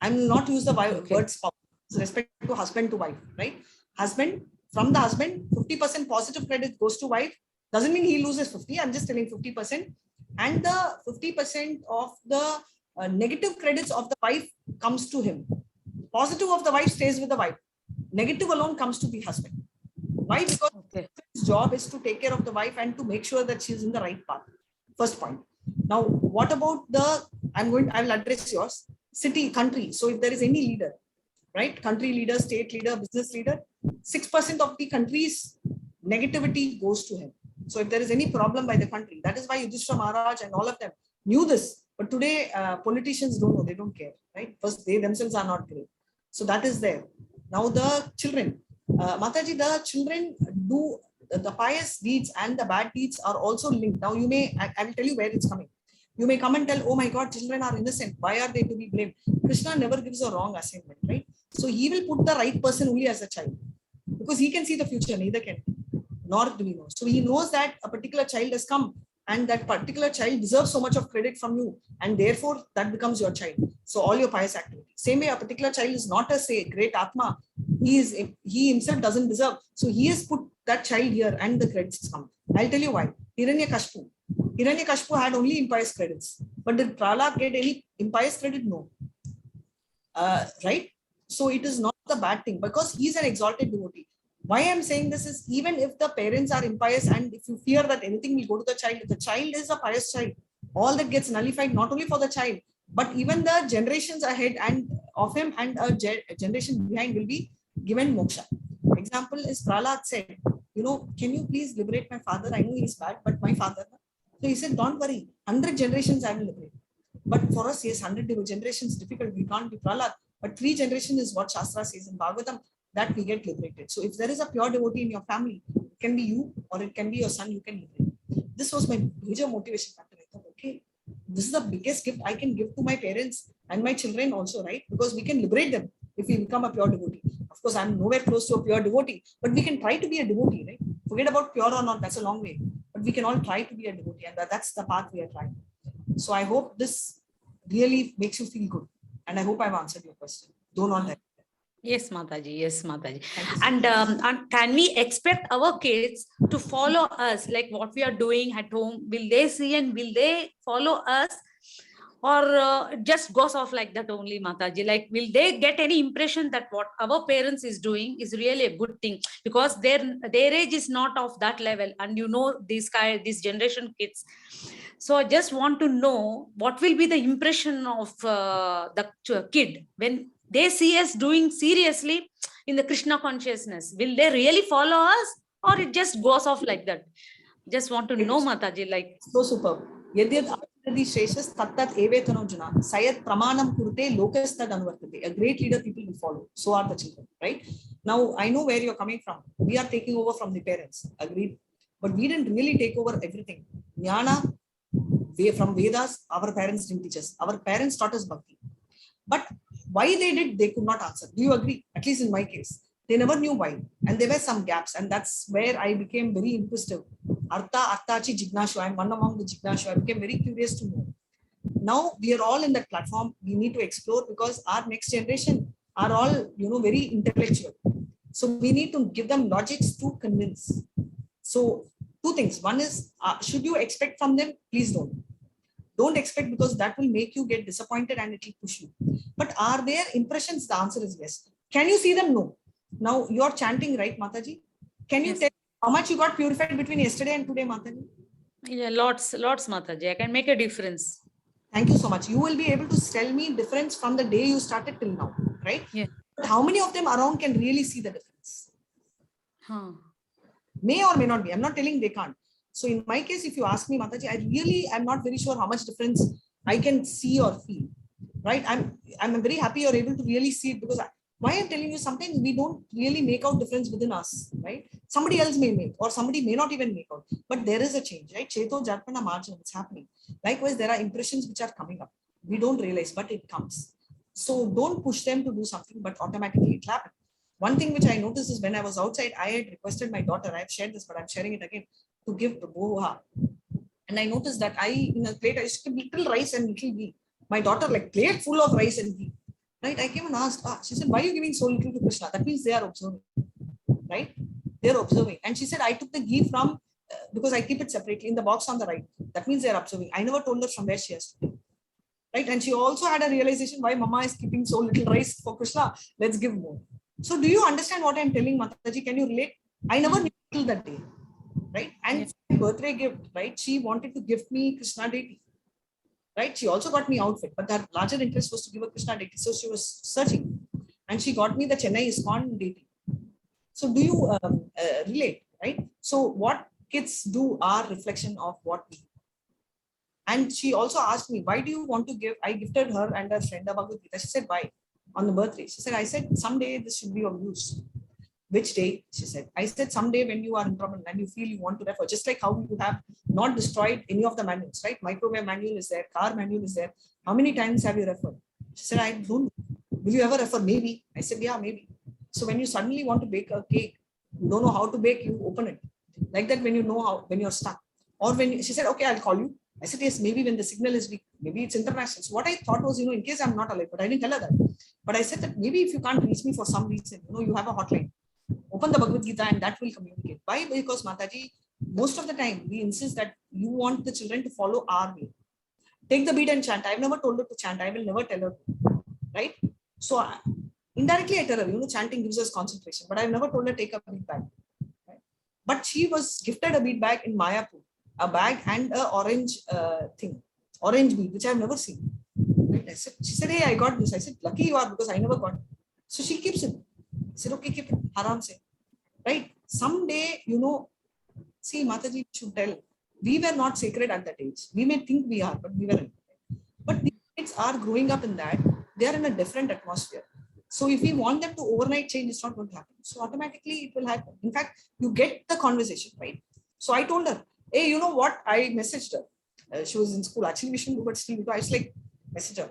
I will not use the word spouse. Respect to husband to wife, right? Husband, from the husband, 50% positive credit goes to wife. Doesn't mean he loses 50. I'm just telling 50%. And the 50% of the negative credits of the wife comes to him. Positive of the wife stays with the wife. Negative alone comes to the husband. Why? Because his job is to take care of the wife and to make sure that she's in the right path. First point. Now, what about I will address yours. City, country. So if there is any leader, right? Country leader, state leader, business leader, 6% of the country's negativity goes to him. So if there is any problem by the country, that is why Yudhishthira Maharaj and all of them knew this. But today, politicians don't know, they don't care, right? First, they themselves are not great. So that is there. Now the children, Mataji, the children do the pious deeds and the bad deeds are also linked. Now you may, I will tell you where it's coming. You may come and tell, oh my God, children are innocent. Why are they to be blamed? Krishna never gives a wrong assignment, right? So he will put the right person only as a child because he can see the future, neither can we, nor do we know. So he knows that a particular child has come and that particular child deserves so much of credit from you, and therefore that becomes your child. So all your pious activity. Same way, a particular child is not a say great Atma. He himself doesn't deserve. So he has put that child here and the credits come. I'll tell you why. Hiranyakashipu had only impious credits. But did Prahlad get any impious credit? No. Right? So it is not the bad thing because he's an exalted devotee. Why I'm saying this is even if the parents are impious and if you fear that anything will go to the child, if the child is a pious child, all that gets nullified not only for the child, but even the generations ahead and of him and a generation behind will be given moksha. Example is Prahlad said, can you please liberate my father? I know he's bad, but my father. So he said, don't worry, 100 generations I will liberate. But for us, yes, 100 generations difficult. We can't be Prahlad. But 3 generations is what Shastra says in Bhagavatam, that we get liberated. So if there is a pure devotee in your family, it can be you or it can be your son, you can liberate. This was my major motivation factor. I thought, okay, this is the biggest gift I can give to my parents and my children also, right? Because we can liberate them if we become a pure devotee. Of course, I'm nowhere close to a pure devotee, but we can try to be a devotee, right? Forget about pure or not, that's a long way. But we can all try to be a devotee, and that's the path we are trying. So I hope this really makes you feel good. And I hope I've answered your question. Though not that. Yes, Mataji. Yes, Mataji. And can we expect our kids to follow us, like what we are doing at home? Will they see and will they follow us? Or just goes off like that only, Mataji? Like, will they get any impression that what our parents is doing is really a good thing? Because their age is not of that level. And this generation kids. So I just want to know what will be the impression of the kid when they see us doing seriously in the Krishna consciousness. Will they really follow us or it just goes off like that? Just want to know, Mataji. Like, so superb. Lac Registrations tattat evetano juna sayat pramanam kurte lokastad anvartate. A great leader people will follow. So are the children, right? Now I know where you're coming from. We are taking over from the parents, agreed. But we didn't really take over everything. Jnana from Vedas, our parents didn't teach us. Our parents taught us bhakti. But why they did, they could not answer. Do you agree? At least in my case, they never knew why. And there were some gaps. And that's where I became very inquisitive. Artha, Artachi, Jignashu. I'm one among the Jignashu. I became very curious to know. Now we are all in that platform. We need to explore because our next generation are all, very intellectual. So we need to give them logics to convince. So 2 things. One is, should you expect from them? Please don't. Don't expect because that will make you get disappointed and it will push you. But are there impressions? The answer is yes. Can you see them? No. Now you're chanting, right, Mataji? Can you tell how much you got purified between yesterday and today, Mataji? Yeah, lots, Mataji. I can make a difference. Thank you so much. You will be able to tell me difference from the day you started till now, right? Yeah. But how many of them around can really see the difference? May or may not be. I'm not telling they can't. So in my case, if you ask me, Mataji, I'm not very sure how much difference I can see or feel, right? I'm very happy you're able to really see it because why I'm telling you sometimes we don't really make out difference within us, right? Somebody else may make or somebody may not even make out, but there is a change, right? Cheto Jarpana margin, it's happening. Likewise, there are impressions which are coming up. We don't realize, but it comes. So don't push them to do something, but automatically it happens. One thing which I noticed is when I was outside, I had requested my daughter, I've shared this, but I'm sharing it again, to give boha. And I noticed that in a plate, I used to give little rice and little ghee. My daughter, like plate full of rice and ghee. Right? I came and asked, she said, why are you giving so little to Krishna? That means they are observing, right? They're observing. And she said, I took the ghee from, because I keep it separately in the box on the right. That means they're observing. I never told her from where she has to take. Right? And she also had a realization why Mama is keeping so little rice for Krishna. Let's give more. So do you understand what I'm telling, Mataji? Can you relate? I never knew till that day. Right? And birthday gift, right? She wanted to gift me Krishna deity. Right? She also got me outfit, but her larger interest was to give a Krishna deity. So she was searching and she got me the Chennai ISKCON deity. So do you relate, right? So what kids do are reflection of what we do. And she also asked me, why do you want to give? I gifted her and her friend a Bhagavad Gita. She said, why? On the birthday. She said, I said, someday this should be of use. Which day? She said. I said, someday when you are in trouble and you feel you want to refer, just like how you have not destroyed any of the manuals, right? Microwave manual is there, car manual is there. How many times have you referred? She said, I don't. Will you ever refer? Maybe. I said, yeah, maybe. So when you suddenly want to bake a cake, you don't know how to bake, you open it. Like that when you know how, when you're stuck. Or when she said, okay, I'll call you. I said, yes, maybe when the signal is weak, maybe it's international. So what I thought was, in case I'm not alive, but I didn't tell her that. But I said that maybe if you can't reach me for some reason, you have a hotline. Open the Bhagavad Gita and that will communicate. Why? Because Mataji, most of the time we insist that you want the children to follow our way. Take the bead and chant. I've never told her to chant. I will never tell her to, right? So indirectly I tell her, chanting gives us concentration, but I've never told her take a bead bag. Right? But she was gifted a bead bag in Mayapur, a bag and a orange orange bead, which I've never seen. Right? She said, hey, I got this. I said, lucky you are because I never got it. So she keeps it. I said, okay, keep it. Haram se. Right? Someday, see, Mataji should tell, we were not sacred at that age. We may think we are, but we weren't. But these kids are growing up in that. They are in a different atmosphere. So if we want them to overnight change, it's not going to happen. So automatically it will happen. In fact, you get the conversation, right? So I told her, hey, you know what? I messaged her. She was in school. Actually, we shouldn't do, but still, I was like, message her.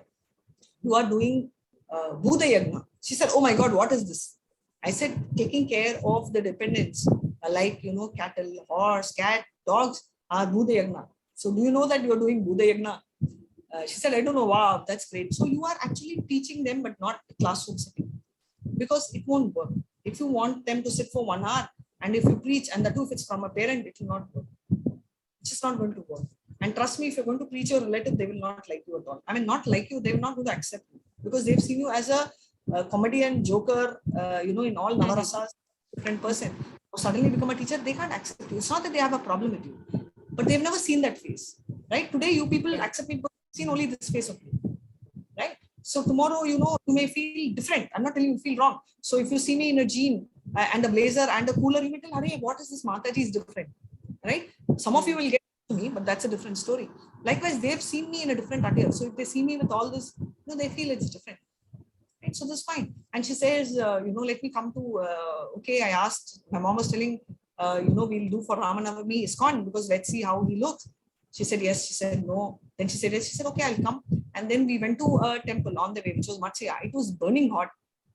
You are doing Bhutah Yagna. She said, oh my God, what is this? I said, taking care of the dependents, like, cattle, horse, cat, dogs are Bhutah Yagna. So do you know that you are doing Bhutah Yagna? She said, I don't know. Wow, that's great. So you are actually teaching them, but not classroom setting, because it won't work. If you want them to sit for 1 hour, and if you preach, and that too, if it's from a parent, it will not work. It's just not going to work. And trust me, if you're going to preach your relative, they will not like you at all. I mean, not like you, they will not going to accept you, because they've seen you as a comedian, joker, in all Navarasas, different person. Or suddenly become a teacher, they can't accept you. It's not that they have a problem with you, but they've never seen that face, right? Today, you people accept me because you've seen only this face of you, right? So tomorrow, you may feel different. I'm not telling you feel wrong. So if you see me in a jean and a blazer and a cooler, you will tell, hey, what is this? Mataji is different, right? Some of you will get to me, but that's a different story. Likewise, they've seen me in a different attire. So if they see me with all this, they feel it's different. Right? So that's fine. And she says, let me come to, okay, I asked, my mom was telling, we'll do for Ramanavami ISKCON, because let's see how he looks. She said, yes. She said, no. Then she said, yes. She said, okay, I'll come. And then we went to a temple on the way, which was Moksa. It was burning hot.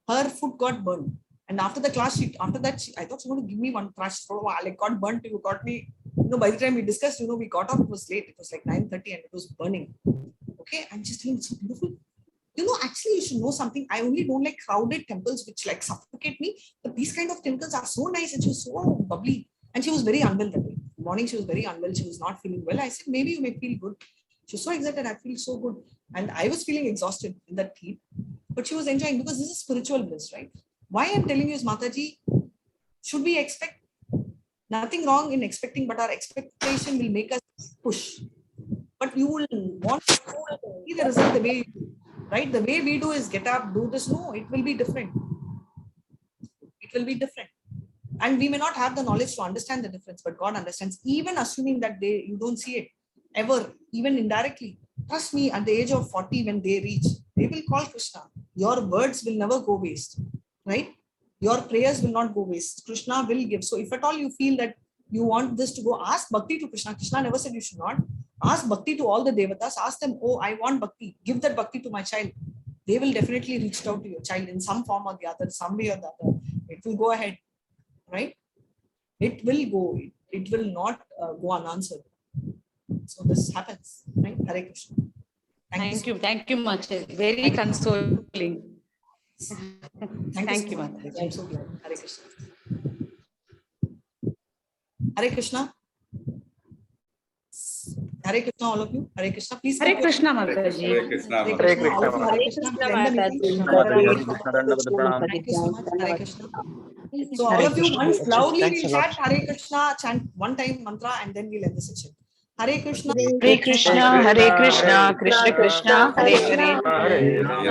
Her foot got burned. And after the class, I thought she was going to give me one crush for a while. It got burnt. You got me. By the time we discussed, we got off, it was late. It was like 9:30 and it was burning. Okay. I'm just telling, it's so beautiful. Actually, you should know something. I only don't like crowded temples, which like suffocate me. But these kind of temples are so nice and she was so bubbly. And she was very unwell that day. Morning, she was very unwell. She was not feeling well. I said, maybe you may feel good. She was so excited. I feel so good. And I was feeling exhausted in that heat. But she was enjoying, because this is spiritual bliss, right? Why I'm telling you is, Mataji, should we expect? Nothing wrong in expecting, but our expectation will make us push. But you will want to see the result the way you do, right? The way we do is get up, do this. No, it will be different. It will be different. And we may not have the knowledge to understand the difference, but God understands. Even assuming that you don't see it ever, even indirectly. Trust me, at the age of 40, when they reach, they will call Krishna. Your words will never go waste, right? Your prayers will not go waste. Krishna will give. So if at all you feel that you want this to go, ask bhakti to Krishna. Krishna never said you should not. Ask bhakti to all the devatas. Ask them, oh, I want bhakti. Give that bhakti to my child. They will definitely reach out to your child in some form or the other, some way or the other. It will go ahead, right? It will go. It will not go unanswered. So this happens, right? Hare Krishna. Thank you. Thank you, Mataji. Very consoling. Thank you, Mataji. I'm so glad. Hare Krishna. Hare Krishna. Hare Krishna, all of you. Hare Krishna. Please. Hare Krishna, Mataji. Hare Krishna. Hare Krishna. All of you. Hare Krishna. Thank you so much. Hare Krishna. So all of you, once loudly we'll chant Hare Krishna, chant one time mantra, and then we'll end the session. Hare Krishna. Hare Krishna, Hare Krishna, Krishna Krishna, Hare Hare, Hare Rama,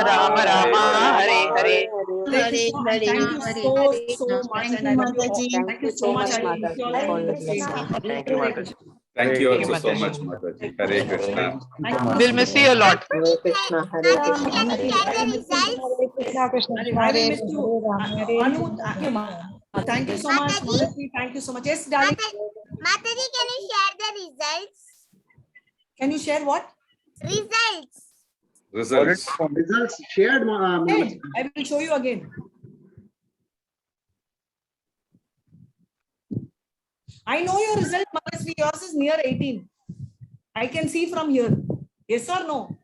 Rama Rama, Hare Hare. Hare Krishna. Thank you so much, and I love you all. Thank you so much. I wish you all the best. Thank you, Mataji. Thank you Thank you, also so Mataji. much, Mataji. Hare Krishna. We'll miss you a lot. Hare Krishna, Hare Krishna. Can you share the results? I will miss you. Anu, thank you so much. Manasi, thank you so much. Yes, darling. Mataji, can you share the results? Can you share what? Results. Results. Results shared. Hey, I will show you again. I know your result, Manasi. Yours is near 18. I can see from here. Yes or no?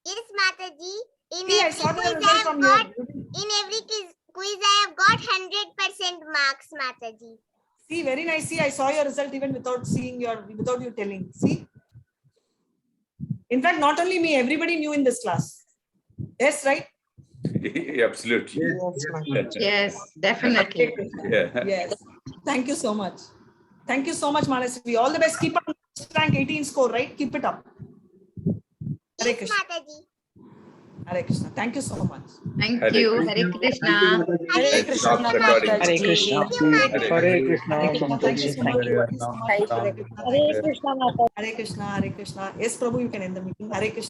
Yes, Mataji. See, I saw the result from here. In every quiz, I have got 100% marks, Mataji. See, very nice. See, I saw your result even without seeing without you telling. See? In fact, not only me, everybody knew in this class. Yes, right? Absolutely. Yes, definitely. Yeah. Yes. Thank you so much. Thank you so much, Manasi. All the best. Keep up rank 18 score, right? Keep it up. Hare Yes, Krishna. Mataji. Hare Krishna. Thank you so much. Thank Hare you. Krishna. Hare Krishna. Hare Let's stop Krishna. recording. Hare Krishna. Hare Krishna, Thank you so much. Mataji. Thank you so much. Hare Hare Krishna. Hare Krishna. Yes, Prabhu, you can end the meeting. Hare Krishna.